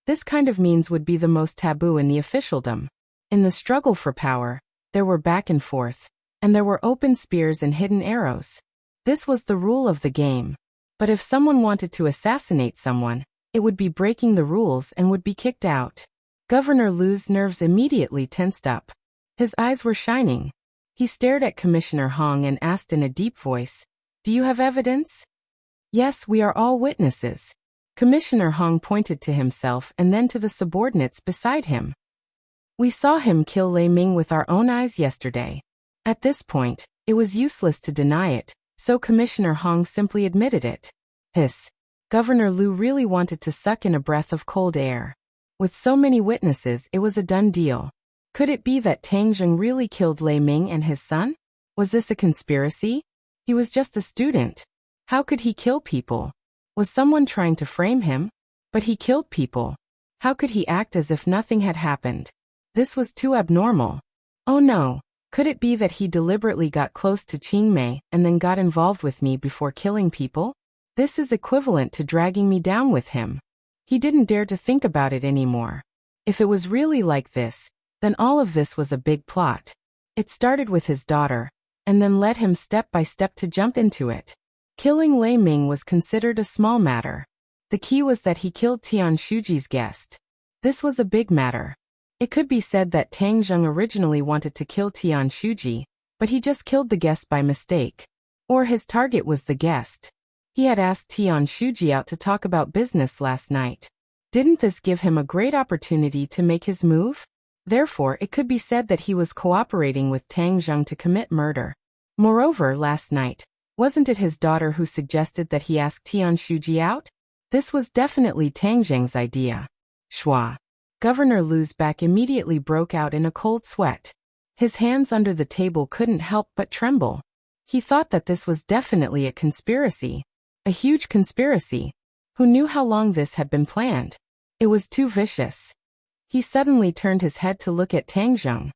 this kind of means would be the most taboo in the officialdom. In the struggle for power, there were back and forth, and there were open spears and hidden arrows. This was the rule of the game. But if someone wanted to assassinate someone, it would be breaking the rules and would be kicked out. Governor Lu's nerves immediately tensed up. His eyes were shining. He stared at Commissioner Hong and asked in a deep voice, "Do you have evidence?" "Yes, we are all witnesses." Commissioner Hong pointed to himself and then to the subordinates beside him. "We saw him kill Lei Ming with our own eyes yesterday." At this point, it was useless to deny it, so Commissioner Hong simply admitted it. Hiss. Governor Lu really wanted to suck in a breath of cold air. With so many witnesses, it was a done deal. Could it be that Tang Zheng really killed Lei Ming and his son? Was this a conspiracy? He was just a student. How could he kill people? Was someone trying to frame him? But he killed people. How could he act as if nothing had happened? This was too abnormal. Oh no, could it be that he deliberately got close to Qing Mei and then got involved with me before killing people? This is equivalent to dragging me down with him. He didn't dare to think about it anymore. If it was really like this, then all of this was a big plot. It started with his daughter, and then led him step by step to jump into it. Killing Lei Ming was considered a small matter. The key was that he killed Tian Shuji's guest. This was a big matter. It could be said that Tang Zheng originally wanted to kill Tian Shuji, but he just killed the guest by mistake. Or his target was the guest. He had asked Tian Shuji out to talk about business last night. Didn't this give him a great opportunity to make his move? Therefore, it could be said that he was cooperating with Tang Zheng to commit murder. Moreover, last night, wasn't it his daughter who suggested that he ask Tian Shuji out? This was definitely Tang Zheng's idea. Shwa. Governor Lu's back immediately broke out in a cold sweat. His hands under the table couldn't help but tremble. He thought that this was definitely a conspiracy. A huge conspiracy. Who knew how long this had been planned? It was too vicious. He suddenly turned his head to look at Tang Zheng.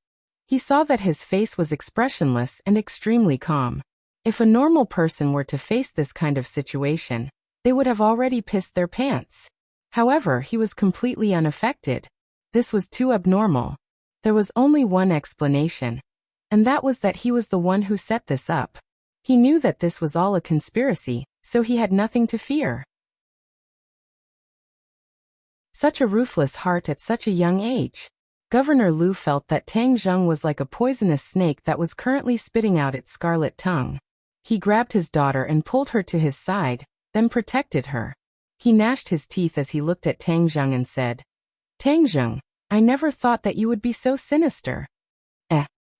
He saw that his face was expressionless and extremely calm. If a normal person were to face this kind of situation, they would have already pissed their pants. However, he was completely unaffected. This was too abnormal. There was only one explanation, and that was that he was the one who set this up. He knew that this was all a conspiracy, so he had nothing to fear. Such a ruthless heart at such a young age. Governor Lu felt that Tang Zheng was like a poisonous snake that was currently spitting out its scarlet tongue. He grabbed his daughter and pulled her to his side, then protected her. He gnashed his teeth as he looked at Tang Zheng and said, "Tang Zheng, I never thought that you would be so sinister."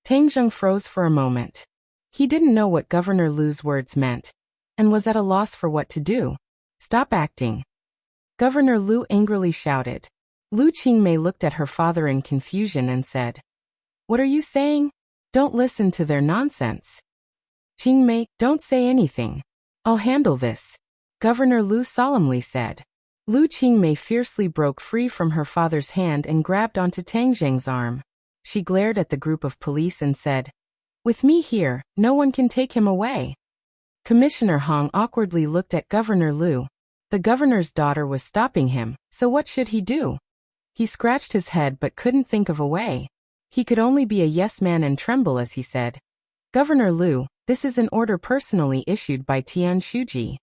Tang Zheng froze for a moment. He didn't know what Governor Lu's words meant, and was at a loss for what to do. "Stop acting." Governor Lu angrily shouted. Lu Qingmei looked at her father in confusion and said, "What are you saying? Don't listen to their nonsense." "Qingmei, don't say anything. I'll handle this," Governor Lu solemnly said. Lu Qingmei fiercely broke free from her father's hand and grabbed onto Tang Zheng's arm. She glared at the group of police and said, "With me here, no one can take him away." Commissioner Hong awkwardly looked at Governor Lu. The governor's daughter was stopping him, so what should he do? He scratched his head but couldn't think of a way. He could only be a yes man and tremble as he said, "Governor Lu, This is an order personally issued by Tian Shuji.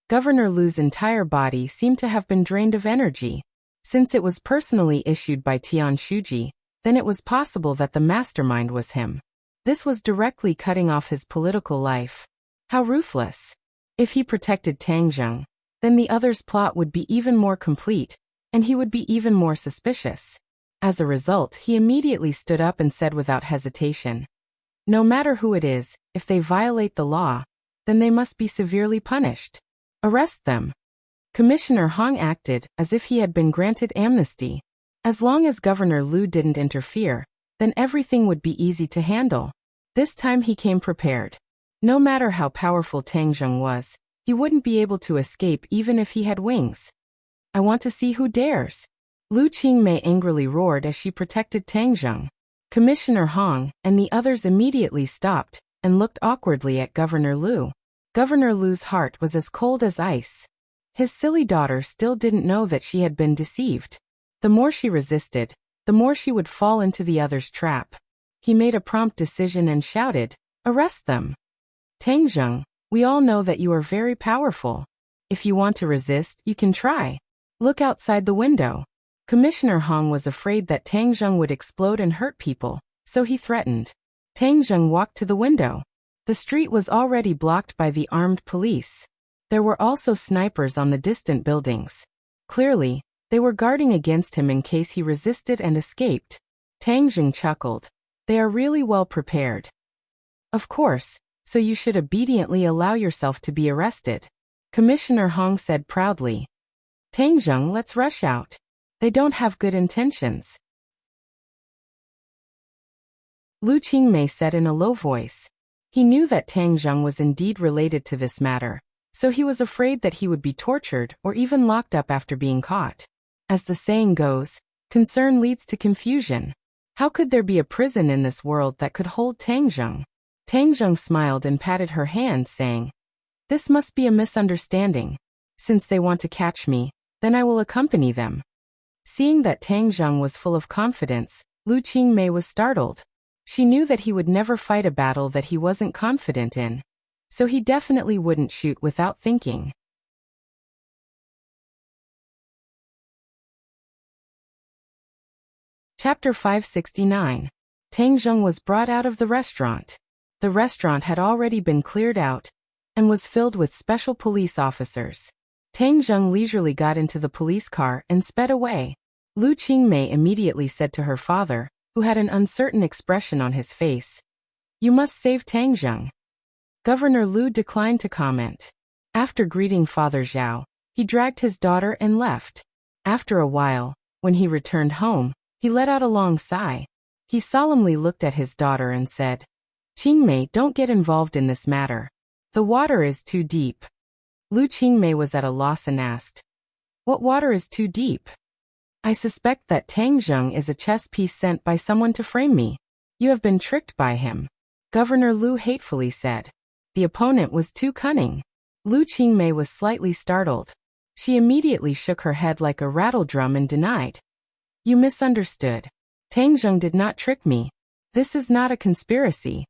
Governor Lu's entire body seemed to have been drained of energy. Since it was personally issued by Tian Shuji, then it was possible that the mastermind was him. This was directly cutting off his political life. How ruthless. If he protected Tang Zheng, then the other's plot would be even more complete, and he would be even more suspicious. As a result, he immediately stood up and said without hesitation, "No matter who it is, if they violate the law, then they must be severely punished. Arrest them." Commissioner Hong acted as if he had been granted amnesty. As long as Governor Lu didn't interfere, then everything would be easy to handle. This time he came prepared. No matter how powerful Tang Zheng was, he wouldn't be able to escape even if he had wings. "I want to see who dares." Lu Qingmei angrily roared as she protected Tang Zheng. Commissioner Hong and the others immediately stopped and looked awkwardly at Governor Lu. Governor Lu's heart was as cold as ice. His silly daughter still didn't know that she had been deceived. The more she resisted, the more she would fall into the other's trap. He made a prompt decision and shouted, "Arrest them." "Tang Zheng, we all know that you are very powerful. If you want to resist, you can try. Look outside the window." Commissioner Hong was afraid that Tang Zheng would explode and hurt people, so he threatened. Tang Zheng walked to the window. The street was already blocked by the armed police. There were also snipers on the distant buildings. Clearly, they were guarding against him in case he resisted and escaped. Tang Zheng chuckled. "They are really well prepared." "Of course, so you should obediently allow yourself to be arrested," Commissioner Hong said proudly. "Tang Zheng, let's rush out. They don't have good intentions." Lu Qingmei said in a low voice. He knew that Tang Zheng was indeed related to this matter, so he was afraid that he would be tortured or even locked up after being caught. As the saying goes, concern leads to confusion. How could there be a prison in this world that could hold Tang Zheng? Tang Zheng smiled and patted her hand, saying, "This must be a misunderstanding. Since they want to catch me, then I will accompany them." Seeing that Tang Zheng was full of confidence, Lu Qingmei was startled. She knew that he would never fight a battle that he wasn't confident in, so he definitely wouldn't shoot without thinking. Chapter 569. Tang Zheng was brought out of the restaurant. The restaurant had already been cleared out and was filled with special police officers. Tang Zheng leisurely got into the police car and sped away. Lu Qingmei immediately said to her father, who had an uncertain expression on his face, "You must save Tang Zheng." Governor Lu declined to comment. After greeting Father Zhao, he dragged his daughter and left. After a while, when he returned home, he let out a long sigh. He solemnly looked at his daughter and said, "Qingmei, don't get involved in this matter. The water is too deep." Lu Qingmei was at a loss and asked, "What water is too deep?" "I suspect that Tang Zheng is a chess piece sent by someone to frame me. You have been tricked by him," Governor Lu hatefully said. The opponent was too cunning. Lu Qingmei was slightly startled. She immediately shook her head like a rattledrum and denied. "You misunderstood. Tang Zheng did not trick me. This is not a conspiracy.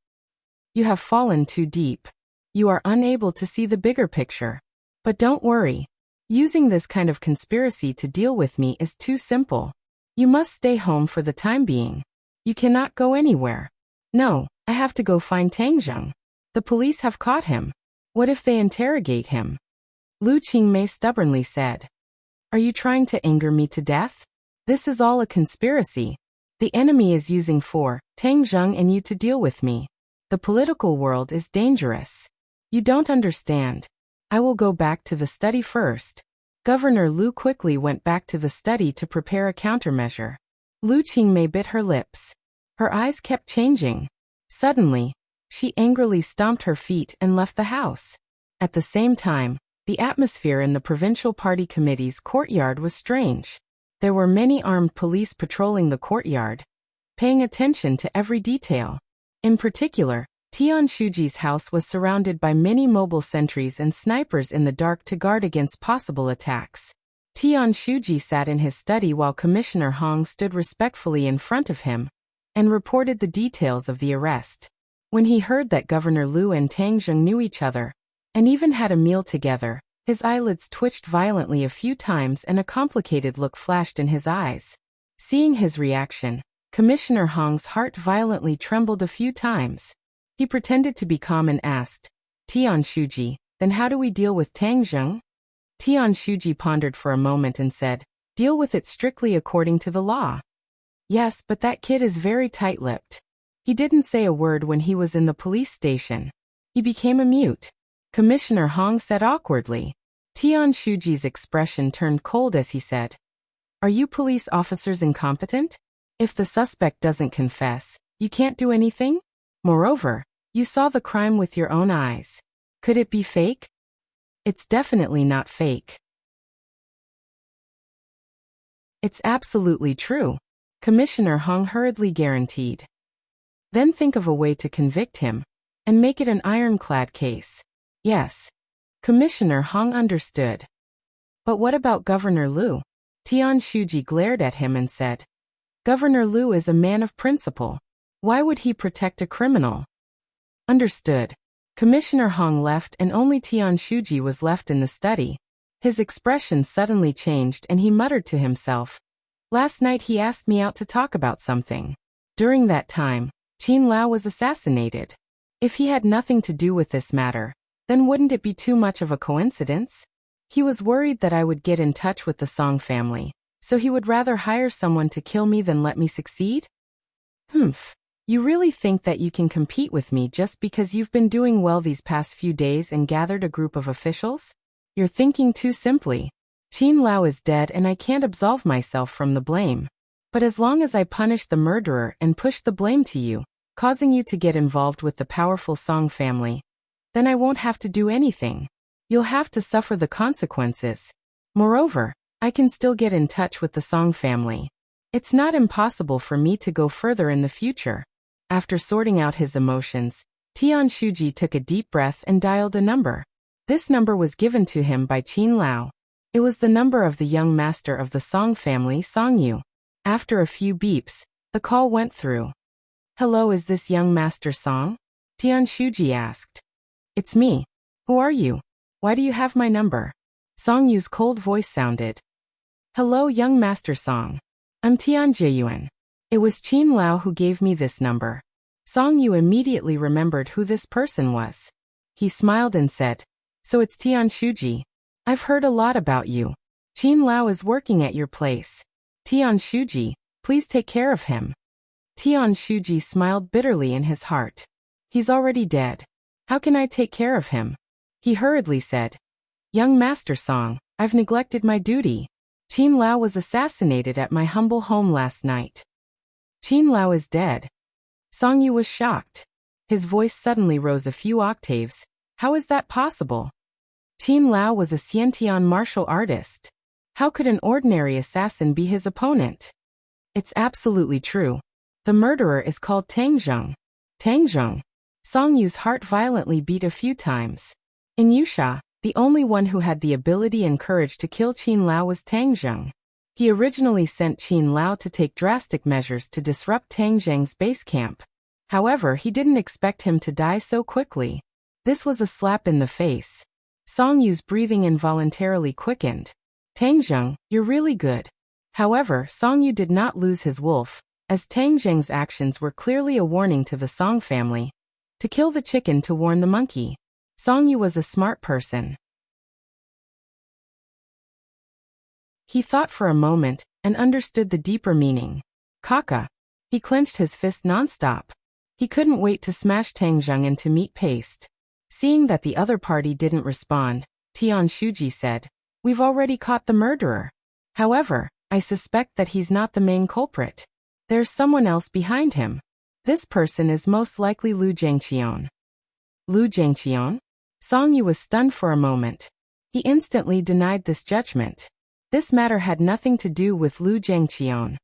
You have fallen too deep. You are unable to see the bigger picture. But don't worry. Using this kind of conspiracy to deal with me is too simple. You must stay home for the time being. You cannot go anywhere." "No, I have to go find Tang Zheng. The police have caught him. What if they interrogate him?" Lu Qingmei stubbornly said. "Are you trying to anger me to death? This is all a conspiracy. The enemy is using Tang Zheng and you to deal with me. The political world is dangerous. You don't understand. I will go back to the study first." Governor Lu quickly went back to the study to prepare a countermeasure. Lu Qingmei bit her lips. Her eyes kept changing. Suddenly, she angrily stomped her feet and left the house. At the same time, the atmosphere in the provincial party committee's courtyard was strange. There were many armed police patrolling the courtyard, paying attention to every detail. In particular, Tian Shuji's house was surrounded by many mobile sentries and snipers in the dark to guard against possible attacks. Tian Shuji sat in his study while Commissioner Hong stood respectfully in front of him and reported the details of the arrest. When he heard that Governor Liu and Tang Zheng knew each other, and even had a meal together, his eyelids twitched violently a few times and a complicated look flashed in his eyes. Seeing his reaction, Commissioner Hong's heart violently trembled a few times. He pretended to be calm and asked, Tian Shuji, then how do we deal with Tang Zheng? Tian Shuji pondered for a moment and said, deal with it strictly according to the law. Yes, but that kid is very tight-lipped. He didn't say a word when he was in the police station. He became a mute. Commissioner Hong said awkwardly. Tian Shuji's expression turned cold as he said, are you police officers incompetent? If the suspect doesn't confess, you can't do anything? Moreover, you saw the crime with your own eyes. Could it be fake? It's definitely not fake. It's absolutely true, Commissioner Hong hurriedly guaranteed. Then think of a way to convict him, and make it an ironclad case. Yes. Commissioner Hong understood. But what about Governor Liu? Tian Shuji glared at him and said, Governor Liu is a man of principle. Why would he protect a criminal? Understood. Commissioner Hong left and only Tian Shuji was left in the study. His expression suddenly changed and he muttered to himself, last night he asked me out to talk about something. During that time, Qin Lao was assassinated. If he had nothing to do with this matter, then wouldn't it be too much of a coincidence? He was worried that I would get in touch with the Song family, so he would rather hire someone to kill me than let me succeed? Humph. You really think that you can compete with me just because you've been doing well these past few days and gathered a group of officials? You're thinking too simply. Qin Lao is dead and I can't absolve myself from the blame. But as long as I punish the murderer and push the blame to you, causing you to get involved with the powerful Song family, then I won't have to do anything. You'll have to suffer the consequences. Moreover, I can still get in touch with the Song family. It's not impossible for me to go further in the future. After sorting out his emotions, Tian Shuji took a deep breath and dialed a number. This number was given to him by Qin Lao. It was the number of the young master of the Song family, Song Yu. After a few beeps, the call went through. Hello, is this young master Song? Tian Shuji asked. It's me. Who are you? Why do you have my number? Song Yu's cold voice sounded. Hello, young master Song. I'm Tian Jieyuan. It was Qin Lao who gave me this number. Song Yu immediately remembered who this person was. He smiled and said, so it's Tian Shuji. I've heard a lot about you. Qin Lao is working at your place. Tian Shuji, please take care of him. Tian Shuji smiled bitterly in his heart. He's already dead. How can I take care of him? He hurriedly said, young master Song, I've neglected my duty. Qin Lao was assassinated at my humble home last night. Qin Lao is dead. Song Yu was shocked. His voice suddenly rose a few octaves. How is that possible? Qin Lao was a Xiantian martial artist. How could an ordinary assassin be his opponent? It's absolutely true. The murderer is called Tang Zheng. Tang Zheng. Song Yu's heart violently beat a few times. In Yusha, the only one who had the ability and courage to kill Qin Lao was Tang Zheng. He originally sent Qin Lao to take drastic measures to disrupt Tang Zheng's base camp. However, he didn't expect him to die so quickly. This was a slap in the face. Song Yu's breathing involuntarily quickened. Tang Zheng, you're really good. However, Song Yu did not lose his wolf, as Tang Zheng's actions were clearly a warning to the Song family. To kill the chicken to warn the monkey. Song Yu was a smart person. He thought for a moment, and understood the deeper meaning. Kaka. He clenched his fist nonstop. He couldn't wait to smash Tang Zheng into meat paste. Seeing that the other party didn't respond, Tian Shuji said, we've already caught the murderer. However, I suspect that he's not the main culprit. There's someone else behind him. This person is most likely Lu Zhengqian. Lu Zhengqian? Song Yu was stunned for a moment. He instantly denied this judgment. This matter had nothing to do with Lu Zhengqian.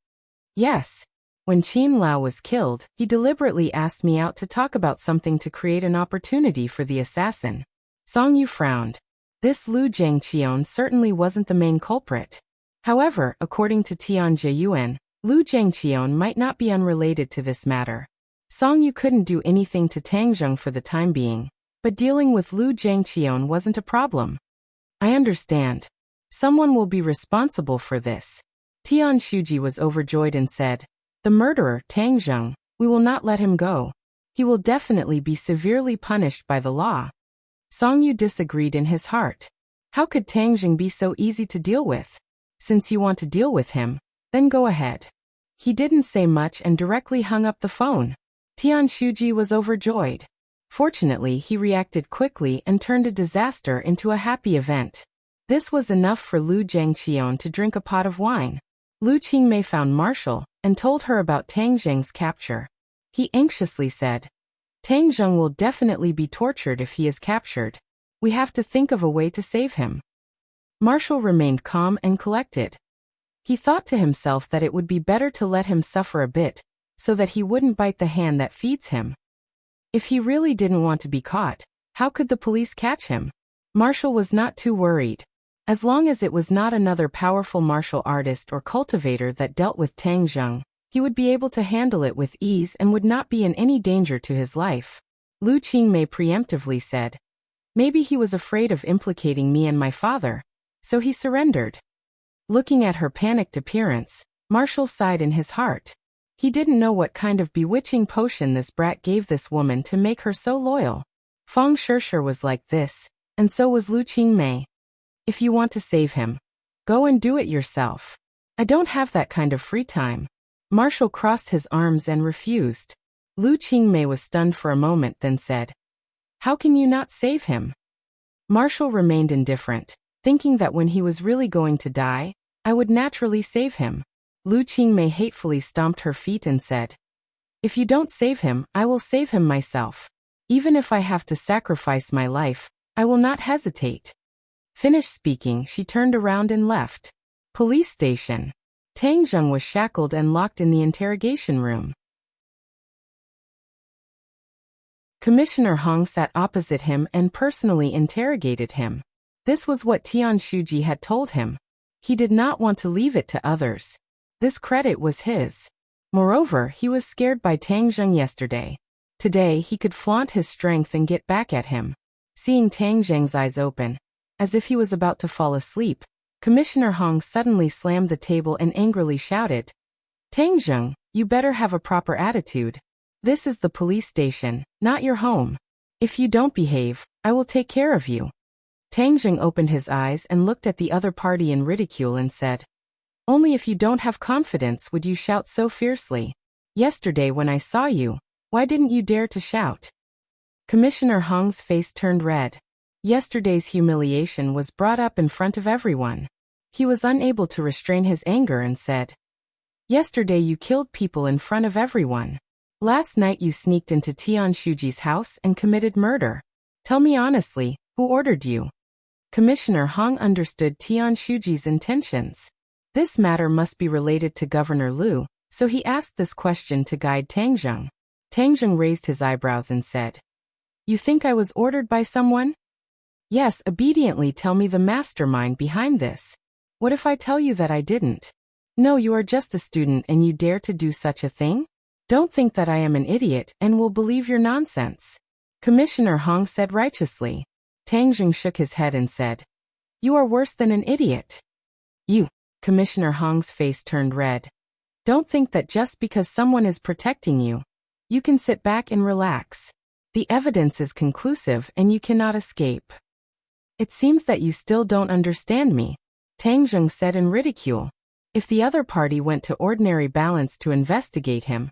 Yes. When Qin Lao was killed, he deliberately asked me out to talk about something to create an opportunity for the assassin. Song Yu frowned. This Lu Zhengqian certainly wasn't the main culprit. However, according to Tian Jieyuan, Lu Zhengqian might not be unrelated to this matter. Song Yu couldn't do anything to Tang Zheng for the time being, but dealing with Lu Jiangqian wasn't a problem. I understand. Someone will be responsible for this. Tian Shuji was overjoyed and said, the murderer, Tang Zheng, we will not let him go. He will definitely be severely punished by the law. Song Yu disagreed in his heart. How could Tang Zheng be so easy to deal with? Since you want to deal with him, then go ahead. He didn't say much and directly hung up the phone. Tian Shuji was overjoyed. Fortunately, he reacted quickly and turned a disaster into a happy event. This was enough for Lu Jiangqian to drink a pot of wine. Lu Qingmei found Marshall and told her about Tang Zheng's capture. He anxiously said, Tang Zheng will definitely be tortured if he is captured. We have to think of a way to save him. Marshall remained calm and collected. He thought to himself that it would be better to let him suffer a bit, so that he wouldn't bite the hand that feeds him. If he really didn't want to be caught, how could the police catch him? Marshall was not too worried. As long as it was not another powerful martial artist or cultivator that dealt with Tang Zheng, he would be able to handle it with ease and would not be in any danger to his life. Lu Qingmei preemptively said, maybe he was afraid of implicating me and my father, so he surrendered. Looking at her panicked appearance, Marshall sighed in his heart. He didn't know what kind of bewitching potion this brat gave this woman to make her so loyal. Feng Shishir was like this, and so was Lu Qingmei. If you want to save him, go and do it yourself. I don't have that kind of free time. Marshall crossed his arms and refused. Lu Qingmei was stunned for a moment, then said, how can you not save him? Marshall remained indifferent, thinking that when he was really going to die, I would naturally save him. Lu Qingmei hatefully stomped her feet and said, if you don't save him, I will save him myself. Even if I have to sacrifice my life, I will not hesitate. Finished speaking, she turned around and left. Police station. Tang Zheng was shackled and locked in the interrogation room. Commissioner Hong sat opposite him and personally interrogated him. This was what Tian Shuji had told him. He did not want to leave it to others. This credit was his. Moreover, he was scared by Tang Zheng yesterday. Today he could flaunt his strength and get back at him. Seeing Tang Zheng's eyes open, as if he was about to fall asleep, Commissioner Hong suddenly slammed the table and angrily shouted, Tang Zheng, you better have a proper attitude. This is the police station, not your home. If you don't behave, I will take care of you. Tang Zheng opened his eyes and looked at the other party in ridicule and said, only if you don't have confidence would you shout so fiercely. Yesterday when I saw you, why didn't you dare to shout? Commissioner Hong's face turned red. Yesterday's humiliation was brought up in front of everyone. He was unable to restrain his anger and said, yesterday you killed people in front of everyone. Last night you sneaked into Tian Shuji's house and committed murder. Tell me honestly, who ordered you? Commissioner Hong understood Tian Shuji's intentions. This matter must be related to Governor Liu, so he asked this question to guide Tang Zheng. Tang Zheng raised his eyebrows and said, you think I was ordered by someone? Yes, obediently tell me the mastermind behind this. What if I tell you that I didn't? No, you are just a student and you dare to do such a thing? Don't think that I am an idiot and will believe your nonsense. Commissioner Hong said righteously. Tang Zheng shook his head and said, you are worse than an idiot. You. Commissioner Hong's face turned red. Don't think that just because someone is protecting you, you can sit back and relax. The evidence is conclusive and you cannot escape. It seems that you still don't understand me, Tang Zheng said in ridicule. If the other party went to ordinary balance to investigate him,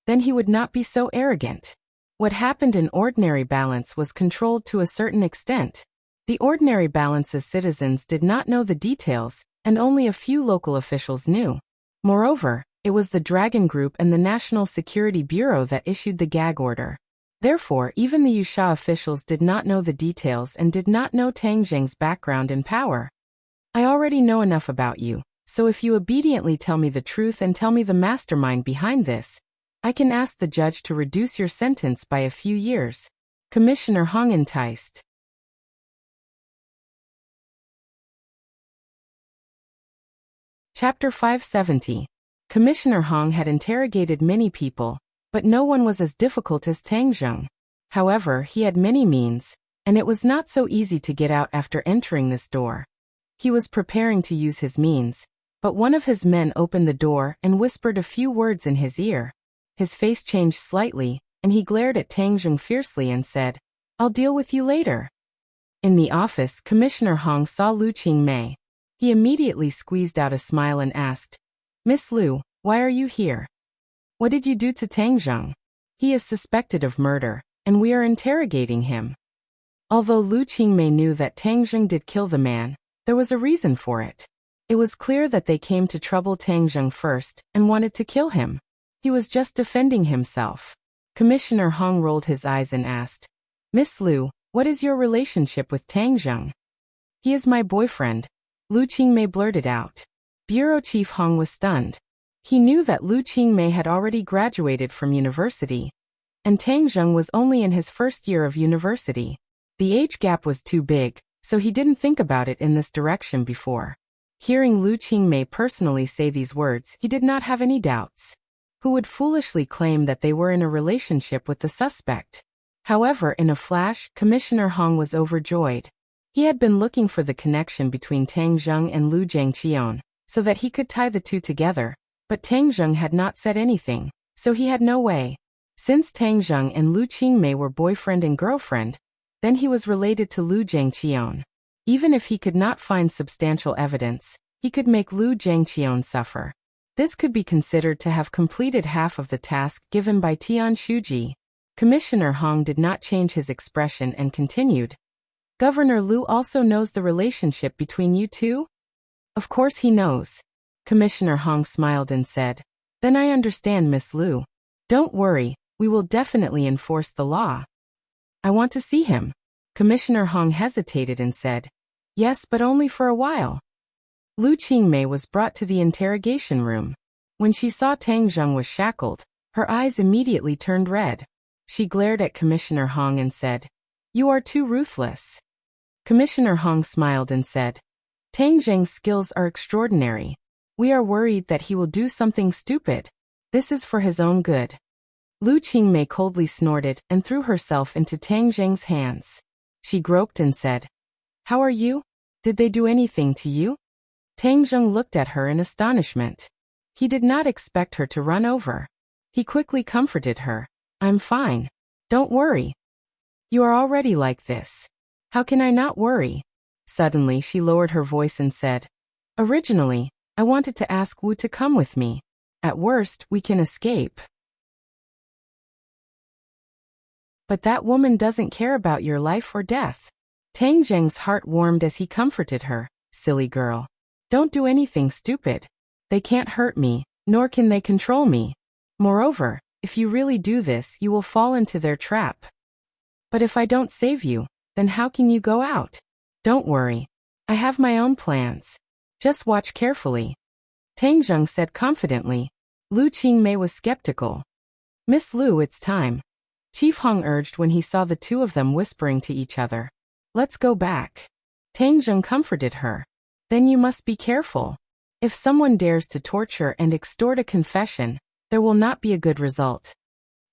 then he would not be so arrogant. What happened in ordinary balance was controlled to a certain extent. The ordinary balance's citizens did not know the details, and only a few local officials knew. Moreover, it was the Dragon Group and the National Security Bureau that issued the gag order. Therefore, even the Yusha officials did not know the details and did not know Tang Zheng's background and power. I already know enough about you, so if you obediently tell me the truth and tell me the mastermind behind this, I can ask the judge to reduce your sentence by a few years. Commissioner Hong enticed. Chapter 570. Commissioner Hong had interrogated many people, But no one was as difficult as Tang Zheng. However, he had many means, and it was not so easy to get out after entering this door. He was preparing to use his means, but one of his men opened the door and whispered a few words in his ear. His face changed slightly, and he glared at Tang Zheng fiercely and said, "I'll deal with you later." In the office, Commissioner Hong saw Lu Qingmei. He immediately squeezed out a smile and asked, "Miss Lu, why are you here? What did you do to Tang Zheng? He is suspected of murder, and we are interrogating him." Although Lu Qingmei knew that Tang Zheng did kill the man, there was a reason for it. It was clear that they came to trouble Tang Zheng first and wanted to kill him. He was just defending himself. Commissioner Hong rolled his eyes and asked, "Miss Lu, what is your relationship with Tang Zheng?" "He is my boyfriend," Lu Qingmei blurted out. Bureau Chief Hong was stunned. He knew that Lu Qingmei had already graduated from university, and Tang Zheng was only in his first year of university. The age gap was too big, so he didn't think about it in this direction before. Hearing Lu Qingmei personally say these words, he did not have any doubts. Who would foolishly claim that they were in a relationship with the suspect? However, in a flash, Commissioner Hong was overjoyed. He had been looking for the connection between Tang Zheng and Lu Zhangqian, so that he could tie the two together, but Tang Zheng had not said anything, so he had no way. Since Tang Zheng and Lu Qingmei were boyfriend and girlfriend, then he was related to Lu Zhangqian. Even if he could not find substantial evidence, he could make Lu Zhangqian suffer. This could be considered to have completed half of the task given by Tian Shuji. Commissioner Hong did not change his expression and continued, "Governor Lu also knows the relationship between you two?" "Of course he knows." Commissioner Hong smiled and said, "Then I understand, Miss Lu. Don't worry, we will definitely enforce the law." "I want to see him." Commissioner Hong hesitated and said, "Yes, but only for a while." Lu Qingmei was brought to the interrogation room. When she saw Tang Zheng was shackled, her eyes immediately turned red. She glared at Commissioner Hong and said, "You are too ruthless." Commissioner Hong smiled and said, "Tang Zheng's skills are extraordinary. We are worried that he will do something stupid. This is for his own good." Lu Qingmei coldly snorted and threw herself into Tang Zheng's hands. She groped and said, "How are you? Did they do anything to you?" Tang Zheng looked at her in astonishment. He did not expect her to run over. He quickly comforted her. "I'm fine. Don't worry. You are already like this. How can I not worry?" Suddenly she lowered her voice and said, "Originally, I wanted to ask Wu to come with me. At worst, we can escape. But that woman doesn't care about your life or death." Tang Zheng's heart warmed as he comforted her. "Silly girl. Don't do anything stupid. They can't hurt me, nor can they control me. Moreover, if you really do this, you will fall into their trap. But if I don't save you, then how can you go out? Don't worry. I have my own plans. Just watch carefully." Tang Zheng said confidently. Lu Qingmei was skeptical. "Miss Lu, it's time," Chief Hong urged when he saw the two of them whispering to each other. "Let's go back." Tang Zheng comforted her. "Then you must be careful. If someone dares to torture and extort a confession, there will not be a good result,"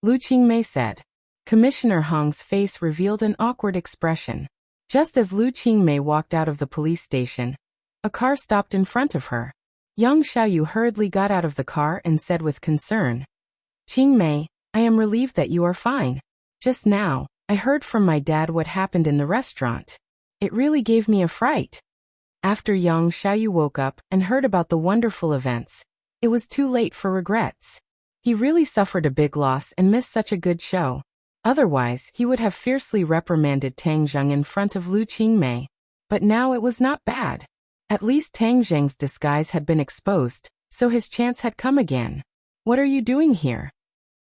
Lu Qingmei said. Commissioner Hong's face revealed an awkward expression. Just as Lu Qingmei walked out of the police station, a car stopped in front of her. Yang Xiaoyu hurriedly got out of the car and said with concern, "Qingmei, I am relieved that you are fine. Just now, I heard from my dad what happened in the restaurant. It really gave me a fright." After Yang Xiaoyu woke up and heard about the wonderful events, it was too late for regrets. He really suffered a big loss and missed such a good show. Otherwise, he would have fiercely reprimanded Tang Zheng in front of Lu Qingmei. But now it was not bad. At least Tang Zheng's disguise had been exposed, so his chance had come again. "What are you doing here?"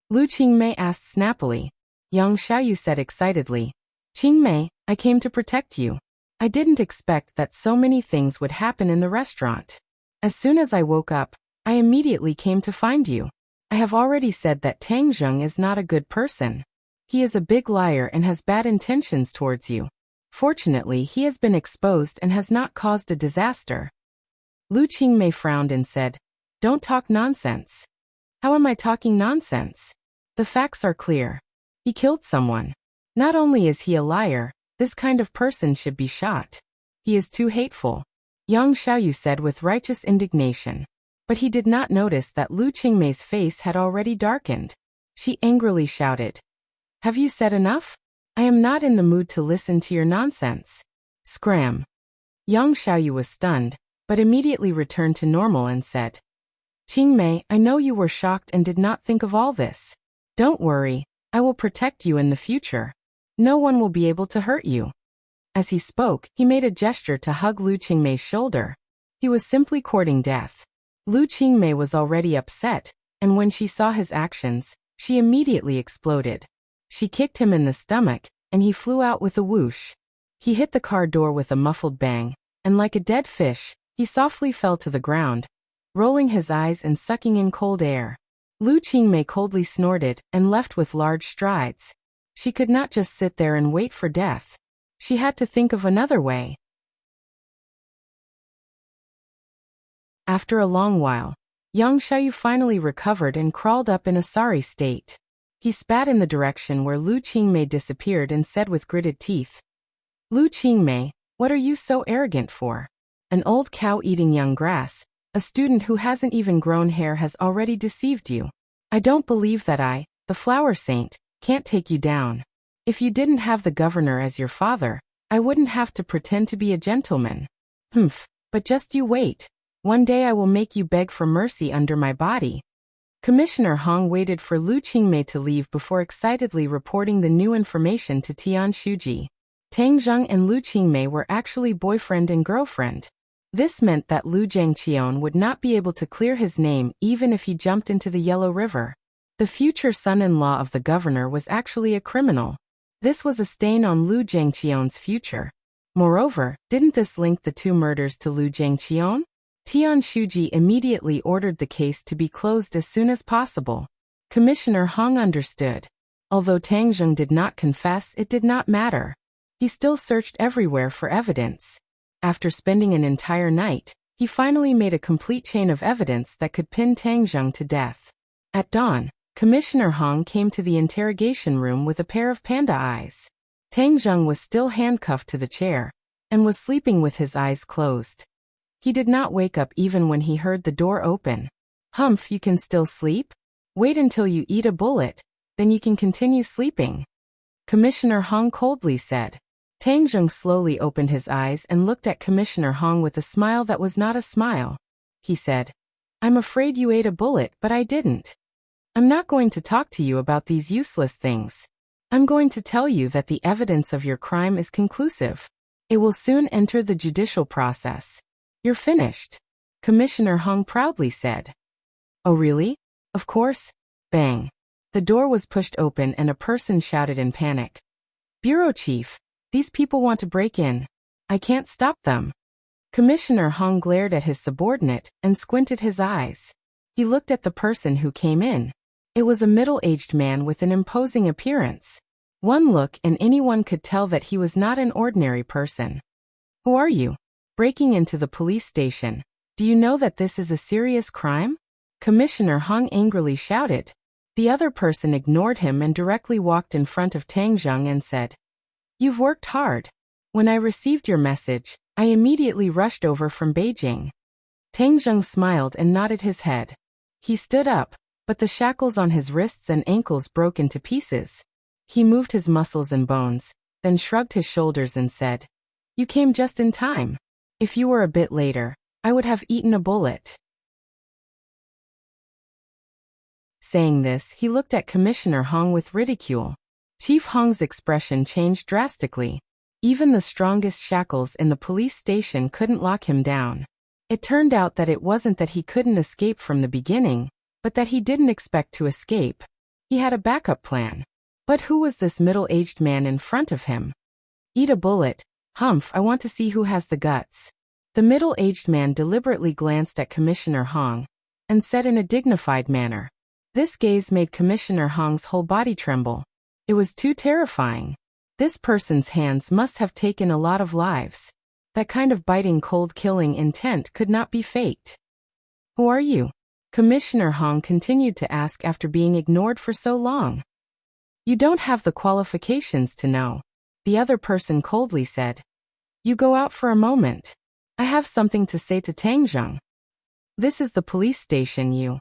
Lu Qingmei asked snappily. Yang Xiaoyu said excitedly, "Qingmei, I came to protect you. I didn't expect that so many things would happen in the restaurant. As soon as I woke up, I immediately came to find you. I have already said that Tang Zheng is not a good person. He is a big liar and has bad intentions towards you. Fortunately, he has been exposed and has not caused a disaster." Lu Qingmei frowned and said, "Don't talk nonsense." "How am I talking nonsense?" The facts are clear. He killed someone. Not only is he a liar, this kind of person should be shot. He is too hateful, Yang Xiaoyu said with righteous indignation. But he did not notice that Lu Qingmei's face had already darkened. She angrily shouted, "Have you said enough? I am not in the mood to listen to your nonsense." Scram. Yang Xiaoyu was stunned, but immediately returned to normal and said, "Qingmei, I know you were shocked and did not think of all this. Don't worry, I will protect you in the future. No one will be able to hurt you." As he spoke, he made a gesture to hug Lu Qingmei's shoulder. He was simply courting death. Lu Qingmei was already upset, and when she saw his actions, she immediately exploded. She kicked him in the stomach, and he flew out with a whoosh. He hit the car door with a muffled bang, and like a dead fish, he softly fell to the ground, rolling his eyes and sucking in cold air. Lu Qingmei coldly snorted and left with large strides. She could not just sit there and wait for death. She had to think of another way. After a long while, Yang Xiaoyu finally recovered and crawled up in a sorry state. He spat in the direction where Lu Qingmei disappeared and said with gritted teeth, "Lu Qingmei, what are you so arrogant for? An old cow eating young grass, a student who hasn't even grown hair has already deceived you. I don't believe that I, the flower saint, can't take you down. If you didn't have the governor as your father, I wouldn't have to pretend to be a gentleman. But just you wait. One day I will make you beg for mercy under my body." Commissioner Hong waited for Lu Qingmei to leave before excitedly reporting the new information to Tian Shuji. Tang Zheng and Lu Qingmei were actually boyfriend and girlfriend. This meant that Lu Zhangqian would not be able to clear his name even if he jumped into the Yellow River. The future son-in-law of the governor was actually a criminal. This was a stain on Lu Zhangqian's future. Moreover, didn't this link the two murders to Lu Zhangqian? Tian Shuji immediately ordered the case to be closed as soon as possible. Commissioner Hong understood. Although Tang Zheng did not confess, it did not matter. He still searched everywhere for evidence. After spending an entire night, he finally made a complete chain of evidence that could pin Tang Zheng to death. At dawn, Commissioner Hong came to the interrogation room with a pair of panda eyes. Tang Zheng was still handcuffed to the chair, and was sleeping with his eyes closed. He did not wake up even when he heard the door open. "Humph, you can still sleep? Wait until you eat a bullet, then you can continue sleeping," Commissioner Hong coldly said. Tang Zheng slowly opened his eyes and looked at Commissioner Hong with a smile that was not a smile. He said, "I'm afraid you ate a bullet, but I didn't. I'm not going to talk to you about these useless things. I'm going to tell you that the evidence of your crime is conclusive. It will soon enter the judicial process. You're finished," Commissioner Hong proudly said. "Oh really? Of course." Bang. The door was pushed open and a person shouted in panic, "Bureau Chief, these people want to break in. I can't stop them." Commissioner Hong glared at his subordinate and squinted his eyes. He looked at the person who came in. It was a middle-aged man with an imposing appearance. One look and anyone could tell that he was not an ordinary person. "Who are you? Breaking into the police station. Do you know that this is a serious crime?" Commissioner Hong angrily shouted. The other person ignored him and directly walked in front of Tang Zheng and said, "You've worked hard. When I received your message, I immediately rushed over from Beijing." Tang Zheng smiled and nodded his head. He stood up, but the shackles on his wrists and ankles broke into pieces. He moved his muscles and bones, then shrugged his shoulders and said, "You came just in time. If you were a bit later, I would have eaten a bullet." Saying this, he looked at Commissioner Hong with ridicule. Chief Hong's expression changed drastically. Even the strongest shackles in the police station couldn't lock him down. It turned out that it wasn't that he couldn't escape from the beginning, but that he didn't expect to escape. He had a backup plan. But who was this middle-aged man in front of him? "Eat a bullet. Humph, I want to see who has the guts." The middle-aged man deliberately glanced at Commissioner Hong and said in a dignified manner. This gaze made Commissioner Hong's whole body tremble. It was too terrifying. This person's hands must have taken a lot of lives. That kind of biting cold killing intent could not be faked. "Who are you?" Commissioner Hong continued to ask after being ignored for so long. You don't have the qualifications to know, the other person coldly said. You go out for a moment. I have something to say to Tang Zheng. This is the police station, you.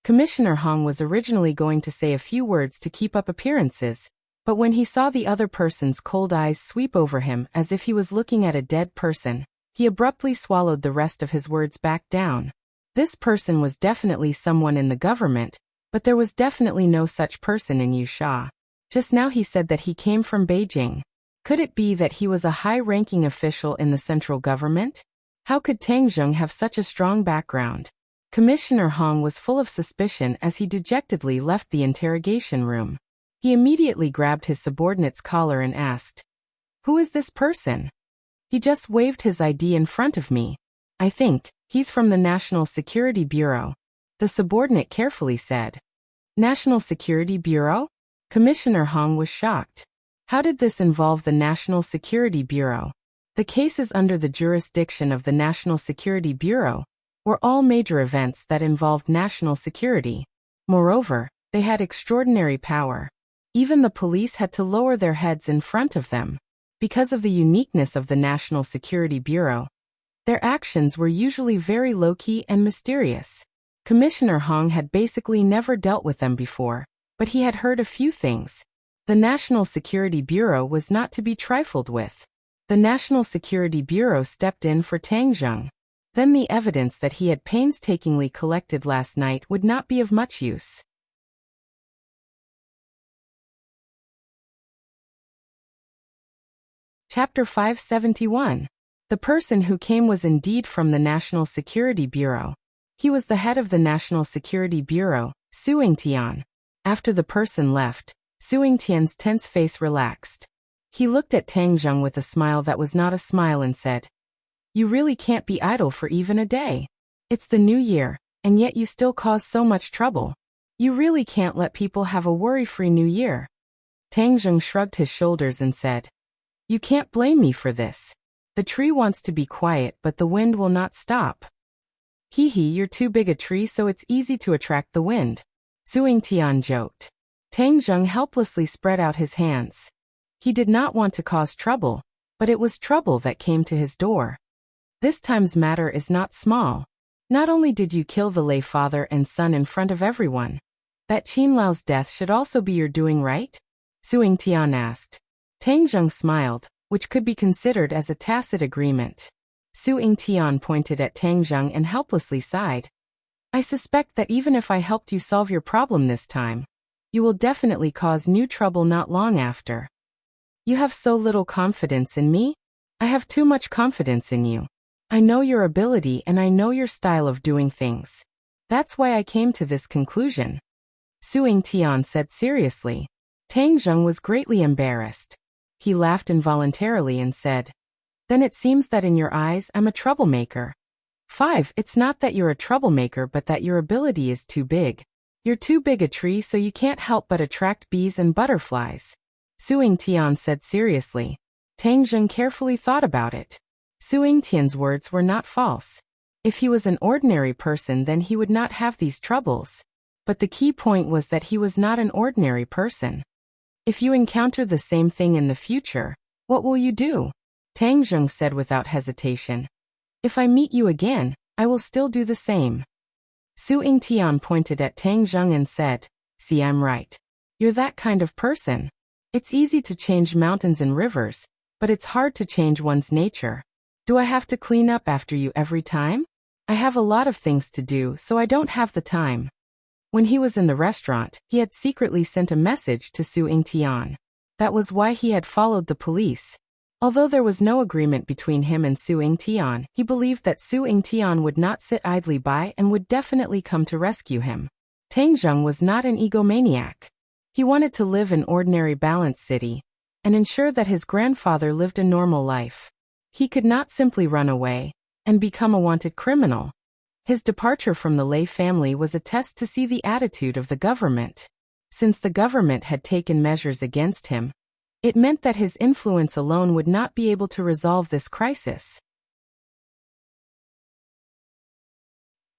Commissioner Hong was originally going to say a few words to keep up appearances, but when he saw the other person's cold eyes sweep over him as if he was looking at a dead person, he abruptly swallowed the rest of his words back down. This person was definitely someone in the government, but there was definitely no such person in Yusha. Just now he said that he came from Beijing. Could it be that he was a high-ranking official in the central government? How could Tang Zheng have such a strong background? Commissioner Hong was full of suspicion as he dejectedly left the interrogation room. He immediately grabbed his subordinate's collar and asked, "Who is this person?" He just waved his ID in front of me. I think he's from the National Security Bureau, the subordinate carefully said. National Security Bureau? Commissioner Hong was shocked. How did this involve the National Security Bureau? The cases under the jurisdiction of the National Security Bureau were all major events that involved national security. Moreover, they had extraordinary power. Even the police had to lower their heads in front of them. Because of the uniqueness of the National Security Bureau, their actions were usually very low-key and mysterious. Commissioner Hong had basically never dealt with them before, but he had heard a few things. The National Security Bureau was not to be trifled with. The National Security Bureau stepped in for Tang Zheng. Then the evidence that he had painstakingly collected last night would not be of much use. Chapter 571. The person who came was indeed from the National Security Bureau. He was the head of the National Security Bureau, Su Yingtian. After the person left, Su Yingtian's tense face relaxed. He looked at Tang Zheng with a smile that was not a smile and said, "You really can't be idle for even a day. It's the new year, and yet you still cause so much trouble. You really can't let people have a worry-free new year." Tang Zheng shrugged his shoulders and said, "You can't blame me for this. The tree wants to be quiet, but the wind will not stop." Hee hee, you're too big a tree, so it's easy to attract the wind. Su Yingtian joked. Tang Zheng helplessly spread out his hands. He did not want to cause trouble, but it was trouble that came to his door. This time's matter is not small. Not only did you kill the lay father and son in front of everyone, that Qin Lao's death should also be your doing, right? Su Yingtian asked. Tang Zheng smiled, which could be considered as a tacit agreement. Su Yingtian pointed at Tang Zheng and helplessly sighed. I suspect that even if I helped you solve your problem this time, you will definitely cause new trouble not long after. You have so little confidence in me? I have too much confidence in you. I know your ability and I know your style of doing things. That's why I came to this conclusion. Su Yingtian said seriously. Tang Zheng was greatly embarrassed. He laughed involuntarily and said, "Then it seems that in your eyes I'm a troublemaker." 5. It's not that you're a troublemaker but that your ability is too big. You're too big a tree so you can't help but attract bees and butterflies. Su Yingtian said seriously. Tang Zheng carefully thought about it. Su Yingtian's words were not false. If he was an ordinary person then he would not have these troubles. But the key point was that he was not an ordinary person. If you encounter the same thing in the future, what will you do? Tang Zheng said without hesitation. If I meet you again, I will still do the same. Su Yingtian pointed at Tang Zheng and said, "See, I'm right. You're that kind of person. It's easy to change mountains and rivers, but it's hard to change one's nature. Do I have to clean up after you every time? I have a lot of things to do, so I don't have the time." When he was in the restaurant, he had secretly sent a message to Su Yingtian. That was why he had followed the police. Although there was no agreement between him and Su Yingtian, he believed that Su Yingtian would not sit idly by and would definitely come to rescue him. Tang Zheng was not an egomaniac. He wanted to live in ordinary balanced city and ensure that his grandfather lived a normal life. He could not simply run away and become a wanted criminal. His departure from the Lei family was a test to see the attitude of the government. Since the government had taken measures against him, it meant that his influence alone would not be able to resolve this crisis.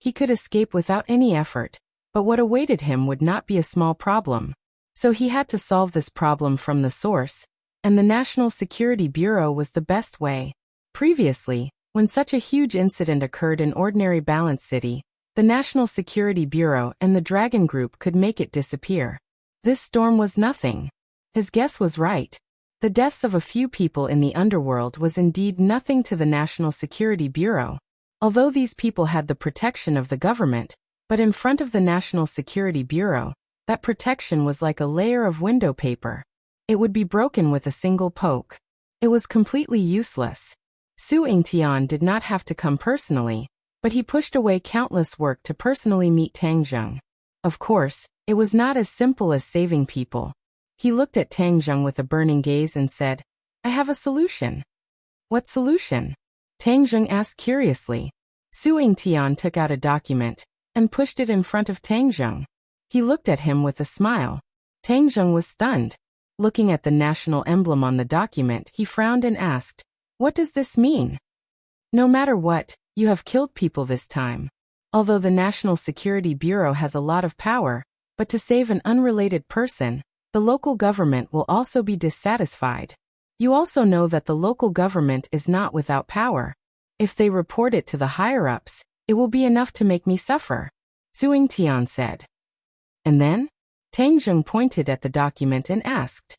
He could escape without any effort, but what awaited him would not be a small problem. So he had to solve this problem from the source, and the National Security Bureau was the best way. Previously, when such a huge incident occurred in ordinary Balance City, the National Security Bureau and the Dragon Group could make it disappear. This storm was nothing. His guess was right. The deaths of a few people in the underworld was indeed nothing to the National Security Bureau. Although these people had the protection of the government, but in front of the National Security Bureau, that protection was like a layer of window paper. It would be broken with a single poke. It was completely useless. Su Yingtian did not have to come personally, but he pushed away countless work to personally meet Tang Zheng. Of course, it was not as simple as saving people. He looked at Tang Zheng with a burning gaze and said, "I have a solution." "What solution?" Tang Zheng asked curiously. Su Yingtian took out a document and pushed it in front of Tang Zheng. He looked at him with a smile. Tang Zheng was stunned. Looking at the national emblem on the document, he frowned and asked, "What does this mean?" "No matter what, you have killed people this time. Although the National Security Bureau has a lot of power, but to save an unrelated person, the local government will also be dissatisfied. You also know that the local government is not without power. If they report it to the higher-ups, it will be enough to make me suffer," Su Yingtian said. "And then?" Tang Zheng pointed at the document and asked.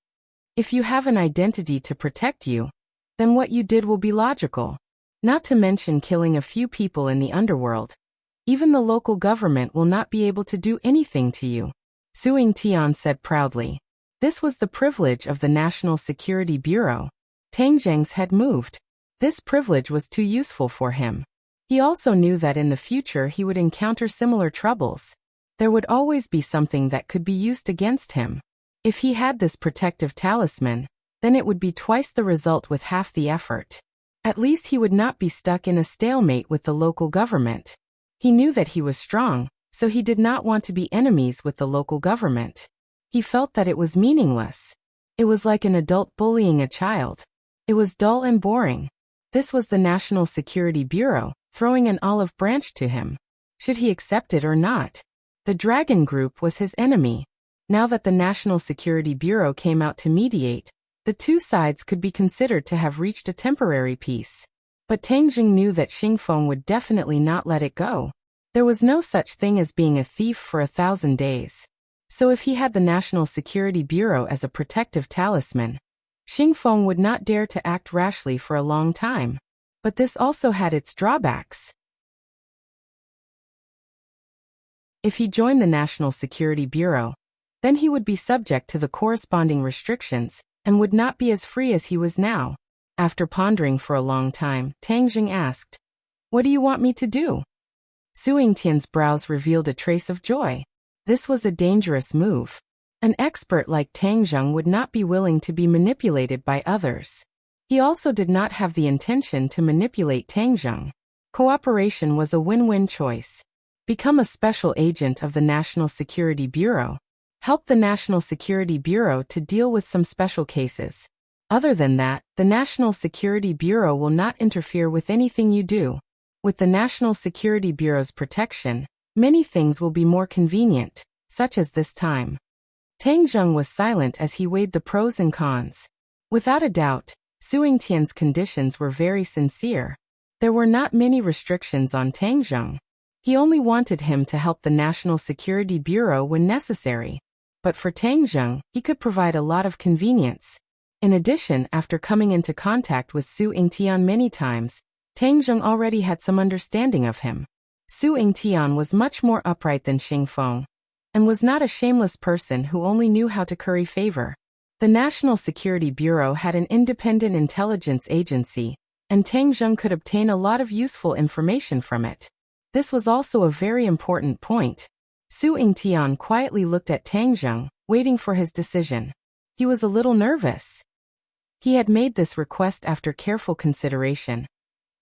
"If you have an identity to protect you, then what you did will be logical. Not to mention killing a few people in the underworld. Even the local government will not be able to do anything to you," Su Yingtian said proudly. This was the privilege of the National Security Bureau. Tang Zheng's head moved. This privilege was too useful for him. He also knew that in the future he would encounter similar troubles. There would always be something that could be used against him. If he had this protective talisman, then it would be twice the result with half the effort. At least he would not be stuck in a stalemate with the local government. He knew that he was strong, so he did not want to be enemies with the local government. He felt that it was meaningless. It was like an adult bullying a child. It was dull and boring. This was the National Security Bureau, throwing an olive branch to him. Should he accept it or not? The Dragon Group was his enemy. Now that the National Security Bureau came out to mediate, the two sides could be considered to have reached a temporary peace. But Tang Zheng knew that Xingfeng would definitely not let it go. There was no such thing as being a thief for 1,000 days. So if he had the National Security Bureau as a protective talisman, Xingfeng would not dare to act rashly for a long time. But this also had its drawbacks. If he joined the National Security Bureau, then he would be subject to the corresponding restrictions and would not be as free as he was now. After pondering for a long time, Tang Zheng asked, "What do you want me to do?" Su Yingtian's brows revealed a trace of joy. This was a dangerous move. An expert like Tang Zheng would not be willing to be manipulated by others. He also did not have the intention to manipulate Tang Zheng. Cooperation was a win-win choice. Become a special agent of the National Security Bureau. Help the National Security Bureau to deal with some special cases. Other than that, the National Security Bureau will not interfere with anything you do. With the National Security Bureau's protection, many things will be more convenient, such as this time. Tang Zheng was silent as he weighed the pros and cons. Without a doubt, Su Yingtian's conditions were very sincere. There were not many restrictions on Tang Zheng. He only wanted him to help the National Security Bureau when necessary. But for Tang Zheng, he could provide a lot of convenience. In addition, after coming into contact with Su Yingtian many times, Tang Zheng already had some understanding of him. Su Yingtian was much more upright than Xingfeng, and was not a shameless person who only knew how to curry favor. The National Security Bureau had an independent intelligence agency, and Tang Zheng could obtain a lot of useful information from it. This was also a very important point. Su Yingtian quietly looked at Tang Zheng, waiting for his decision. He was a little nervous. He had made this request after careful consideration,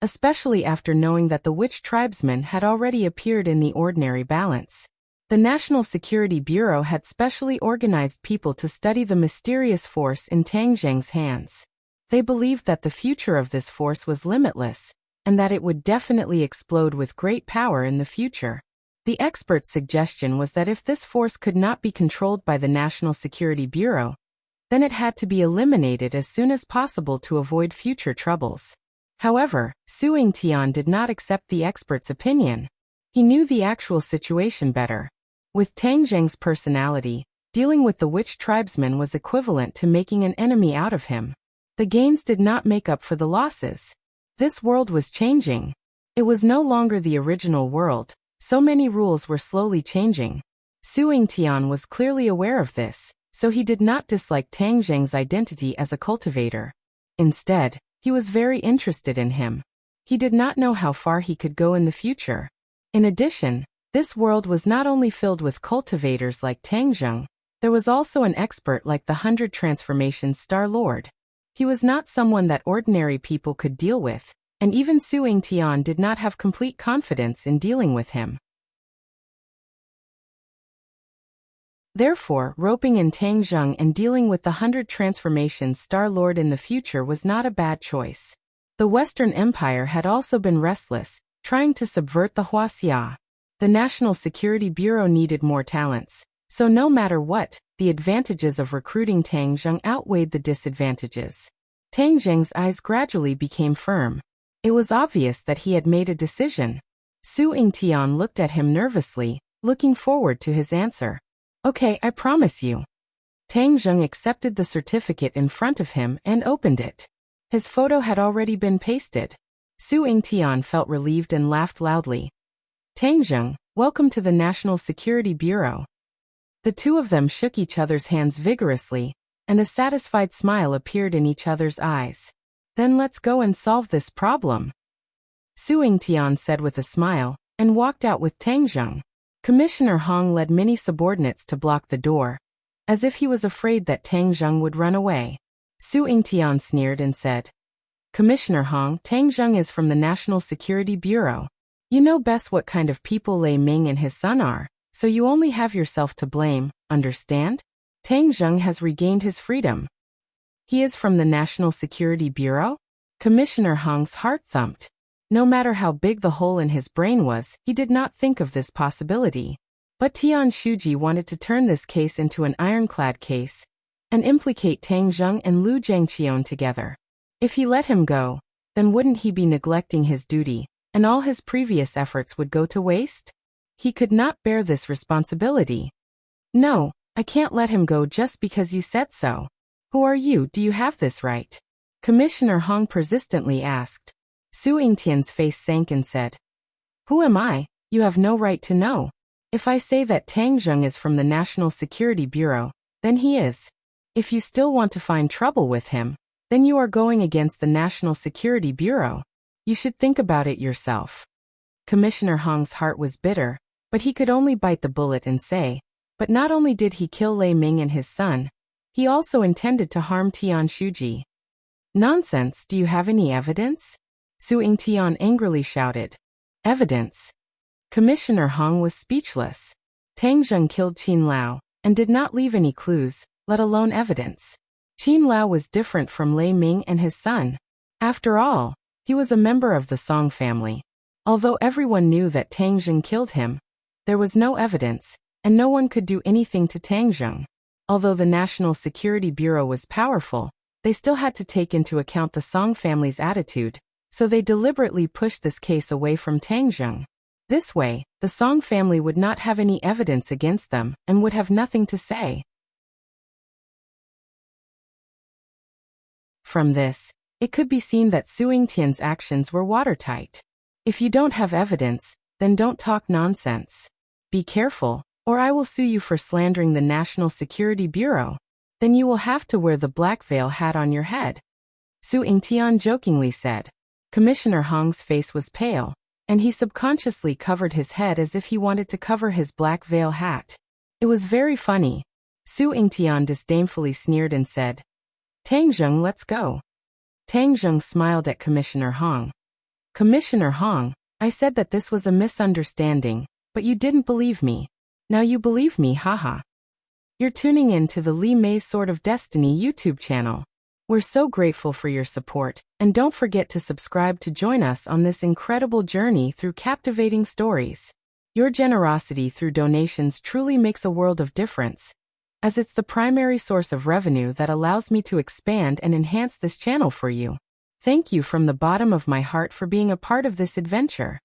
especially after knowing that the witch tribesmen had already appeared in the ordinary balance. The National Security Bureau had specially organized people to study the mysterious force in Tang Zheng's hands. They believed that the future of this force was limitless, and that it would definitely explode with great power in the future. The expert's suggestion was that if this force could not be controlled by the National Security Bureau, then it had to be eliminated as soon as possible to avoid future troubles. However, Su Yingtian did not accept the expert's opinion. He knew the actual situation better. With Tang Zheng's personality, dealing with the witch tribesman was equivalent to making an enemy out of him. The gains did not make up for the losses. This world was changing. It was no longer the original world, so many rules were slowly changing. Su Yingtian was clearly aware of this, so he did not dislike Tang Zheng's identity as a cultivator. Instead, he was very interested in him. He did not know how far he could go in the future. In addition, this world was not only filled with cultivators like Tang Zheng, there was also an expert like the 100 Transformations Star Lord. He was not someone that ordinary people could deal with, and even Su Yingtian did not have complete confidence in dealing with him. Therefore, roping in Tang Zheng and dealing with the 100 Transformations Star Lord in the future was not a bad choice. The Western Empire had also been restless, trying to subvert the Huaxia. The National Security Bureau needed more talents, so no matter what, the advantages of recruiting Tang Zheng outweighed the disadvantages. Tang Zheng's eyes gradually became firm. It was obvious that he had made a decision. Su Yingtian looked at him nervously, looking forward to his answer. Okay, I promise you. Tang Zheng accepted the certificate in front of him and opened it. His photo had already been pasted. Su Yingtian felt relieved and laughed loudly. Tang Zheng, welcome to the National Security Bureau. The two of them shook each other's hands vigorously, and a satisfied smile appeared in each other's eyes. Then let's go and solve this problem, Su Yingtian said with a smile, and walked out with Tang Zheng. Commissioner Hong led many subordinates to block the door, as if he was afraid that Tang Zheng would run away. Su Yingtian sneered and said, Commissioner Hong, Tang Zheng is from the National Security Bureau. You know best what kind of people Lei Ming and his son are, so you only have yourself to blame, understand? Tang Zheng has regained his freedom. He is from the National Security Bureau? Commissioner Hong's heart thumped. No matter how big the hole in his brain was, he did not think of this possibility. But Tian Shuji wanted to turn this case into an ironclad case and implicate Tang Zheng and Lu Zhangqian together. If he let him go, then wouldn't he be neglecting his duty, and all his previous efforts would go to waste? He could not bear this responsibility. No, I can't let him go just because you said so. Who are you? Do you have this right? Commissioner Hong persistently asked. Su Yingtian's face sank and said, Who am I? You have no right to know. If I say that Tang Zheng is from the National Security Bureau, then he is. If you still want to find trouble with him, then you are going against the National Security Bureau. You should think about it yourself. Commissioner Hong's heart was bitter, but he could only bite the bullet and say, but not only did he kill Lei Ming and his son, he also intended to harm Tian Shuji. Nonsense, do you have any evidence? Su Yingtian angrily shouted. Evidence? Commissioner Hong was speechless. Tang Zheng killed Qin Lao, and did not leave any clues, let alone evidence. Qin Lao was different from Lei Ming and his son. After all, he was a member of the Song family. Although everyone knew that Tang Zheng killed him, there was no evidence, and no one could do anything to Tang Zheng. Although the National Security Bureau was powerful, they still had to take into account the Song family's attitude, so they deliberately pushed this case away from Tang Zheng. This way, the Song family would not have any evidence against them and would have nothing to say. From this, it could be seen that Su Yingtian's actions were watertight. If you don't have evidence, then don't talk nonsense. Be careful, or I will sue you for slandering the National Security Bureau. Then you will have to wear the black veil hat on your head. Su Yingtian jokingly said. Commissioner Hong's face was pale, and he subconsciously covered his head as if he wanted to cover his black veil hat. It was very funny. Su Yingtian disdainfully sneered and said, Tang Zheng, let's go. Tang Zheng smiled at Commissioner Hong. Commissioner Hong, I said that this was a misunderstanding, but you didn't believe me. Now you believe me, haha. You're tuning in to the Li Mei's Sword of Destiny YouTube channel, where We're so grateful for your support, and don't forget to subscribe to join us on this incredible journey through captivating stories. Your generosity through donations truly makes a world of difference, as it's the primary source of revenue that allows me to expand and enhance this channel for you. Thank you from the bottom of my heart for being a part of this adventure.